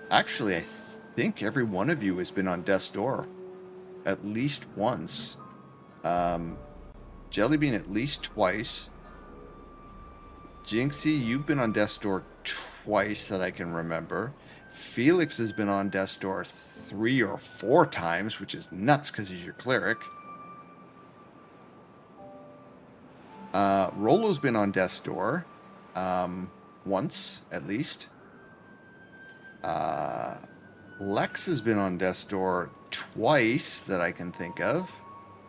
Actually, I think every one of you has been on death's door at least once. Jellybean at least twice. Jinxie, you've been on death's door twice that I can remember. Felix has been on death's door 3 or 4 times, which is nuts because he's your cleric. Rolo's been on death's door once at least. Lex has been on death's door twice that I can think of.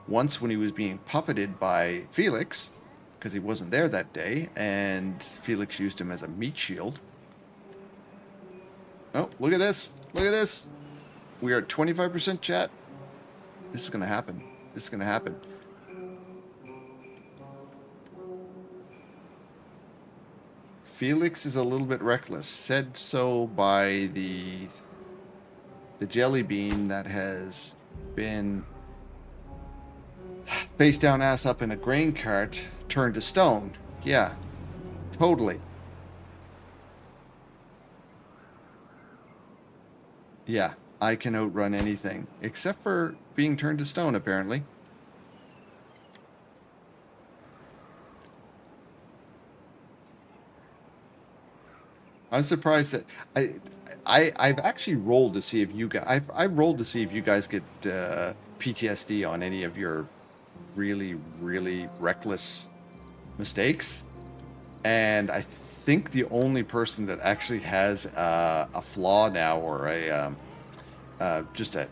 Once when he was being puppeted by Felix because he wasn't there that day, and Felix used him as a meat shield. Oh, look at this. Look at this. We are at 25% chat. This is going to happen. This is going to happen. Felix is a little bit reckless. Said so by the jelly bean that has been face down, ass up in a grain cart, turned to stone. Yeah, totally. Yeah, I can outrun anything, except for being turned to stone, apparently. I'm surprised that I've actually rolled to see if you guys I've rolled to see if you guys get PTSD on any of your really reckless mistakes, and I think the only person that actually has a flaw now, or an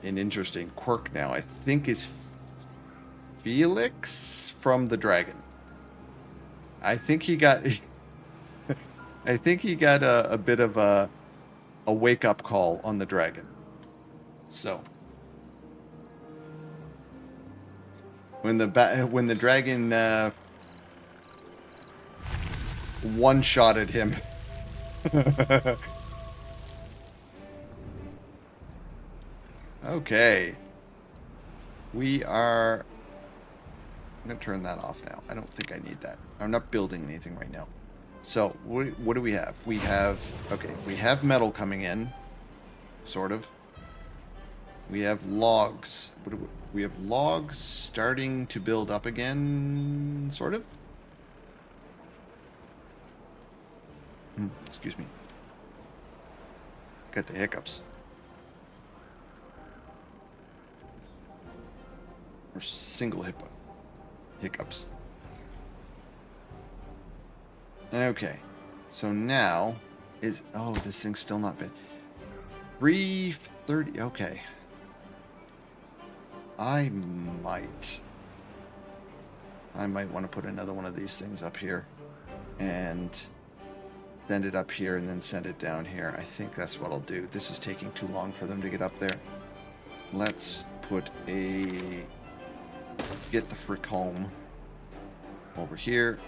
interesting quirk now, I think is Felix from the Dragon. I think he got I think he got a bit of a wake-up call on the Dragon. So when the Dragon one-shotted him Okay. We are... I'm going to turn that off now. I don't think I need that. I'm not building anything right now. So, what do we have? We have... Okay, we have metal coming in. Sort of. We have logs. We have logs starting to build up again, sort of. Excuse me. Got the hiccups. Or single hiccups. Okay. So now is... Oh, this thing's still not big. 330. Okay. I might want to put another one of these things up here and send it up here and then send it down here. I think that's what I'll do. This is taking too long for them to get up there. Let's put get the frick home over here.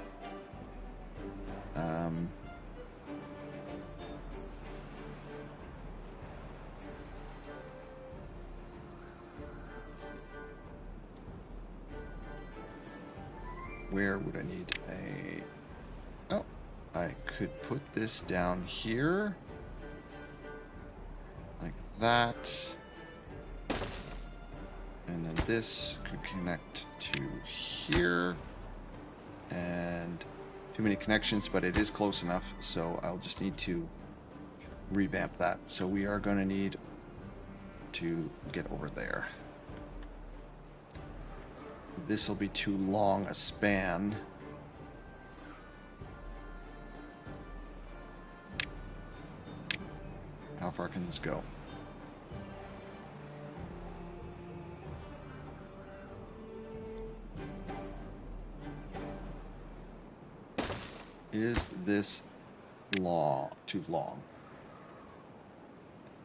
Where would I need a... Oh, I could put this down here. Like that. And then this could connect to here. And too many connections, but it is close enough, so I'll just need to revamp that. So we are going to need to get over there. This will be too long a span. How far can this go? Is this too long?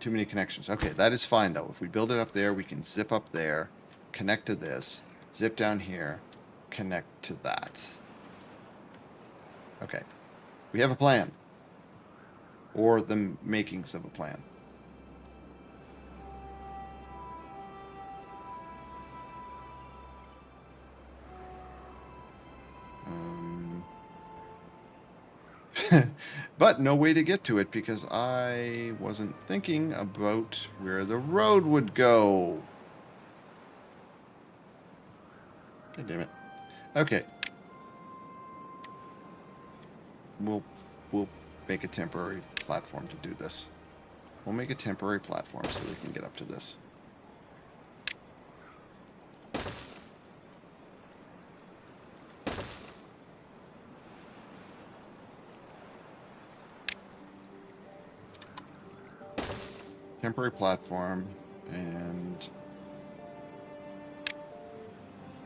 Too many connections. Okay, that is fine though. If we build it up there, we can zip up there, connect to this, zip down here, connect to that. Okay. We have a plan. Or the makings of a plan. But no way to get to it because I wasn't thinking about where the road would go. God damn it. Okay. We'll make a temporary platform to do this. We'll make a temporary platform so we can get up to this. Temporary platform, and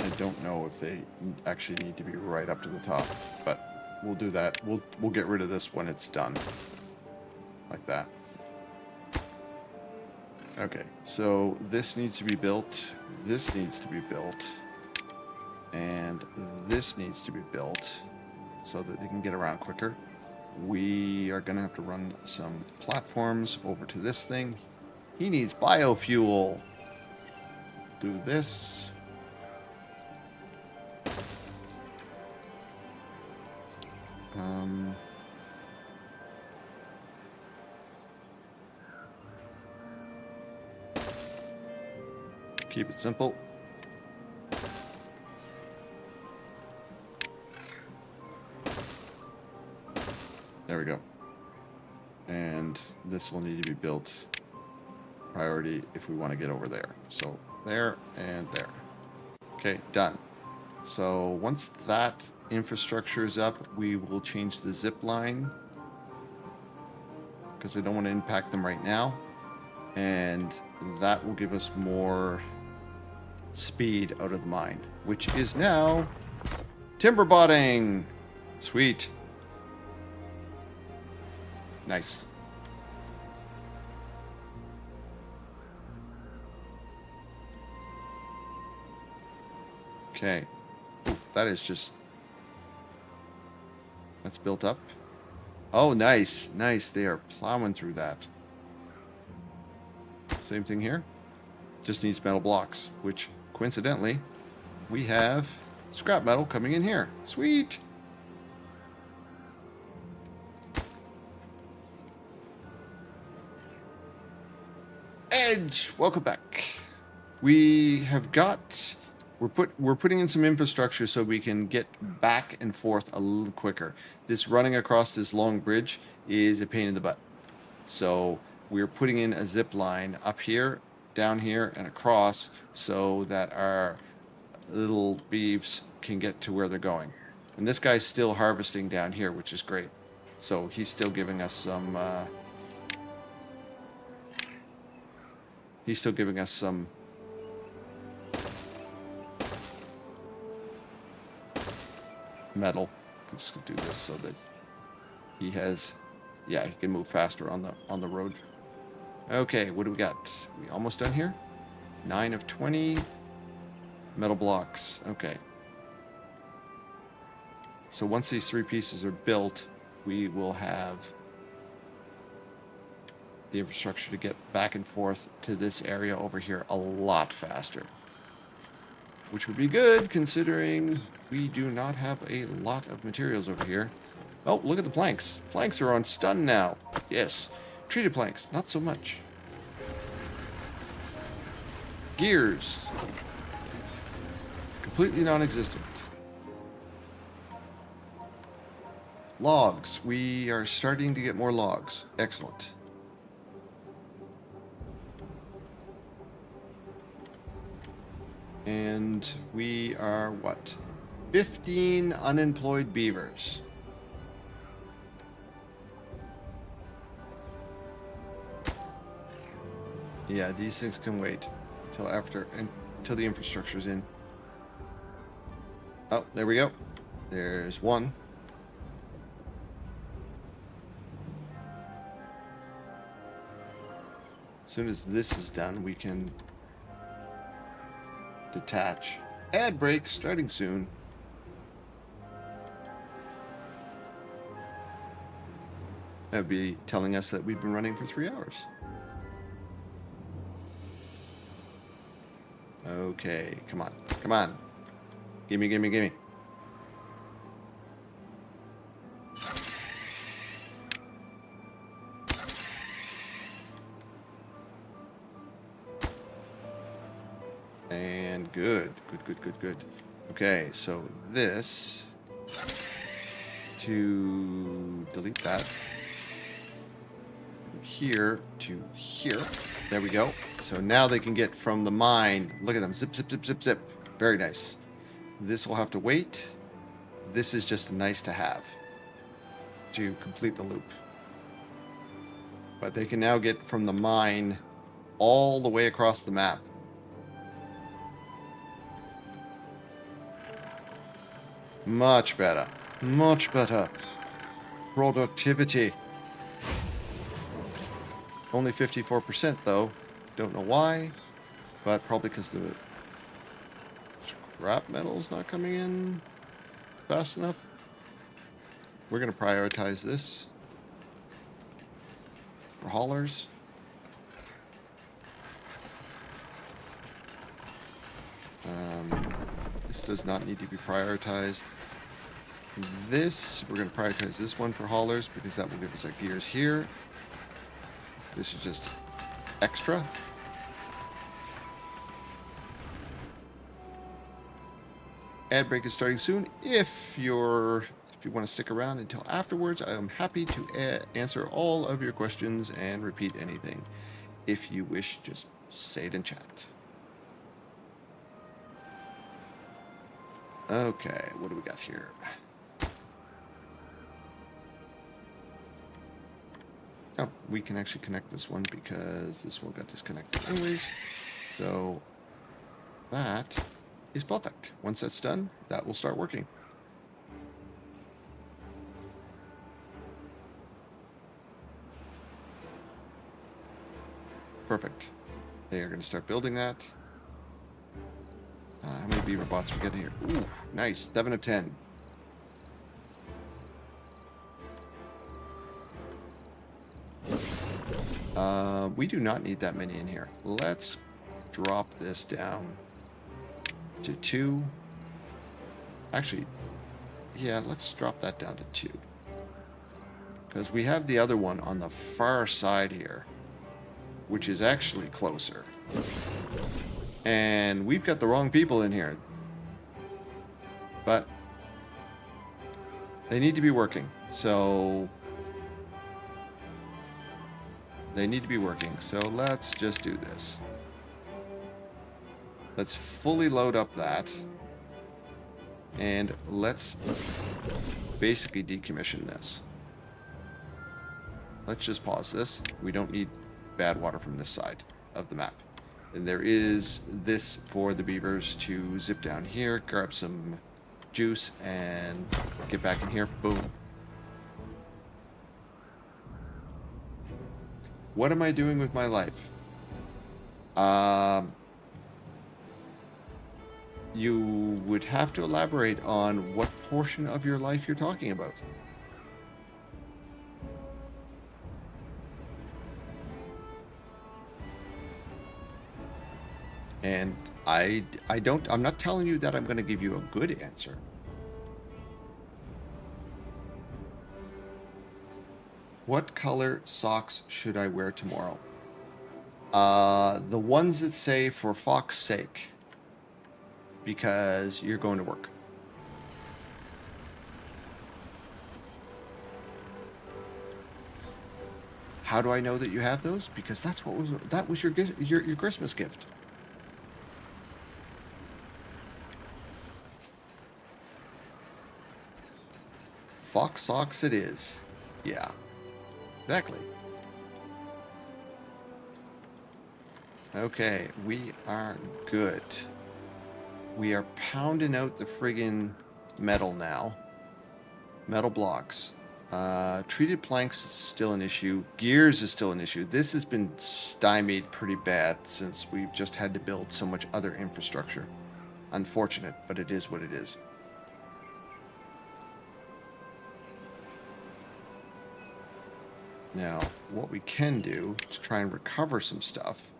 I don't know if they actually need to be right up to the top, but we'll do that. We'll get rid of this when it's done. Like that. Okay, so this needs to be built, this needs to be built, and this needs to be built so that they can get around quicker. We are going to have to run some platforms over to this thing. He needs biofuel. Do this. Keep it simple. There we go. And this will need to be built priority if we want to get over there. So there and there. Okay, done. So once that infrastructure is up, we will change the zip line because I don't want to impact them right now. And that will give us more speed out of the mine, which is now timber botting. Sweet. Nice. Okay. Ooh, that is just... That's built up. Oh, nice. Nice. They are plowing through that. Same thing here. Just needs metal blocks, which, coincidentally, we have scrap metal coming in here. Sweet. Edge, welcome back. We have got... We're putting in some infrastructure so we can get back and forth a little quicker. This running across this long bridge is a pain in the butt. So we're putting in a zip line up here, down here, and across so that our little beeves can get to where they're going. And this guy's still harvesting down here, which is great. So he's still giving us some... he's still giving us some... metal. I'm just gonna do this so that he has, yeah, he can move faster on the road. Okay, what do we got? We almost done here? 9 of 20 metal blocks. Okay. So once these 3 pieces are built, we will have the infrastructure to get back and forth to this area over here a lot faster. Which would be good, considering we do not have a lot of materials over here. Oh, look at the planks. Planks are on stun now. Yes. Treated planks, not so much. Gears. Completely non-existent. Logs. We are starting to get more logs. Excellent. And we are, what? 15 unemployed beavers. Yeah, these things can wait until the infrastructure's in. Oh, there we go. There's one. As soon as this is done, we can detach. Ad break starting soon. That would be telling us that we've been running for 3 hours. Okay, come on. Come on. Gimme, gimme, gimme. And good. Good. Okay, so this... to delete that. From here to here. There we go. So now they can get from the mine. Look at them. Zip, zip, zip, zip, zip. Very nice. This will have to wait. This is just nice to have to complete the loop. But they can now get from the mine all the way across the map. Much better. Much better. Productivity. Only 54% though. Don't know why, but probably because the scrap metal's not coming in fast enough. We're going to prioritize this for haulers. This does not need to be prioritized. This, we're going to prioritize this one for haulers because that will give us our gears here. This is just extra. Ad break is starting soon. If you want to stick around until afterwards, I am happy to answer all of your questions and repeat anything. If you wish, just say it in chat. Okay, what do we got here? Oh, we can actually connect this one because this one got disconnected anyways. So that is perfect. Once that's done, that will start working. Perfect. They are going to start building that. How many beaver bots we get here? Ooh, nice. 7 of 10. We do not need that many in here. Let's drop this down to 2. Actually, yeah, let's drop that down to 2. Because we have the other one on the far side here, which is actually closer. And we've got the wrong people in here. But they need to be working. So they need to be working. So let's just do this. Let's fully load up that. And let's basically decommission this. Let's just pause this. We don't need bad water from this side of the map. And there is this for the beavers to zip down here, grab some juice, and get back in here. Boom. What am I doing with my life? You would have to elaborate on what portion of your life you're talking about. And I'm not telling you that I'm going to give you a good answer. What color socks should I wear tomorrow? The ones that say for Fox's sake, because you're going to work. How do I know that you have those? Because that was your Christmas gift. Fox socks it is. Yeah. Exactly. Okay, we are good. We are pounding out the friggin' metal now. Metal blocks. Treated planks is still an issue. Gears is still an issue. This has been stymied pretty bad since we've just had to build so much other infrastructure. Unfortunate, but it is what it is. Now, what we can do to try and recover some stuff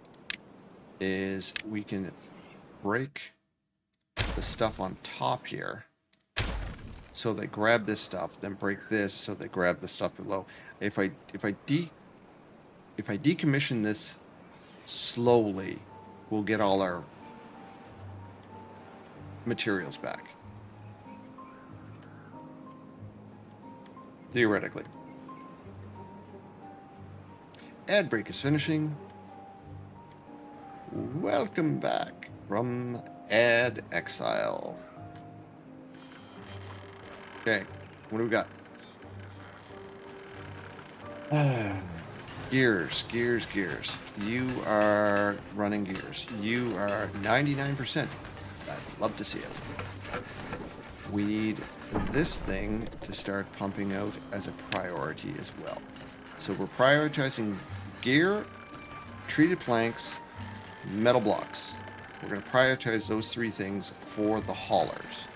is we can break the stuff on top here so they grab this stuff, then break this so they grab the stuff below. If I decommission this slowly, we'll get all our materials back. Theoretically. Ad break is finishing. Welcome back from Ad Exile. Okay, what do we got? Gears. You are running gears. You are 99%. I'd love to see it. We need this thing to start pumping out as a priority as well. So we're prioritizing gear, treated planks, metal blocks. We're going to prioritize those 3 things for the haulers.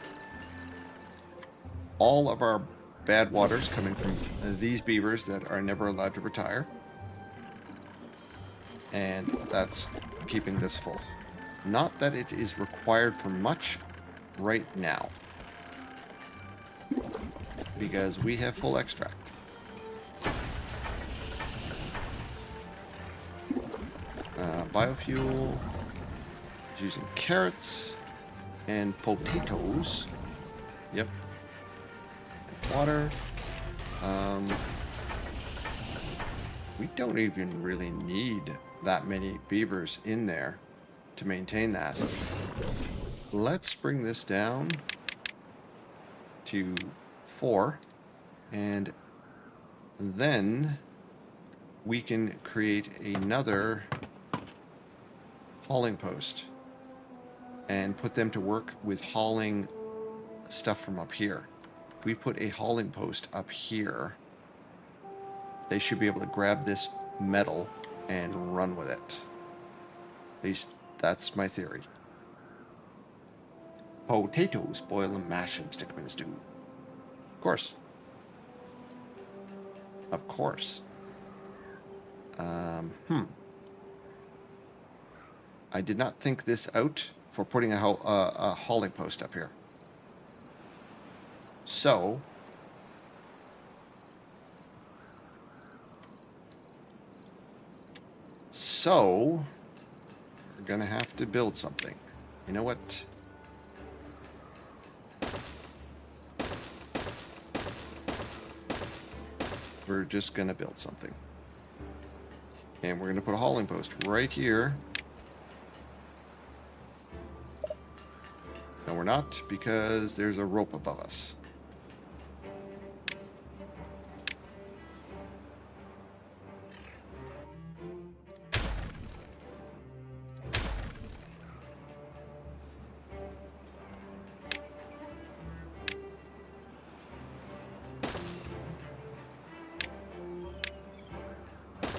All of our bad water's coming from these beavers that are never allowed to retire. And that's keeping this full. Not that it is required for much right now, because we have full extract. Biofuel is using carrots and potatoes. Yep. And water. We don't even really need that many beavers in there to maintain that. Let's bring this down to 4, and then we can create another hauling post and put them to work with hauling stuff from up here. If we put a hauling post up here, they should be able to grab this metal and run with it. At least that's my theory. Potatoes, boil them, mash them, stick them in a stew. Of course. Of course. I did not think this out for putting a hauling post up here. So, we're gonna have to build something. You know what? We're just gonna build something. And we're gonna put a hauling post right here. No, we're not, because there's a rope above us.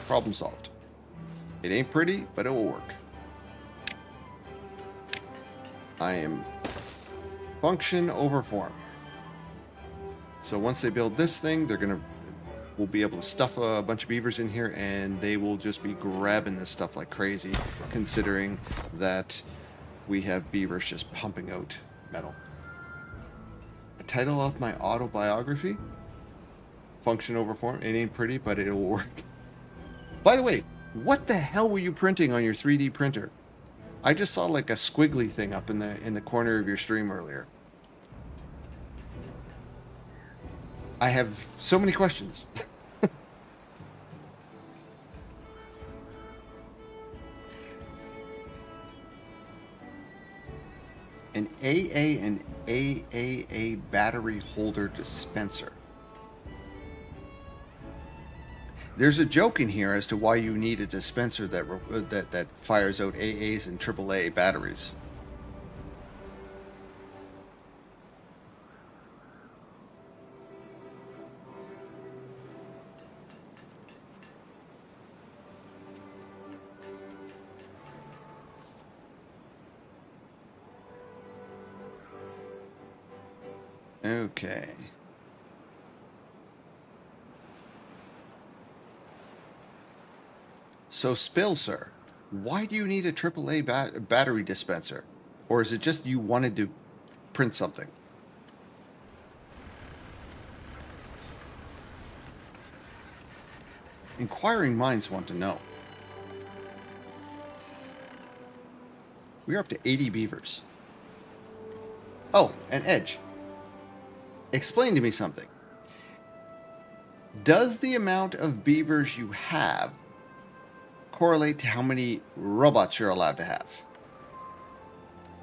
Problem solved. It ain't pretty, but it will work. I am function over form. So once they build this thing, we'll be able to stuff a bunch of beavers in here, and they will just be grabbing this stuff like crazy, considering that we have beavers just pumping out metal. The title of my autobiography, function over form. It ain't pretty, but it'll work. By the way, what the hell were you printing on your 3D printer? I just saw like a squiggly thing up in the corner of your stream earlier. I have so many questions. An AA and AAA battery holder dispenser. There's a joke in here as to why you need a dispenser that fires out AAs and AAA batteries. Okay. So, Spill, sir, why do you need a AAA battery dispenser? Or is it just you wanted to print something? Inquiring minds want to know. We are up to 80 beavers. Oh, and Edge. Explain to me something. Does the amount of beavers you have correlate to how many robots you're allowed to have?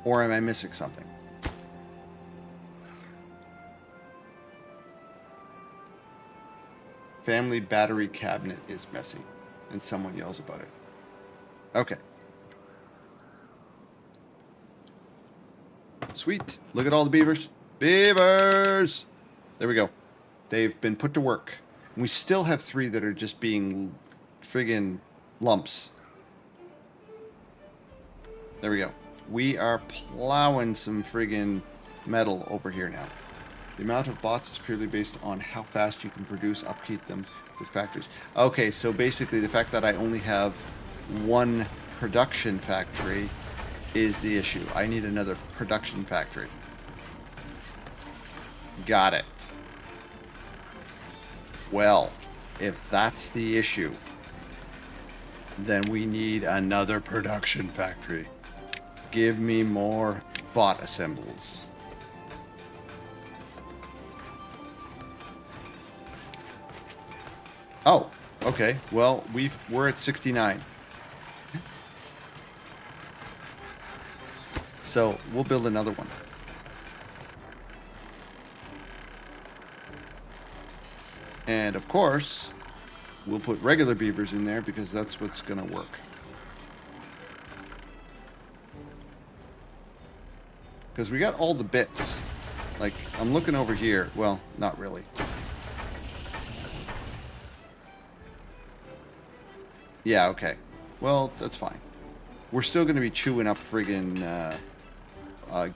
Or am I missing something? Family battery cabinet is messy, and someone yells about it. Okay. Sweet. Look at all the beavers. Beavers! There we go. They've been put to work. We still have 3 that are just being friggin' lumps. There we go. We are plowing some friggin' metal over here now. The amount of bots is purely based on how fast you can produce, upkeep them with factories. Okay, so basically the fact that I only have 1 production factory is the issue. I need another production factory. Got it. Well, if that's the issue, then we need another production factory. Give me more bot assembles. Oh, okay. Well, we're at 69. So we'll build another one. And of course, we'll put regular beavers in there because that's what's going to work. Because we got all the bits. Like, I'm looking over here. Well, not really. Yeah, okay. Well, that's fine. We're still going to be chewing up friggin'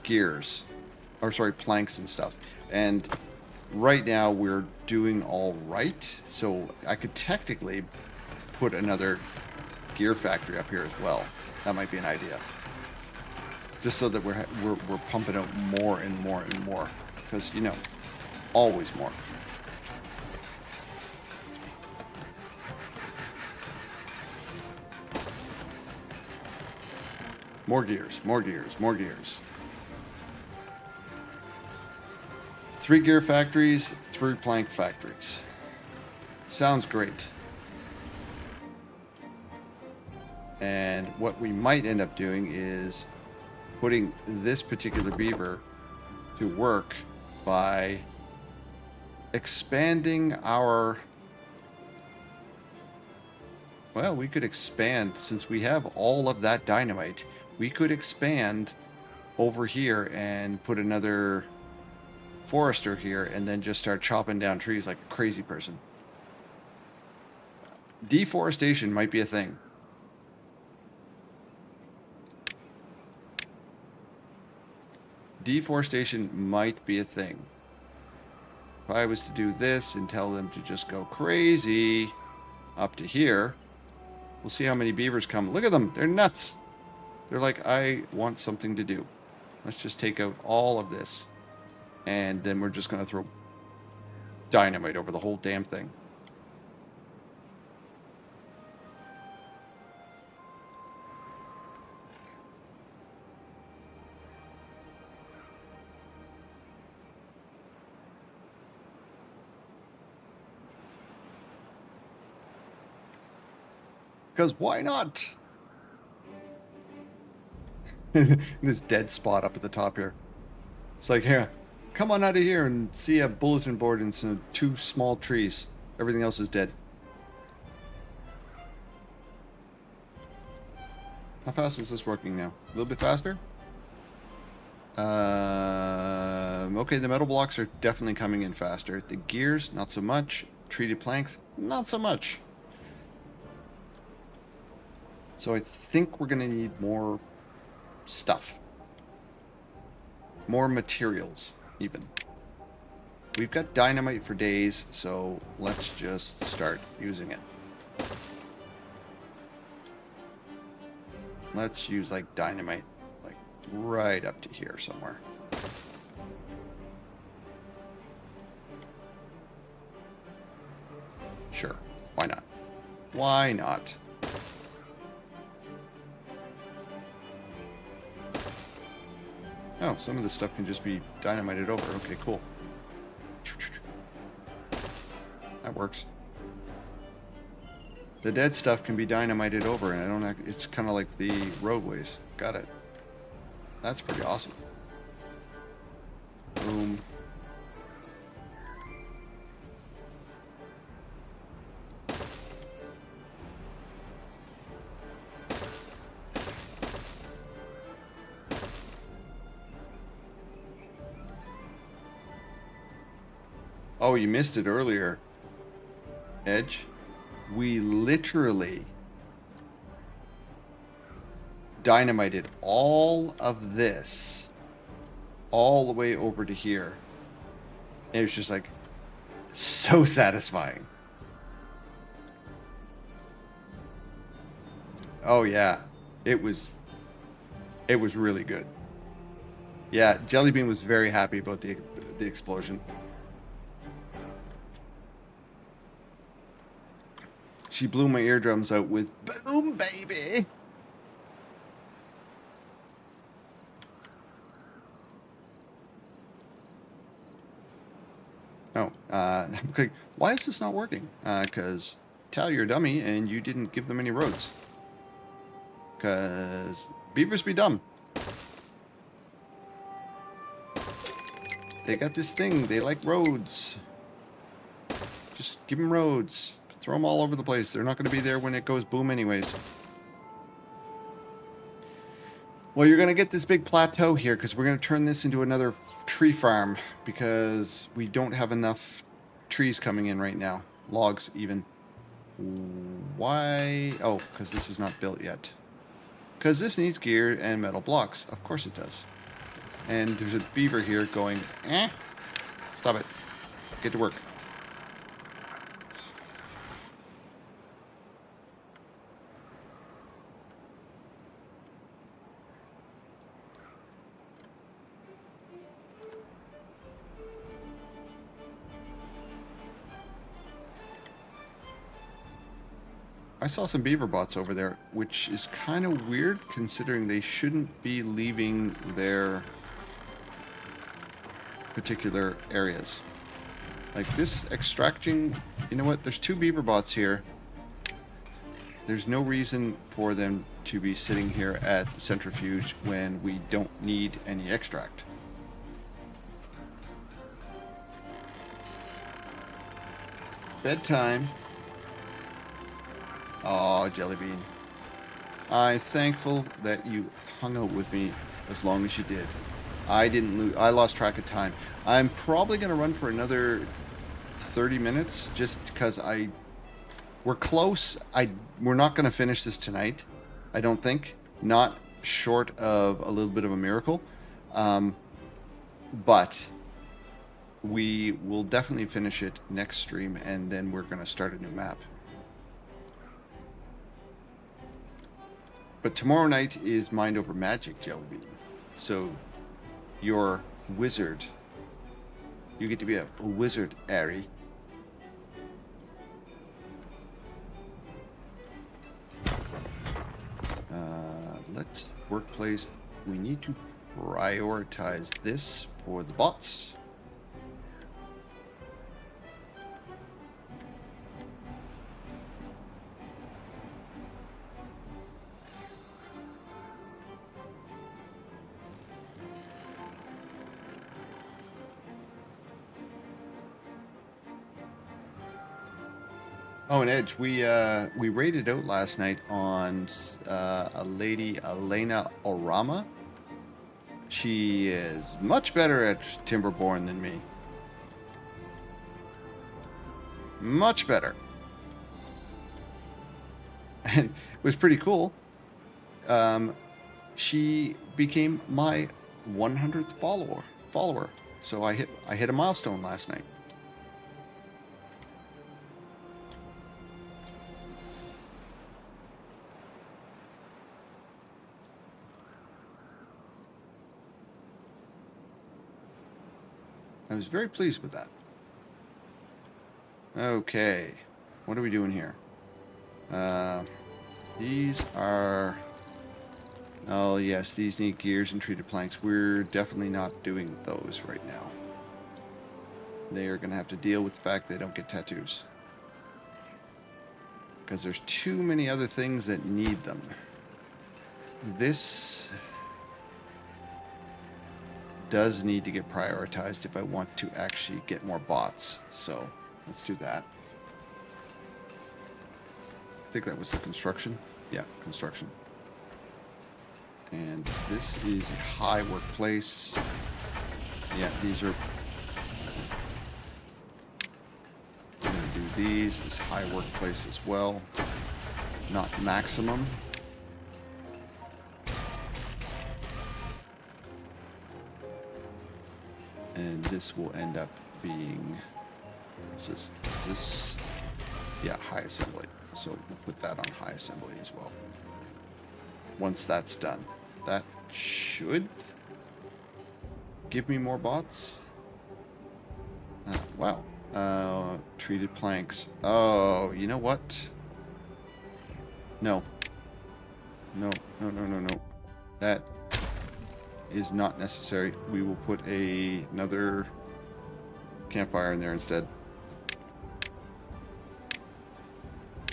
gears. Or, sorry, planks and stuff. And right now, we're doing all right. So, I could technically put another gear factory up here as well. That might be an idea. Just so that we're pumping out more and more and more. Because, you know, always more. More gears, more gears, more gears. 3 gear factories, 3 plank factories. Sounds great. And what we might end up doing is putting this particular beaver to work by expanding our... Well, we could expand, since we have all of that dynamite, we could expand over here and put another forester here and then just start chopping down trees like a crazy person. Deforestation might be a thing. Deforestation might be a thing. If I was to do this and tell them to just go crazy up to here, we'll see how many beavers come. Look at them. They're nuts. They're like, I want something to do. Let's just take out all of this. And then we're just going to throw dynamite over the whole damn thing. Because why not? This dead spot up at the top here. It's like, here, come on out of here and see a bulletin board and some 2 small trees. Everything else is dead. How fast is this working now? A little bit faster? Okay, the metal blocks are definitely coming in faster. The gears, not so much. Treated planks, not so much. So I think we're going to need more stuff. More materials, even. We've got dynamite for days, so let's just start using it. Let's use, like, dynamite, like, right up to here somewhere. Sure. Why not? Why not? Oh, some of this stuff can just be dynamited over. Okay, cool. That works. The dead stuff can be dynamited over, and I don't. It's kind of like the roadways. Got it. That's pretty awesome. Boom. Oh, you missed it earlier, Edge. We literally dynamited all of this all the way over to here. And it was just like so satisfying. Oh yeah, it was really good. Yeah, Jellybean was very happy about the explosion. She blew my eardrums out with "Boom, baby." Oh, okay. Why is this not working? Because Tal, you're a dummy, and you didn't give them any roads. Because beavers be dumb. They got this thing. They like roads. Just give them roads. Throw them all over the place. They're not going to be there when it goes boom anyways. Well, you're going to get this big plateau here because we're going to turn this into another tree farm because we don't have enough trees coming in right now. Logs even. Why? Oh, because this is not built yet. Because this needs gear and metal blocks. Of course it does. And there's a beaver here going, eh? Stop it. Get to work. I saw some beaver bots over there, which is kind of weird considering they shouldn't be leaving their particular areas. Like this extracting, you know what, there's 2 beaver bots here. There's no reason for them to be sitting here at the centrifuge when we don't need any extract. Bedtime. Aw, Jellybean. I'm thankful that you hung out with me as long as you did. I didn't lose. I lost track of time. I'm probably going to run for another 30 minutes just because we're close. We're not going to finish this tonight, I don't think. Not short of a little bit of a miracle. But we will definitely finish it next stream, and then we're going to start a new map. But tomorrow night is Mind Over Magic, Jellybean. So you're wizard. You get to be a wizard, Ari. Let's workplace. We need to prioritize this for the bots. Oh, and Edge, we raided out last night on a lady, Elena Orama. She is much better at Timberborn than me. Much better. And it was pretty cool. She became my 100th follower. So I hit a milestone last night. I was very pleased with that. Okay, what are we doing here? These are... Oh yes, these need gears and treated planks. We're definitely not doing those right now. They are going to have to deal with the fact they don't get tattoos. Because there's too many other things that need them. This does need to get prioritized if I want to actually get more bots. So let's do that. I think that was the construction. Yeah, construction. And this is a high workplace. Yeah, these are... I'm going to do these as high workplace as well. Not maximum. And this will end up being... Is this? Yeah, high assembly. So we'll put that on high assembly as well. Once that's done. That should give me more bots. Wow. Treated planks. Oh, you know what? No. No. That is not necessary. We will put another campfire in there instead.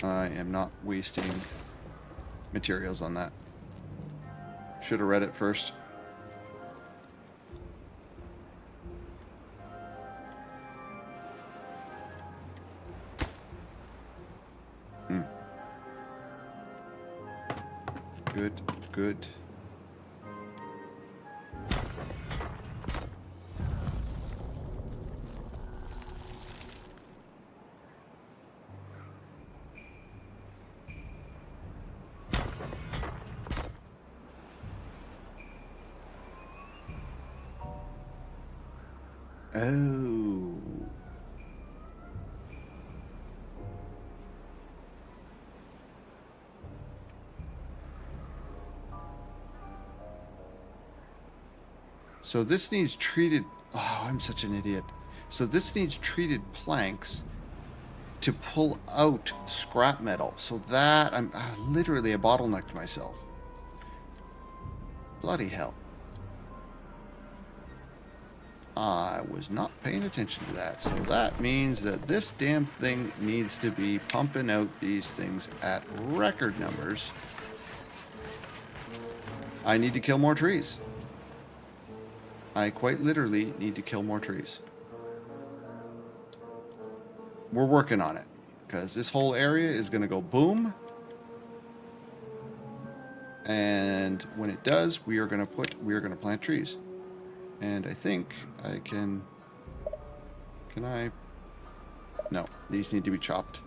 I am not wasting materials on that. Should have read it first. Good. Oh. So this needs treated... Oh, I'm such an idiot. So this needs treated planks. to pull out scrap metal. So that I'm literally a bottleneck to myself. Bloody hell. I was not paying attention to that. So that means that this damn thing needs to be pumping out these things at record numbers. I need to kill more trees. I quite literally need to kill more trees. We're working on it, because this whole area is going to go boom. And when it does, we are going to plant trees. And I think I can I? No, these need to be chopped.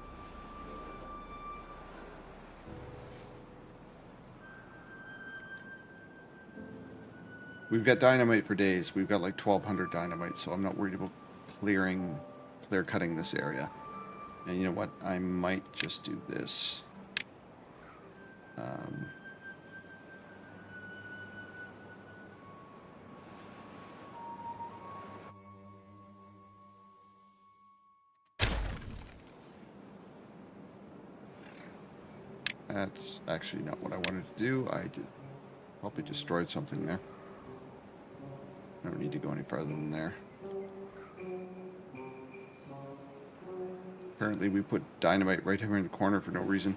We've got dynamite for days. We've got like 1,200 dynamite, so I'm not worried about clear cutting this area. And you know what? I might just do this. That's actually not what I wanted to do. I probably destroyed something there. I don't need to go any farther than there. Apparently we put dynamite right here in the corner for no reason.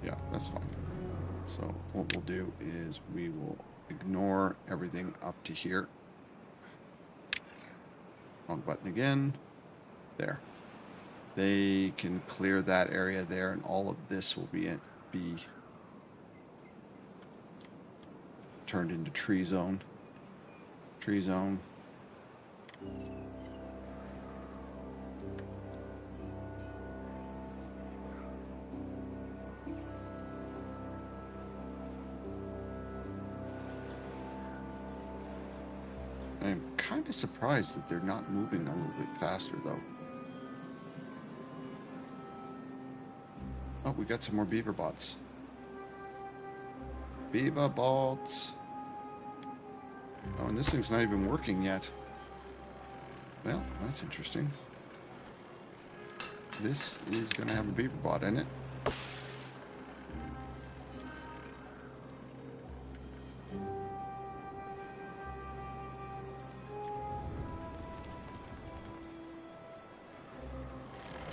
Yeah, that's fine. So what we'll do is we will ignore everything up to here. Wrong button again. There. They can clear that area there, and all of this will be turned into tree zone. Tree zone. I'm kind of surprised that they're not moving a little bit faster, though. Oh, we got some more beaver bots. Beaver bots. Oh, and this thing's not even working yet. Well, that's interesting. This is going to have a beaver bot in it.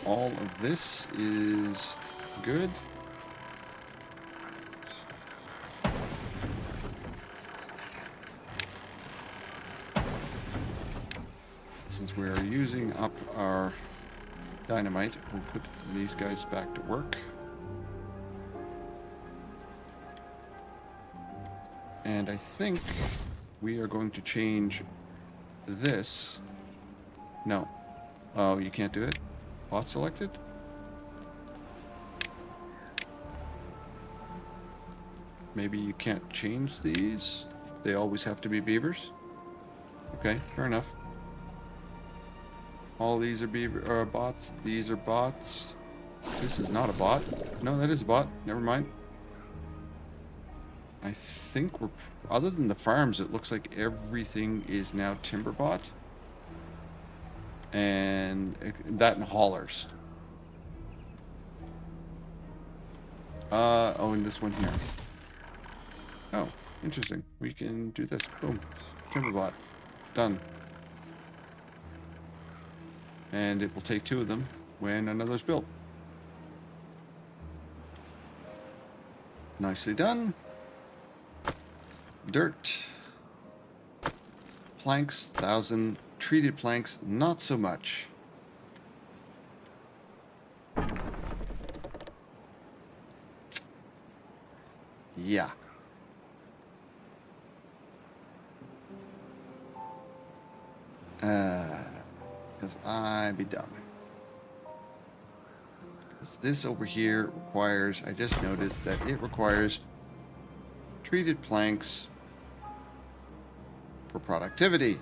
All of this is good. Since we are using up our dynamite, we'll put these guys back to work. And I think we are going to change this. No. Oh, you can't do it? Bot selected? Maybe you can't change these? They always have to be beavers? Okay, fair enough. All these are bots. These are bots. This is not a bot. No, that is a bot. Never mind. I think we're... Other than the farms, it looks like everything is now timber bot. And that and haulers. Oh, and this one here. Oh, interesting. We can do this. Boom. Timberbot. Done. And it will take 2 of them when another's built. Nicely done. Dirt. Planks, 1,000. Treated planks, not so much. Yeah. Because I be dumb. Because this over here requires, I just noticed that it requires treated planks for productivity.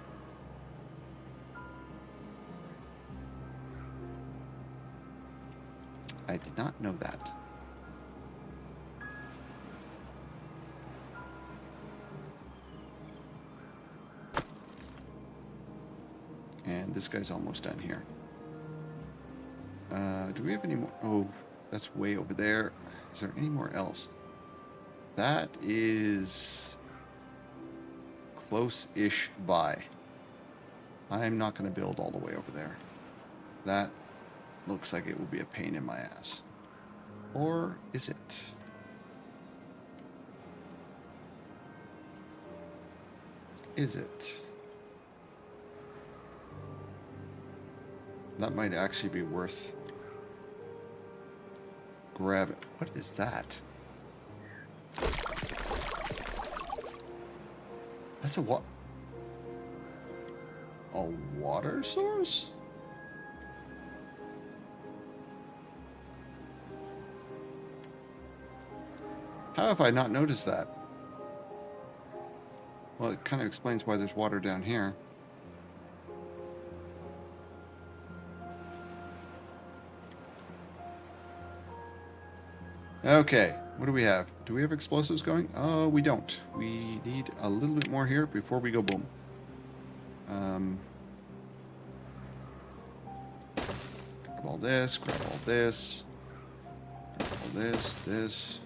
I did not know that. And this guy's almost done here. Do we have any more? Oh, that's way over there. Is there any more else? That is close-ish by. I'm not going to build all the way over there. That looks like it will be a pain in my ass. Or is it? Is it? That might actually be worth grabbing. What is that? That's a what? A water source? How have I not noticed that? Well, it kind of explains why there's water down here. Okay, what do we have? Do we have explosives going? Oh, we don't. We need a little bit more here before we go boom. Grab all this, grab all this, grab all this.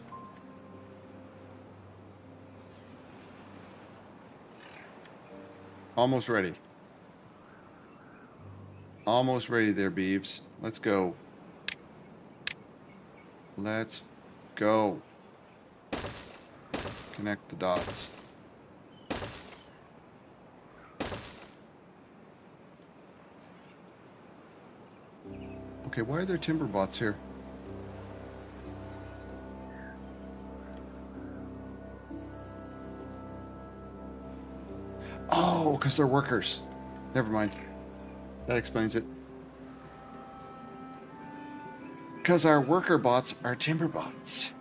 Almost ready. Almost ready there, Beeves. Let's go. Let's go. Connect the dots. Okay, why are there timber bots here? Oh, because they're workers. Never mind. That explains it. Because our worker bots are timber bots.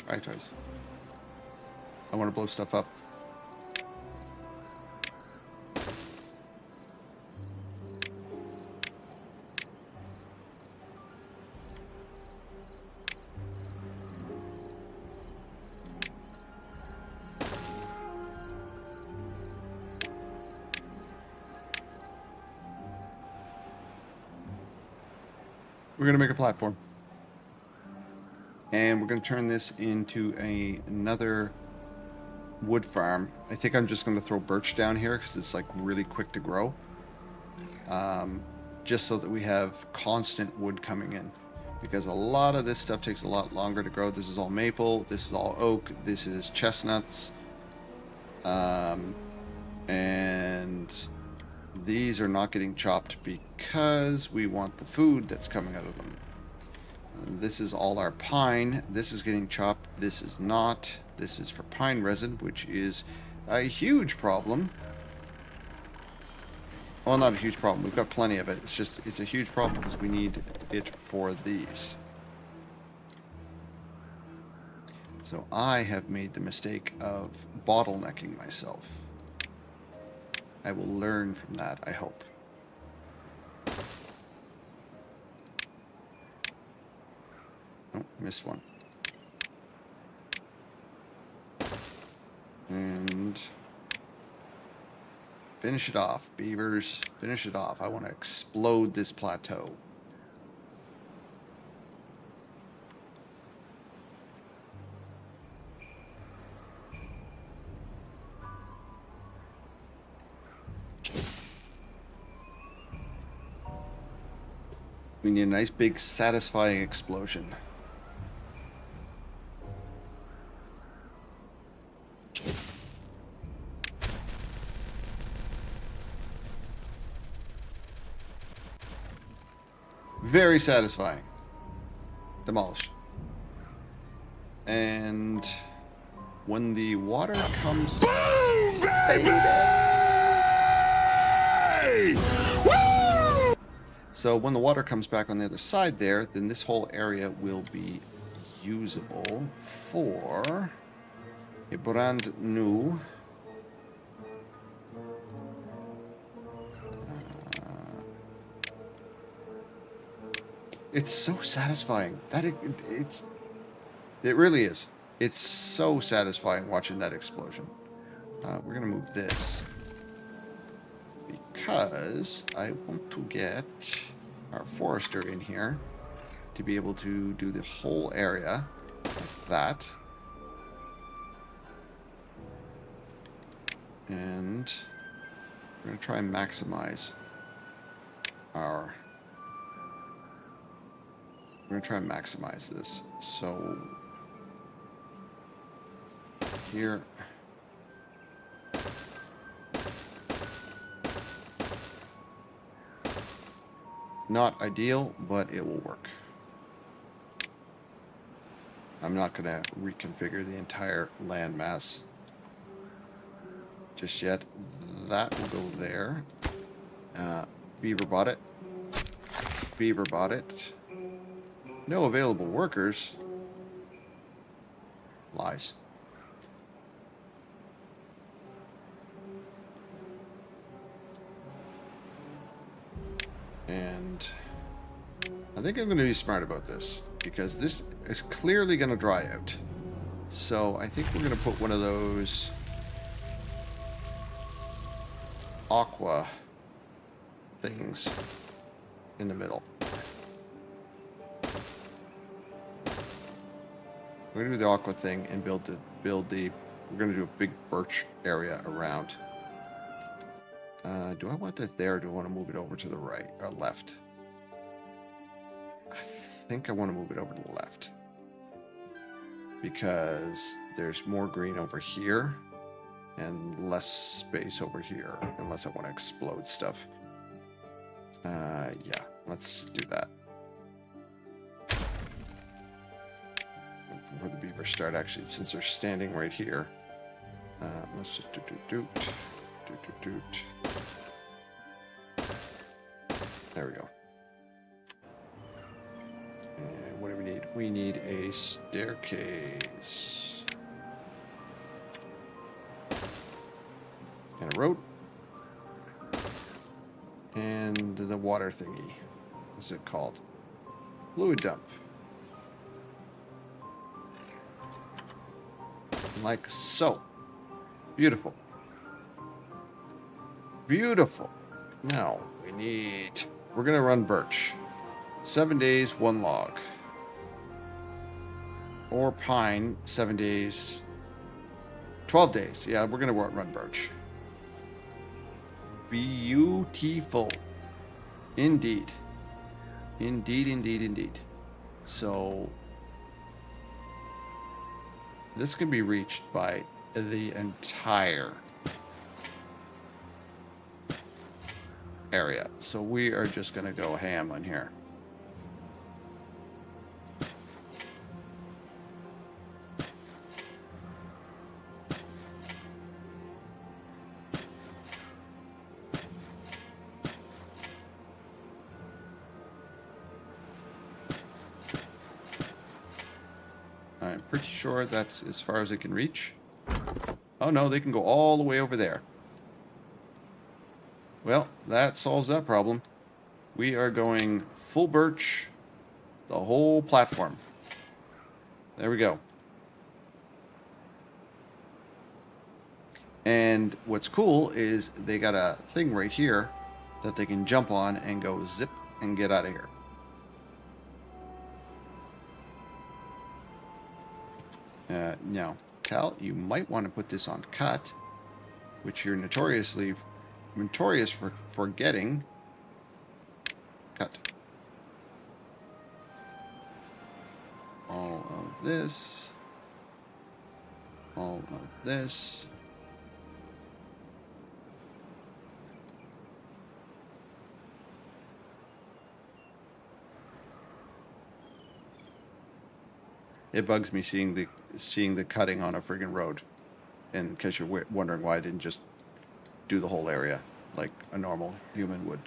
Right, guys. I want to blow stuff up. We're going to make a platform. And we're going to turn this into another wood farm. I think I'm just going to throw birch down here because it's like really quick to grow. Just so that we have constant wood coming in. Because a lot of this stuff takes a lot longer to grow. This is all maple. This is all oak. This is chestnuts. And these are not getting chopped because we want the food that's coming out of them. This is all our pine. This is getting chopped. This is not. This is for pine resin, which is a huge problem. Well, not a huge problem. We've got plenty of it. It's just, it's a huge problem because we need it for these. So I have made the mistake of bottlenecking myself. I will learn from that, I hope. Oh, missed one. And finish it off, beavers. Finish it off. I want to explode this plateau. We need a nice big satisfying explosion. Very satisfying. Demolish. And when the water comes... Boom, baby! Woo! So when the water comes back on the other side there, then this whole area will be usable for a brand new it's so satisfying. That it really is. It's so satisfying watching that explosion. We're gonna move this because I want to get our forester in here to be able to do the whole area like that. And we're gonna try and maximize our... We're going to try and maximize this. So here, not ideal, but it will work. I'm not going to reconfigure the entire landmass just yet. That will go there. Beaver bought it. Beaver bought it. No available workers. Lies. And I think I'm going to be smart about this because this is clearly going to dry out. So I think we're going to put one of those aqua things in the middle. We're gonna do the aqua thing and build the. We're gonna do a big birch area around. Do I want that there? Or do I want to move it over to the right or left? I think I want to move it over to the left because there's more green over here and less space over here. Unless I want to explode stuff. Yeah, let's do that. Before the beavers start, actually, since they're standing right here, let's just do. There we go. And what do we need? We need a staircase and a road and the water thingy. What's it called? Fluid dump. Like so. Beautiful. Beautiful. Now, we're going to run birch. 7 days, 1 log. Or pine, 7 days, 12 days. Yeah, we're going to run birch. Beautiful. Indeed. Indeed. So... this can be reached by the entire area. So we are just going to go ham on here. I'm pretty sure that's as far as it can reach. Oh no, they can go all the way over there. Well, that solves that problem. We are going full birch, the whole platform. There we go. And what's cool is they got a thing right here that they can jump on and go zip and get out of here. Now, Tal, you might want to put this on cut, which you're notorious for forgetting. Cut. All of this. All of this. It bugs me seeing the cutting on a friggin' road, and because you're wondering why I didn't just do the whole area like a normal human would.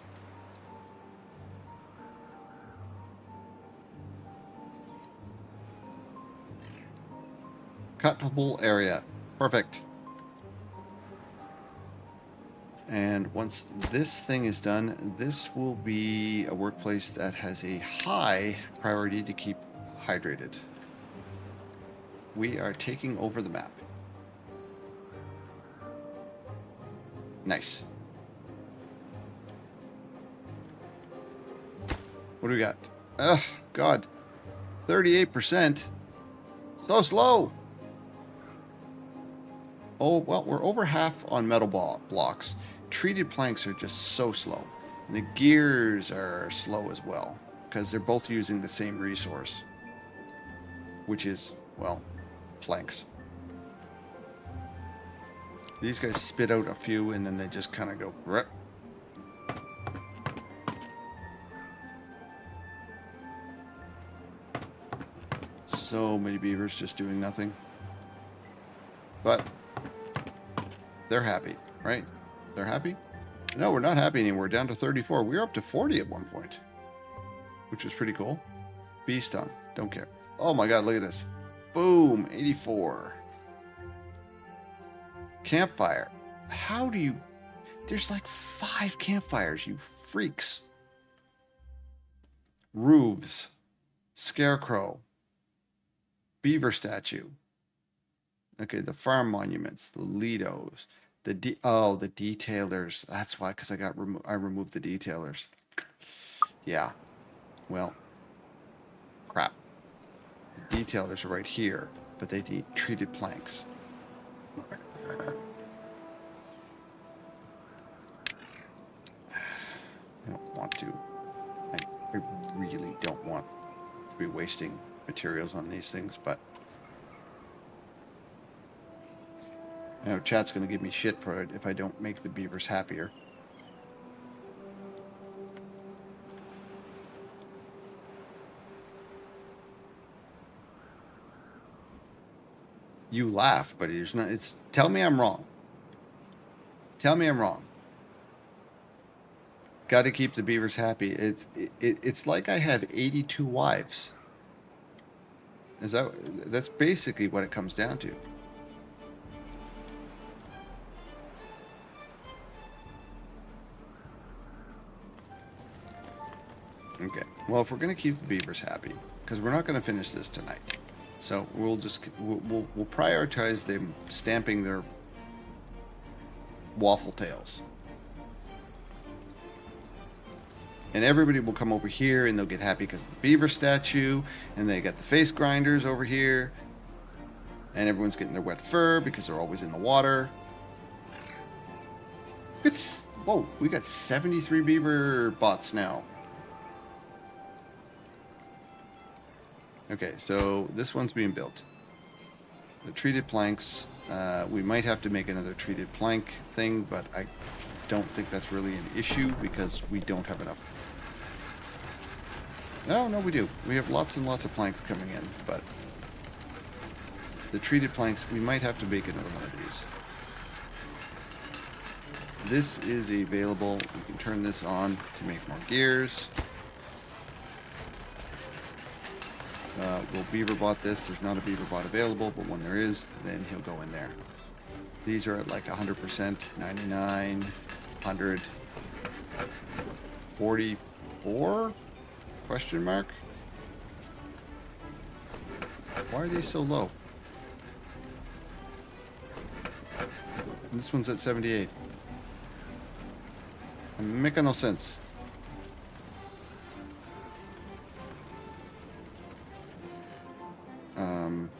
Cuttable area. Perfect. And once this thing is done, this will be a workplace that has a high priority to keep hydrated. We are taking over the map. Nice. What do we got? Ugh, God. 38%. So slow. Oh, well, we're over half on metal blocks. Treated planks are just so slow. And the gears are slow as well, because they're both using the same resource, which is, well, planks. These guys spit out a few, and then they just kind of go... Rip. So many beavers just doing nothing. But they're happy, right? They're happy? No, we're not happy anymore. We're down to 34. We were up to 40 at one point, which was pretty cool. Bee stung. Don't care. Oh my God, look at this. Boom, 84. Campfire. How do you... There's like 5 campfires, you freaks. Roofs. Scarecrow. Beaver statue. Okay, the farm monuments, the Lidos, the detailers. That's why, because I removed the detailers. Yeah. Well, crap. The detailers are right here, but they need treated planks. I don't want to. I really don't want to be wasting materials on these things, but I know chat's going to give me shit for it if I don't make the beavers happier. You laugh, but it's not. It's tell me I'm wrong. Tell me I'm wrong. Got to keep the beavers happy. It's like I have 82 wives. That's basically what it comes down to. Okay. Well, if we're going to keep the beavers happy, because we're not going to finish this tonight, so we'll prioritize them stamping their waffle tails. And everybody will come over here and they'll get happy because of the beaver statue. And they got the face grinders over here. And everyone's getting their wet fur because they're always in the water. Whoa, we got 73 beaver bots now. Okay, so this one's being built. The treated planks. We might have to make another treated plank thing, but I don't think that's really an issue because we don't have enough. No, we do. We have lots and lots of planks coming in, but the treated planks, we might have to make another one of these. This is available. We can turn this on to make more gears. Will Beaver bot this? There's not a Beaver bot available, but when there is, then he'll go in there. These are at like 100%, 99, 100, 44? Question mark? Why are these so low? And this one's at 78. Make no sense.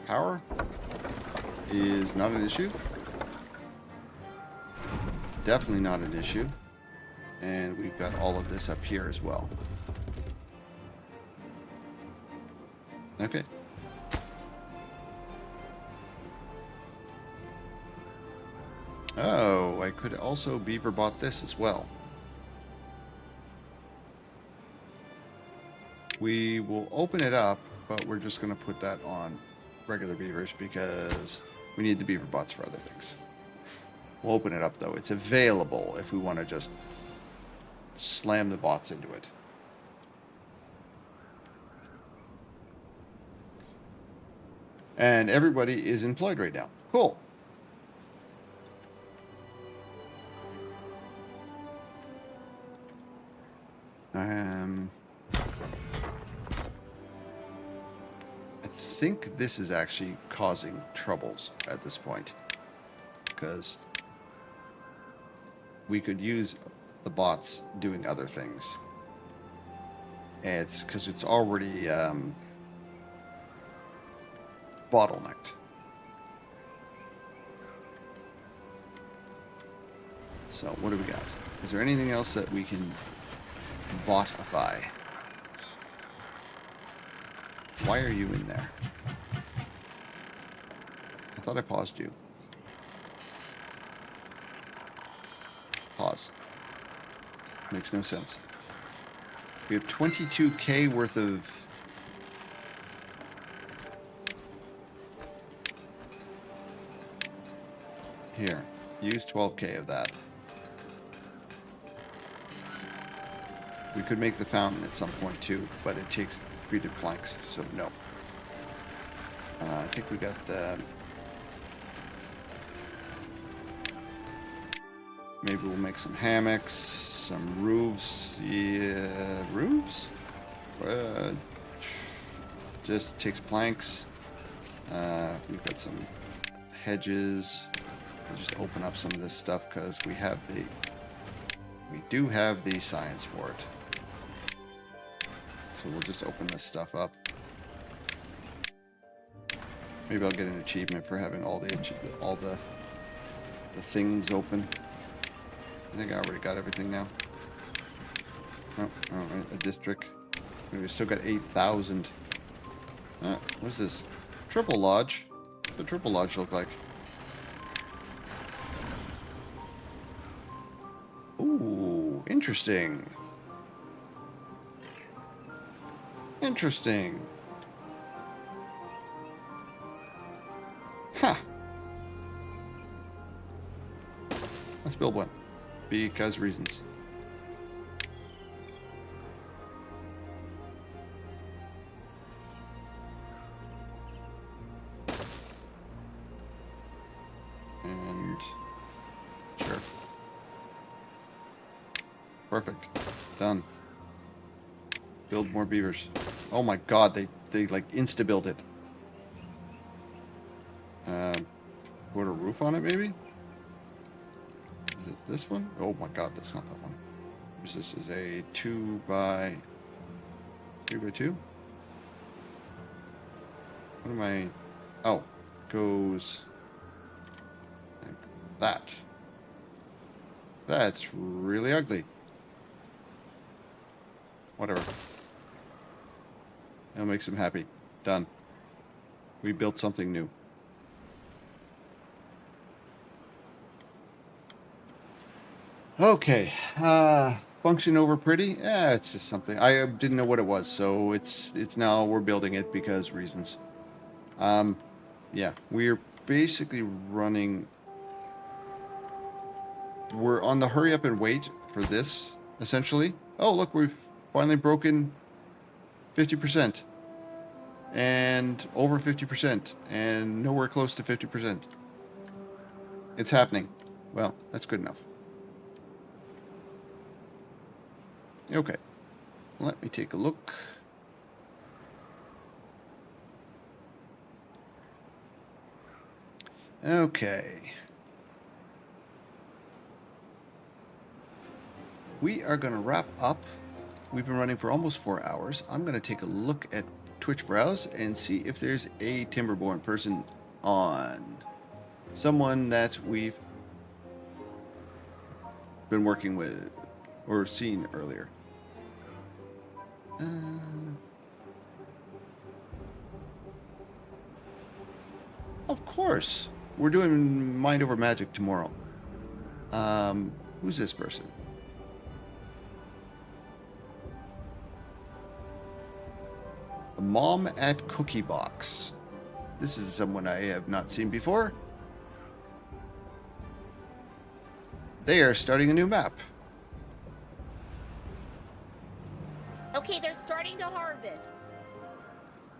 Power is not an issue. Definitely not an issue. And we've got all of this up here as well. Okay. Oh, I could also beaver bot this as well. We will open it up, but we're just going to put that on regular beavers because we need the beaver bots for other things. We'll open it up though. It's available if we want to just slam the bots into it. And everybody is employed right now. Cool. I think this is actually causing troubles at this point, because we could use the bots doing other things. And it's because it's already bottlenecked. So what do we got? Is there anything else that we can botify? Why are you in there? I thought I paused you. Pause. Makes no sense. We have 22k worth of... Here. Use 12k of that. We could make the fountain at some point too, but it takes treated planks, so no. I think we got the... Maybe we'll make some hammocks, some roofs. Yeah, roofs? Just takes planks. We've got some hedges. We'll just open up some of this stuff because we do have the science for it. So we'll just open this stuff up. Maybe I'll get an achievement for having all the things open. I think I already got everything now. Oh, alright, a district. Maybe we still got 8,000. What is this? Triple Lodge. What's the Triple Lodge look like? Ooh, interesting. Interesting. Huh. Let's build one. Because reasons. And sure. Perfect. Done. Build more beavers. Oh my god, they like insta-built it. Put a roof on it maybe? Is it this one? Oh my god, that's not that one. This is a 2 by 2? What am I... Oh, goes like that. That's really ugly. Whatever. That'll make them happy. Done. We built something new. Okay. Function over pretty? Yeah, it's just something. I didn't know what it was, so it's now we're building it because reasons. Yeah, we're basically running... We're on the hurry up and wait for this, essentially. Oh, look, we've finally broken 50%. And over 50%. And nowhere close to 50%. It's happening. Well, that's good enough. Okay. Let me take a look. Okay. We are going to wrap up. We've been running for almost 4 hours. I'm going to take a look at Twitch Browse and see if there's a Timberborn person on. Someone that we've been working with or seen earlier. Of course. We're doing Mind Over Magic tomorrow. Who's this person? A mom at Cookie Box. This is someone I have not seen before. They are starting a new map. Okay, they're starting to harvest.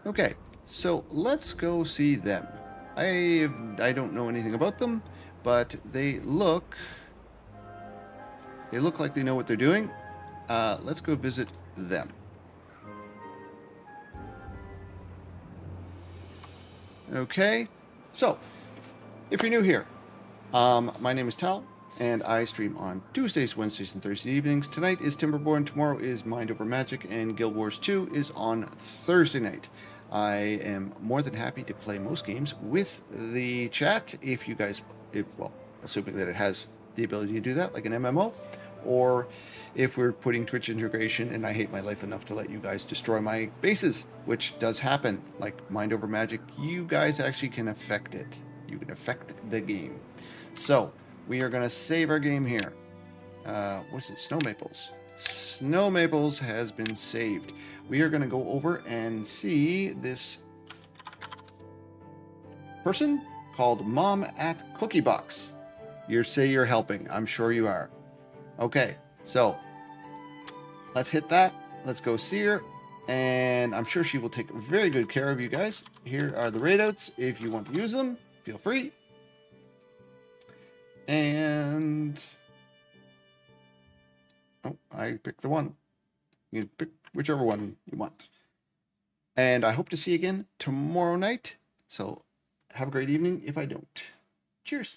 Okay. So let's go see them. I don't know anything about them, but they look like they know what they're doing. Let's go visit them. Okay, so if you're new here, my name is Tal, and I stream on Tuesdays, Wednesdays, and Thursday evenings. Tonight is Timberborn, tomorrow is Mind Over Magic, and Guild Wars 2 is on Thursday night. I am more than happy to play most games with the chat if you guys, well, assuming that it has the ability to do that, like an MMO, or if we're putting Twitch integration and I hate my life enough to let you guys destroy my bases, which does happen, like Mind Over Magic, you guys actually can affect it. You can affect the game. So, we are going to save our game here. What's it? Snow Maples. Snow Maples has been saved. We are going to go over and see this person called Mom at Cookie Box. You say you're helping. I'm sure you are. Okay, so let's hit that. Let's go see her. And I'm sure she will take very good care of you guys. Here are the raidouts. If you want to use them, feel free. And oh, I picked the one. You can pick whichever one you want. And I hope to see you again tomorrow night. So have a great evening if I don't. Cheers.